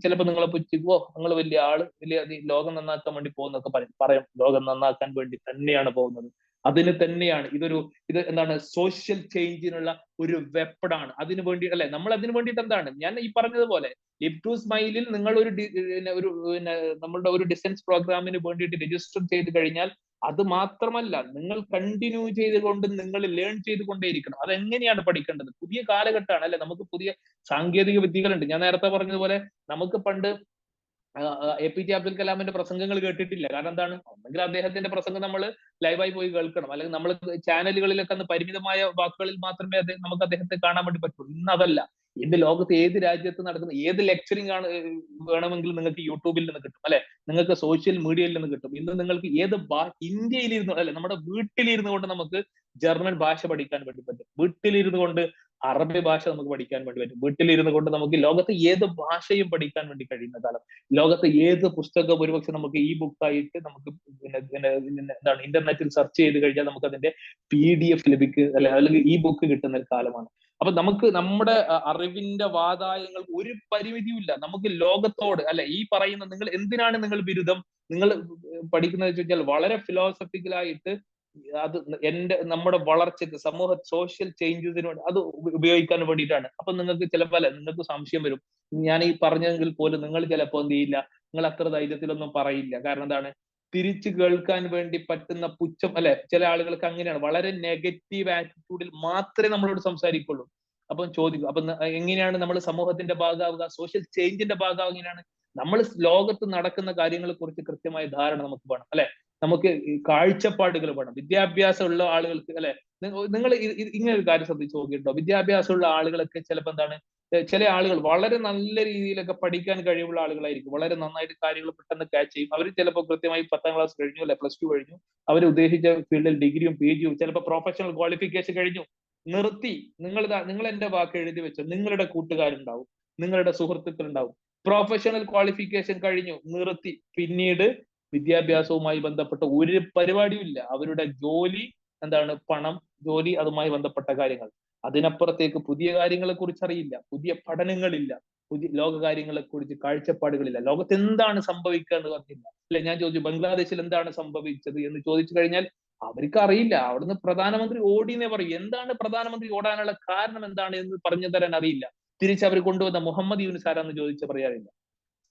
ചിലപ്പോൾ നിങ്ങളെ പുച്ഛിക്കുവോ, നിങ്ങൾ വലിയ ആള്, വലിയ ലോകം നന്നാക്കാൻ വേണ്ടി പോകുന്നൊക്കെ പറയും. ലോകം നന്നാക്കാൻ വേണ്ടി തന്നെയാണ് പോകുന്നത്. അതിന് തന്നെയാണ് ഇത് എന്താണ് സോഷ്യൽ ചേഞ്ചിനുള്ള ഒരു വെപ്പണാണ്. അതിനു വേണ്ടി അല്ലെ നമ്മൾ അതിനു വേണ്ടിയിട്ട് എന്താണ് ഞാൻ ഈ പറഞ്ഞതുപോലെ ലിവ് ടു സ്മൈലിൽ നിങ്ങൾ നമ്മളുടെ ഒരു ഡിസ്റ്റൻസ് പ്രോഗ്രാമിന് വേണ്ടിയിട്ട് രജിസ്റ്റർ ചെയ്ത് കഴിഞ്ഞാൽ അത് മാത്രമല്ല നിങ്ങൾ കണ്ടിന്യൂ ചെയ്തുകൊണ്ട് നിങ്ങൾ ലേൺ ചെയ്തുകൊണ്ടേയിരിക്കണം. അതെങ്ങനെയാണ് പഠിക്കേണ്ടത്? പുതിയ കാലഘട്ടമാണ് അല്ലെ, നമുക്ക് പുതിയ സാങ്കേതിക വിദ്യകളുണ്ട്. ഞാൻ നേരത്തെ പറഞ്ഞതുപോലെ നമുക്ക് പണ്ട് APJ അബ്ദുൽ കലാമിന്റെ പ്രസംഗങ്ങൾ കേട്ടിട്ടില്ല. കാരണം എന്താണ്, ഒന്നെങ്കിൽ അദ്ദേഹത്തിന്റെ പ്രസംഗം നമ്മൾ ലൈവായി പോയി കേൾക്കണം, അല്ലെങ്കിൽ നമ്മൾ ചാനലുകളിലൊക്കെ അന്ന് പരിമിതമായ വാക്കുകളിൽ മാത്രമേ നമുക്ക് അദ്ദേഹത്തെ കാണാൻ വേണ്ടി പറ്റുള്ളൂ. ഇന്ന് അതല്ല. ഇന്ന് ലോകത്ത് ഏത് രാജ്യത്ത് നടക്കുന്ന ഏത് ലെക്ചറിങ് വേണമെങ്കിലും നിങ്ങൾക്ക് യൂട്യൂബിൽ നിന്ന് കിട്ടും അല്ലെ, നിങ്ങൾക്ക് സോഷ്യൽ മീഡിയയിൽ നിന്ന് കിട്ടും. ഇന്ന് നിങ്ങൾക്ക് ഇന്ത്യയിലിരുന്നു അല്ലെ, നമ്മുടെ വീട്ടിലിരുന്നു കൊണ്ട് നമുക്ക് ജർമ്മൻ ഭാഷ പഠിക്കാൻ വേണ്ടി പറ്റും. വീട്ടിലിരുന്നു കൊണ്ട് അറബി ഭാഷ നമുക്ക് പഠിക്കാൻ വേണ്ടി പറ്റും. വീട്ടിലിരുന്നു കൊണ്ട് നമുക്ക് ലോകത്ത് ഏത് ഭാഷയും പഠിക്കാൻ വേണ്ടി കഴിയുന്ന കാലം. ലോകത്ത് ഏത് പുസ്തകം ഒരുപക്ഷെ നമുക്ക് ഈ ബുക്കായിട്ട് നമുക്ക് എന്താണ് ഇന്റർനെറ്റിൽ സെർച്ച് ചെയ്ത് കഴിഞ്ഞാൽ നമുക്ക് അതിന്റെ PDF ലഭിക്കുക അല്ലെങ്കിൽ ഈ ബുക്ക് കിട്ടുന്ന ഒരു കാലമാണ്. അപ്പൊ നമുക്ക് നമ്മുടെ അറിവിന്റെ വാതായങ്ങൾ ഒരു പരിമിതിയുമില്ല. നമുക്ക് ലോകത്തോട് അല്ലെ ഈ പറയുന്ന നിങ്ങൾ എന്തിനാണ് നിങ്ങൾ ബിരുദം നിങ്ങൾ പഠിക്കുന്നത് ചോദിച്ചാൽ വളരെ ഫിലോസഫിക്കലായിട്ട് അത് നമ്മുടെ വളർച്ചയ്ക്ക് സോഷ്യൽ ചേഞ്ചസിന് വേണ്ടി അത് ഉപയോഗിക്കാൻ വേണ്ടിയിട്ടാണ്. അപ്പൊ നിങ്ങൾക്ക് ചിലപ്പോൾ നിങ്ങൾക്ക് സംശയം വരും. ഞാൻ ഈ പറഞ്ഞെങ്കിൽ പോലും നിങ്ങൾ ചിലപ്പോൾ എന്ത് ചെയ്യില്ല, നിങ്ങൾ അത്ര ധൈര്യത്തിലൊന്നും പറയില്ല. കാരണം എന്താണ്, തിരിച്ചു കേൾക്കാൻ വേണ്ടി പറ്റുന്ന പുച്ഛം അല്ലെ, ചില ആളുകൾക്ക് അങ്ങനെയാണ്. വളരെ നെഗറ്റീവ് ആറ്റിറ്റ്യൂഡിൽ മാത്രമേ നമ്മളോട് സംസാരിക്കുള്ളൂ. അപ്പം ചോദിക്കും, അപ്പൊ എങ്ങനെയാണ് നമ്മൾ സമൂഹത്തിന്റെ ഭാഗമാവുക, സോഷ്യൽ ചേഞ്ചിന്റെ ഭാഗമാവുക? എങ്ങനെയാണ് നമ്മൾ ലോകത്ത് നടക്കുന്ന കാര്യങ്ങളെ കുറിച്ച് കൃത്യമായ ധാരണ നമുക്ക് വേണം അല്ലെ, നമുക്ക് കാഴ്ചപ്പാടുകൾ വേണം. വിദ്യാഭ്യാസമുള്ള ആളുകൾക്ക് അല്ലെ, നിങ്ങൾ ഇങ്ങനെ ഒരു കാര്യം ശ്രദ്ധിച്ചു നോക്കിയിട്ടുണ്ടോ? വിദ്യാഭ്യാസമുള്ള ആളുകളൊക്കെ ചിലപ്പോൾ എന്താണ്, ചില ആളുകൾ വളരെ നല്ല രീതിയിലൊക്കെ പഠിക്കാൻ കഴിവുള്ള ആളുകളായിരിക്കും. വളരെ നന്നായിട്ട് കാര്യങ്ങൾ പെട്ടെന്ന് ക്യാച്ച് ചെയ്യും. അവർ ചിലപ്പോൾ കൃത്യമായി 10ാം ക്ലാസ് കഴിഞ്ഞു അല്ലെ, +2 കഴിഞ്ഞു, അവർ ഉദ്ദേശിച്ച ഫീൽഡിൽ ഡിഗ്രിയും PGയും ചിലപ്പോൾ പ്രൊഫഷണൽ ക്വാളിഫിക്കേഷൻ കഴിഞ്ഞു, നിർത്തി. നിങ്ങൾ എന്റെ വാക്ക് എഴുതി വെച്ചോ, നിങ്ങളുടെ കൂട്ടുകാരുണ്ടാവും, നിങ്ങളുടെ സുഹൃത്തുക്കൾ ഉണ്ടാവും. പ്രൊഫഷണൽ ക്വാളിഫിക്കേഷൻ കഴിഞ്ഞു, നിർത്തി, പിന്നീട് വിദ്യാഭ്യാസവുമായി ബന്ധപ്പെട്ട ഒരു പരിപാടിയും ഇല്ല. അവരുടെ ജോലി എന്താണ്? പണം, ജോലി, അതുമായി ബന്ധപ്പെട്ട കാര്യങ്ങൾ. അതിനപ്പുറത്തേക്ക് പുതിയ കാര്യങ്ങളെ കുറിച്ച് അറിയില്ല, പുതിയ പഠനങ്ങളില്ല, പുതിയ ലോക കാര്യങ്ങളെ കുറിച്ച് കാഴ്ചപ്പാടുകളില്ല. ലോകത്ത് എന്താണ് സംഭവിക്കുക എന്ന് പറഞ്ഞില്ല. അല്ലെ, ഞാൻ ചോദിച്ചു ബംഗ്ലാദേശിൽ എന്താണ് സംഭവിച്ചത് എന്ന് ചോദിച്ചു കഴിഞ്ഞാൽ അവർക്ക് അറിയില്ല. അവിടുന്ന് പ്രധാനമന്ത്രി ഓടിന്നേ പറയും. എന്താണ് പ്രധാനമന്ത്രി ഓടാനുള്ള കാരണം എന്താണ് എന്ന് പറഞ്ഞു തരാൻ അറിയില്ല. തിരിച്ച് അവർ കൊണ്ടുവന്ന മുഹമ്മദ് യൂനിസ് ആരാന്ന് ചോദിച്ച പറയാറില്ല.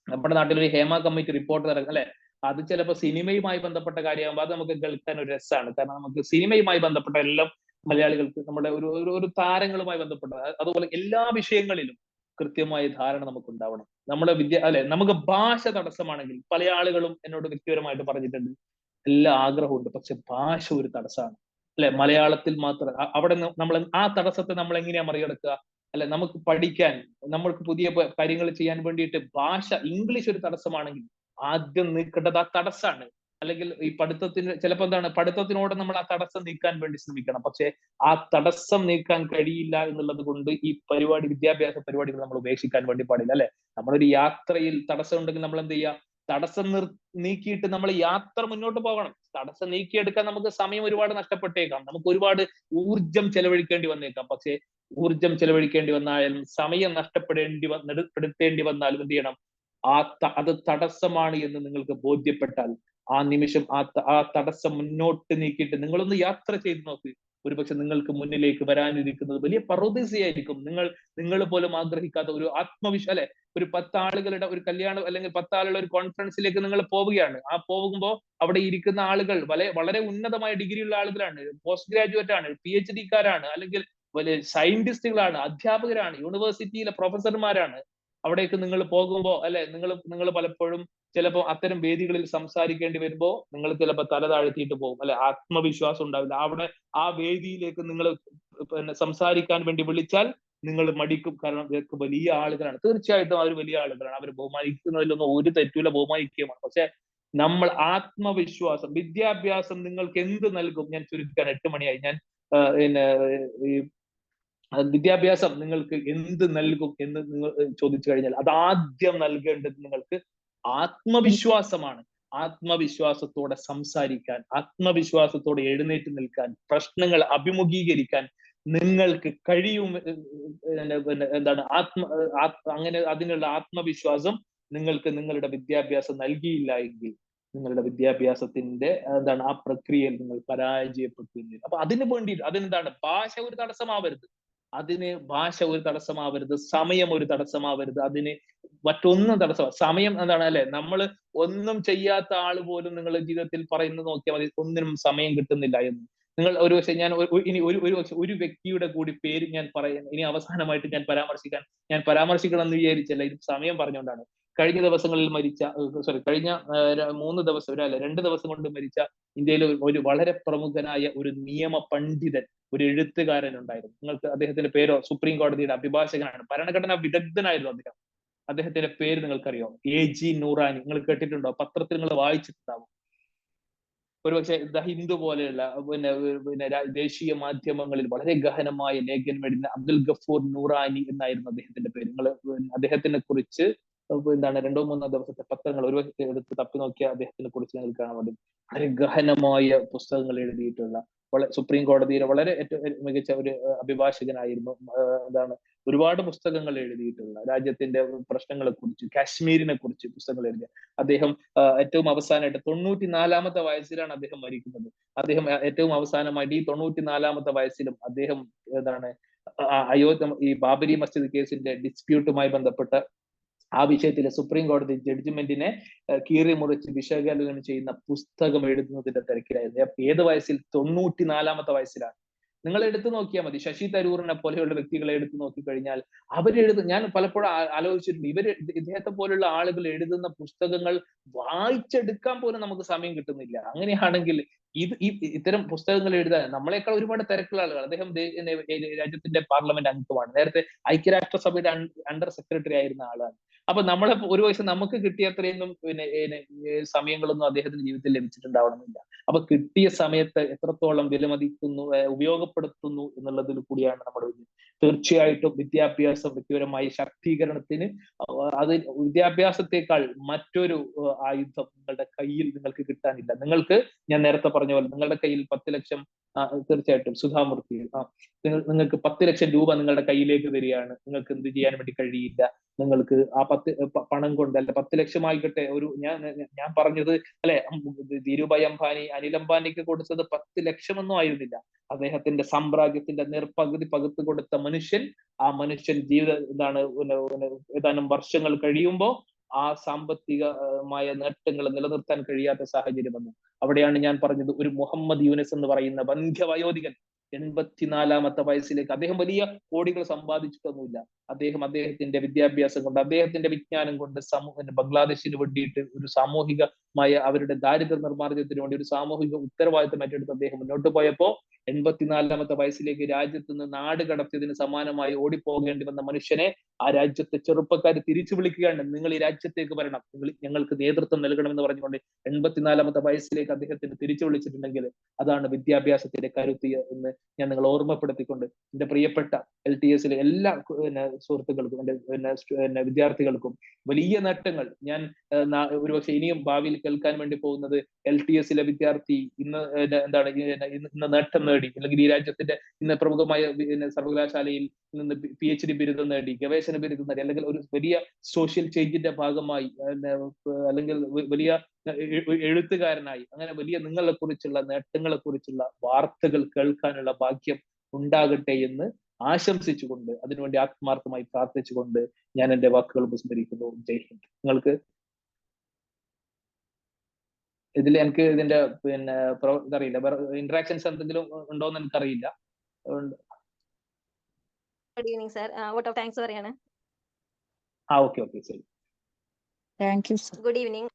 നമ്മുടെ നാട്ടിൽ ഒരു ഹേമ കമ്മിറ്റി റിപ്പോർട്ട് ഇറങ്ങും അല്ലെ, അത് ചിലപ്പോൾ സിനിമയുമായി ബന്ധപ്പെട്ട കാര്യമാകുമ്പോൾ അത് നമുക്ക് കേൾക്കാൻ ഒരു രസമാണ്. കാരണം നമുക്ക് സിനിമയുമായി ബന്ധപ്പെട്ട എല്ലാം മലയാളികൾക്ക് നമ്മുടെ ഒരു താരങ്ങളുമായി ബന്ധപ്പെട്ട, അതുപോലെ എല്ലാ വിഷയങ്ങളിലും കൃത്യമായ ധാരണ നമുക്ക് ഉണ്ടാവണം. നമ്മുടെ അല്ലെ, നമുക്ക് ഭാഷ തടസ്സമാണെങ്കിൽ പല ആളുകളും എന്നോട് വ്യക്തിപരമായിട്ട് പറഞ്ഞിട്ടുണ്ട്, എല്ലാ ആഗ്രഹമുണ്ട്, പക്ഷെ ഭാഷ ഒരു തടസ്സമാണ്. അല്ലെ, മലയാളത്തിൽ മാത്രം അവിടെ നമ്മൾ ആ തടസ്സത്തെ നമ്മൾ എങ്ങനെയാ മറികടക്കുക? അല്ലെ, നമുക്ക് പഠിക്കാൻ, നമ്മൾക്ക് പുതിയ കാര്യങ്ങൾ ചെയ്യാൻ വേണ്ടിയിട്ട് ഭാഷ, ഇംഗ്ലീഷ് ഒരു തടസ്സമാണെങ്കിൽ ആദ്യം നീക്കേണ്ടത് ആ തടസ്സമാണ്. അല്ലെങ്കിൽ ഈ പഠിത്തത്തിന് ചിലപ്പോൾ എന്താണ്, പഠിത്തത്തിനോട് നമ്മൾ ആ തടസ്സം നീക്കാൻ വേണ്ടി ശ്രമിക്കണം. പക്ഷെ ആ തടസ്സം നീക്കാൻ കഴിയില്ല എന്നുള്ളത് കൊണ്ട് ഈ വിദ്യാഭ്യാസ പരിപാടികൾ നമ്മൾ ഉപേക്ഷിക്കാൻ വേണ്ടി പാടില്ല. അല്ലെ, നമ്മളൊരു യാത്രയിൽ തടസ്സം ഉണ്ടെങ്കിൽ നമ്മൾ എന്ത് ചെയ്യുക? തടസ്സം നീക്കിയിട്ട് നമ്മൾ യാത്ര മുന്നോട്ട് പോകണം. തടസ്സം നീക്കിയെടുക്കാൻ നമുക്ക് സമയം ഒരുപാട് നഷ്ടപ്പെട്ടേക്കാം, നമുക്ക് ഒരുപാട് ഊർജം ചെലവഴിക്കേണ്ടി വന്നേക്കാം. പക്ഷെ ഊർജം ചെലവഴിക്കേണ്ടി വന്നാലും സമയം നഷ്ടപ്പെടുത്തേണ്ടി വന്നാലും എന്ത് ചെയ്യണം? അത് തടസ്സമാണ് എന്ന് നിങ്ങൾക്ക് ബോധ്യപ്പെട്ടാൽ ആ നിമിഷം ആ തടസ്സം മുന്നോട്ട് നീക്കിയിട്ട് നിങ്ങളൊന്ന് യാത്ര ചെയ്ത് നോക്ക്. ഒരുപക്ഷെ നിങ്ങൾക്ക് മുന്നിലേക്ക് വരാനിരിക്കുന്നത് വലിയ പറുദീസയായിരിക്കും. നിങ്ങൾ പോലും ആഗ്രഹിക്കാത്ത ഒരു അല്ലെ, ഒരു 10 ആളുകളുടെ ഒരു കല്യാണം അല്ലെങ്കിൽ 10 ആളുകളുടെ ഒരു കോൺഫറൻസിലേക്ക് നിങ്ങൾ പോവുകയാണ്. ആ പോകുമ്പോൾ അവിടെ ഇരിക്കുന്ന ആളുകൾ വളരെ ഉന്നതമായ ഡിഗ്രിയുള്ള ആളുകളാണ്, പോസ്റ്റ് ഗ്രാജുവേറ്റ് ആണ്, PhD കാരാണ്, അല്ലെങ്കിൽ വലിയ സയന്റിസ്റ്റുകളാണ്, അധ്യാപകരാണ്, യൂണിവേഴ്സിറ്റിയിലെ പ്രൊഫസർമാരാണ്. അവിടേക്ക് നിങ്ങൾ പോകുമ്പോൾ അല്ലെ, നിങ്ങൾ പലപ്പോഴും ചിലപ്പോൾ അത്തരം വേദികളിൽ സംസാരിക്കേണ്ടി വരുമ്പോൾ നിങ്ങൾ ചിലപ്പോൾ തല താഴ്ത്തിയിട്ട് പോകും. അല്ലെ, ആത്മവിശ്വാസം ഉണ്ടാവില്ല. അവിടെ ആ വേദിയിലേക്ക് നിങ്ങൾ സംസാരിക്കാൻ വേണ്ടി വിളിച്ചാൽ നിങ്ങൾ മടിക്കും. കാരണം ഇവർക്ക് വലിയ ആളുകളാണ്. തീർച്ചയായിട്ടും അവർ വലിയ ആളുകളാണ്, അവർ ബഹുമാനിക്കുന്നതിലൊന്നും ഒരു തെറ്റുമില്ല, ബഹുമാനിക്കുകയുമാണ്. പക്ഷെ നമ്മൾ ആത്മവിശ്വാസം, വിദ്യാഭ്യാസം നിങ്ങൾക്ക് എന്ത് നൽകും? ഞാൻ ചുരുക്കാൻ 8 മണിയായി. ഞാൻ പിന്നെ ഈ വിദ്യാഭ്യാസം നിങ്ങൾക്ക് എന്ത് നൽകും എന്ന് നിങ്ങൾ ചോദിച്ചു കഴിഞ്ഞാൽ അത് ആദ്യം നൽകേണ്ടത് നിങ്ങൾക്ക് ആത്മവിശ്വാസമാണ്. ആത്മവിശ്വാസത്തോടെ സംസാരിക്കാൻ, ആത്മവിശ്വാസത്തോടെ എഴുന്നേറ്റ് നിൽക്കാൻ, പ്രശ്നങ്ങൾ അഭിമുഖീകരിക്കാൻ നിങ്ങൾക്ക് കഴിയും. എന്താണ് അങ്ങനെ അതിനുള്ള ആത്മവിശ്വാസം നിങ്ങൾക്ക് നിങ്ങളുടെ വിദ്യാഭ്യാസം നൽകിയില്ല എങ്കിൽ നിങ്ങളുടെ വിദ്യാഭ്യാസത്തിന്റെ ആ പ്രക്രിയയിൽ നിങ്ങൾ പരാജയപ്പെട്ടു. അപ്പൊ അതിനു വേണ്ടി അതിനെന്താണ്? ഭാഷ ഒരു തടസ്സമാവരുത്, ഭാഷ ഒരു തടസ്സമാവരുത്, സമയം ഒരു തടസ്സമാവരുത്, അതിന് മറ്റൊന്നും സമയം എന്താണ് അല്ലെ, നമ്മൾ ഒന്നും ചെയ്യാത്ത ആള് പോലും നിങ്ങളുടെ ജീവിതത്തിൽ പറയുന്നത് നോക്കിയാൽ മതി, ഒന്നിനും സമയം കിട്ടുന്നില്ല എന്ന്. നിങ്ങൾ ഒരുപക്ഷെ ഞാൻ ഇനി ഒരു വ്യക്തിയുടെ കൂടി പേര് ഞാൻ പറയുന്നു, ഇനി അവസാനമായിട്ട് ഞാൻ പരാമർശിക്കണം എന്ന് വിചാരിച്ചല്ല, ഇത് സമയം പറഞ്ഞുകൊണ്ടാണ്. കഴിഞ്ഞ ദിവസങ്ങളിൽ കഴിഞ്ഞ 2 ദിവസം കൊണ്ട് മരിച്ച ഇന്ത്യയിലെ ഒരു വളരെ പ്രമുഖനായ ഒരു നിയമ പണ്ഡിതൻ, ഒരു എഴുത്തുകാരൻ ഉണ്ടായിരുന്നു. നിങ്ങൾക്ക് അദ്ദേഹത്തിന്റെ പേരോ? സുപ്രീം കോടതിയുടെ അഭിഭാഷകനാണ്, ഭരണഘടനാ വിദഗ്ധനായിരുന്നു അദ്ദേഹത്തിന്റെ പേര് നിങ്ങൾക്കറിയോ? AG നൂറാനി. നിങ്ങൾ കേട്ടിട്ടുണ്ടോ? പത്രത്തിൽ നിങ്ങൾ വായിച്ചിട്ടുണ്ടാവും. ഒരുപക്ഷെ ദ ഹിന്ദു പോലെയുള്ള ദേശീയ മാധ്യമങ്ങളിൽ വളരെ ഗഹനമായ ലേഖനം എഴുതുന്ന അബ്ദുൽ ഗഫൂർ നൂറാനി എന്നായിരുന്നു അദ്ദേഹത്തിന്റെ പേര്. നിങ്ങൾ അദ്ദേഹത്തിനെ കുറിച്ച് 2-3 ദിവസത്തെ പത്രങ്ങൾ ഒരു എടുത്ത് തപ്പി നോക്കിയാൽ അദ്ദേഹത്തിനെ കുറിച്ച് നിങ്ങൾക്ക് കാണാൻ വേണ്ടി വളരെ ഗഹനമായ പുസ്തകങ്ങൾ എഴുതിയിട്ടുള്ള, സുപ്രീം കോടതിയിലെ വളരെ ഏറ്റവും മികച്ച ഒരു അഭിഭാഷകനായിരുന്നു. ഒരുപാട് പുസ്തകങ്ങൾ എഴുതിയിട്ടുള്ള, രാജ്യത്തിന്റെ പ്രശ്നങ്ങളെ കുറിച്ച്, കാശ്മീരിനെ കുറിച്ച് പുസ്തകങ്ങൾ എഴുതിയ അദ്ദേഹം ഏറ്റവും അവസാനമായിട്ട് 94-ാമത്തെ വയസ്സിലാണ് അദ്ദേഹം മരിക്കുന്നത്. അദ്ദേഹം ഏറ്റവും അവസാനമായിട്ട് ഈ 94-ാമത്തെ വയസ്സിലും അദ്ദേഹം അയോധ്യ ഈ ബാബരി മസ്ജിദ് കേസിന്റെ ഡിസ്പ്യൂട്ടുമായി ബന്ധപ്പെട്ട ആ വിഷയത്തിലെ സുപ്രീം കോടതി ജഡ്ജ്മെന്റിനെ കീറി മുറിച്ച് വിശകലനം ചെയ്യുന്ന പുസ്തകം എഴുതുന്നതിന്റെ തിരക്കിലായിരുന്നു. ഏത് വയസ്സിൽ? 94-ാമത്തെ വയസ്സിലാണ്. നിങ്ങൾ എടുത്തു നോക്കിയാൽ മതി. ശശി തരൂറിനെ പോലെയുള്ള വ്യക്തികളെ എടുത്തു നോക്കിക്കഴിഞ്ഞാൽ ഞാൻ പലപ്പോഴും ആലോചിച്ചിട്ടുണ്ട്, ഇദ്ദേഹത്തെ പോലുള്ള ആളുകൾ എഴുതുന്ന പുസ്തകങ്ങൾ വായിച്ചെടുക്കാൻ പോലും നമുക്ക് സമയം കിട്ടുന്നില്ല. അങ്ങനെയാണെങ്കിൽ ഇത്തരം പുസ്തകങ്ങൾ എഴുതാൻ നമ്മളെക്കാൾ ഒരുപാട് തിരക്കുള്ള ആളുകൾ. അദ്ദേഹം രാജ്യത്തിന്റെ പാർലമെന്റ് അംഗമാണ്, നേരത്തെ ഐക്യരാഷ്ട്രസഭയുടെ അണ്ടർ സെക്രട്ടറി ആയിരുന്ന ആളാണ്. അപ്പൊ നമ്മളെ ഒരുപക്ഷെ നമുക്ക് കിട്ടിയ അത്രയൊന്നും സമയങ്ങളൊന്നും അദ്ദേഹത്തിന്റെ ജീവിതത്തിൽ ലഭിച്ചിട്ടുണ്ടാവണമെന്നില്ല. അപ്പൊ കിട്ടിയ സമയത്ത് എത്രത്തോളം വിലമതിക്കുന്നു, ഉപയോഗപ്പെടുത്തുന്നു എന്നുള്ളതിൽ കൂടിയാണ് നമ്മുടെ തീർച്ചയായിട്ടും വിദ്യാഭ്യാസം വ്യക്തിപരമായ ശാക്തീകരണത്തിന് അത് വിദ്യാഭ്യാസത്തെക്കാൾ മറ്റൊരു ആയുധം നിങ്ങളുടെ കയ്യിൽ നിങ്ങൾക്ക് കിട്ടാനില്ല. നിങ്ങൾക്ക് ഞാൻ നേരത്തെ പറഞ്ഞ പോലെ നിങ്ങളുടെ കയ്യിൽ 10 ലക്ഷം തീർച്ചയായിട്ടും സുധാമൂർത്തി നിങ്ങൾക്ക് 10 ലക്ഷം രൂപ നിങ്ങളുടെ കയ്യിലേക്ക് വരികയാണ്. നിങ്ങൾക്ക് എന്ത് ചെയ്യാൻ വേണ്ടി കഴിയില്ല. നിങ്ങൾക്ക് ആ പണം കൊണ്ട് അല്ല 10 ലക്ഷം ആയിക്കട്ടെ, ഒരു ഞാൻ പറഞ്ഞത് അല്ലെ, ധീരുഭായ് അംബാനി അനിൽ അംബാനിക്ക് കൊടുത്തത് 10 ലക്ഷമൊന്നും ആയിരുന്നില്ല. അദ്ദേഹത്തിന്റെ സാമ്രാജ്യത്തിന്റെ പകുതി പകുത്ത് കൊടുത്ത മനുഷ്യൻ, ആ മനുഷ്യൻ ഏതാനും വർഷങ്ങൾ കഴിയുമ്പോൾ ആ സാമ്പത്തികമായ നേട്ടങ്ങൾ നിലനിർത്താൻ കഴിയാത്ത സാഹചര്യം വന്നു. അവിടെയാണ് ഞാൻ പറഞ്ഞത്, ഒരു മുഹമ്മദ് യൂനസ് എന്ന് പറയുന്ന വന്ധ്യവയോധികൻ 84-ാമത്തെ വയസ്സിലേക്ക്, അദ്ദേഹം വലിയ കോടികൾ സമ്പാദിച്ചിട്ടൊന്നുമില്ല. അദ്ദേഹത്തിന്റെ വിദ്യാഭ്യാസം കൊണ്ട്, അദ്ദേഹത്തിന്റെ വിജ്ഞാനം കൊണ്ട് ബംഗ്ലാദേശിന് വേണ്ടിയിട്ട് ഒരു സാമൂഹികമായ അവരുടെ ദാരിദ്ര്യ നിർമ്മാർജ്ജനത്തിന് വേണ്ടി ഒരു സാമൂഹിക ഉത്തരവാദിത്തം ഏറ്റെടുത്ത് അദ്ദേഹം മുന്നോട്ട് പോയപ്പോ 84-ാമത്തെ വയസ്സിലേക്ക് രാജ്യത്ത് നിന്ന് നാട് കടത്തിയതിന് സമാനമായി ഓടിപ്പോകേണ്ടി വന്ന മനുഷ്യനെ ആ രാജ്യത്തെ ചെറുപ്പക്കാർ തിരിച്ചു വിളിക്കുകയാണ്. നിങ്ങൾ ഈ രാജ്യത്തേക്ക് വരണം, ഞങ്ങൾക്ക് നേതൃത്വം നൽകണമെന്ന് പറഞ്ഞുകൊണ്ട് 84-ാമത്തെ വയസ്സിലേക്ക് അദ്ദേഹത്തിന് തിരിച്ചു വിളിച്ചിട്ടുണ്ടെങ്കിൽ അതാണ് വിദ്യാഭ്യാസത്തിന്റെ കരുത്ത് എന്ന് ഞാൻ നിങ്ങളെ ഓർമ്മപ്പെടുത്തിക്കൊണ്ട് എന്റെ പ്രിയപ്പെട്ട LTS എല്ലാ സുഹൃത്തുക്കൾക്കും എന്റെ വിദ്യാർത്ഥികൾക്കും വലിയ നേട്ടങ്ങൾ ഞാൻ ഒരുപക്ഷെ ഇനിയും ഭാവിയിൽ കേൾക്കാൻ വേണ്ടി പോകുന്നത്, LTS വിദ്യാർത്ഥി ഇന്ന് നേട്ടം നേടി, അല്ലെങ്കിൽ ഈ രാജ്യത്തിന്റെ ഇന്ന് പ്രമുഖമായ സർവകലാശാലയിൽ നിന്ന് PhD ബിരുദം നേടി, ഗവേഷണ ബിരുദം നേടി, അല്ലെങ്കിൽ ഒരു വലിയ സോഷ്യൽ ചേഞ്ചിന്റെ ഭാഗമായി, അല്ലെങ്കിൽ വലിയ എഴുത്തുകാരനായി, അങ്ങനെ വലിയ നിങ്ങളെ കുറിച്ചുള്ള നേട്ടങ്ങളെ കുറിച്ചുള്ള വാർത്തകൾ കേൾക്കാനുള്ള ഭാഗ്യം ഉണ്ടാകട്ടെ എന്ന് ആശംസിച്ചുകൊണ്ട്, അതിനുവേണ്ടി ആത്മാർത്ഥമായി പ്രാർത്ഥിച്ചുകൊണ്ട് ഞാൻ എന്റെ വാക്കുകൾ ഉപസ്മരിക്കുന്നു. ജയ് ഹിന്ദ്. നിങ്ങൾക്ക് എനിക്ക് ഇതിന്റെ ഇതറിയില്ല, ഇന്ററാക്ഷൻസ് എന്തെങ്കിലും ഉണ്ടോന്ന് എനിക്കറിയില്ല. Good evening sir, vote of thanks പറയാണ്. ഓക്കെ ശരി. Thank you sir. Good evening.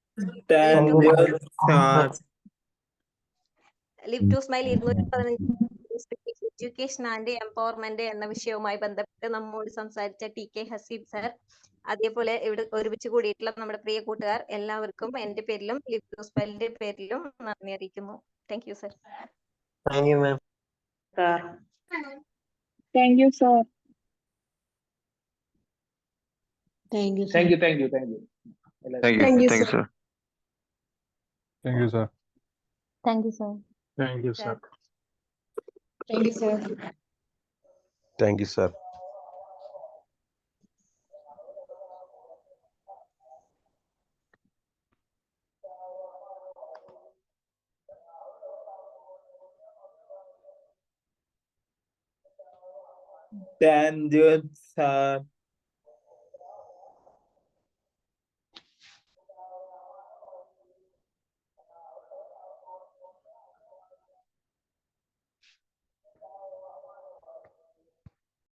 Live to smile 215 education and empowerment എന്ന വിഷയവുമായി ബന്ധപ്പെട്ട് നമ്മോട് സംസാരിച്ച TK ഹസീബ് സർ, അതേപോലെ ഇവിടെ ഒരുമിച്ച് കൂടിയിട്ടുള്ള നമ്മുടെ പ്രിയ കൂട്ടുകാർ എല്ലാവർക്കും എന്റെ പേരിലും ലിവ് ടു സ്മൈലിന്റെ പേരിലും നന്ദി അറിയിക്കുന്നു. Thank you sir. Thank you ma'am. Thank you sir. Thank you. Thank you. Thank you, Thank you, sir. Thank you, sir. Thank you sir. Thank you, sir. Thank you, sir. Thank you, sir. Thank you, sir.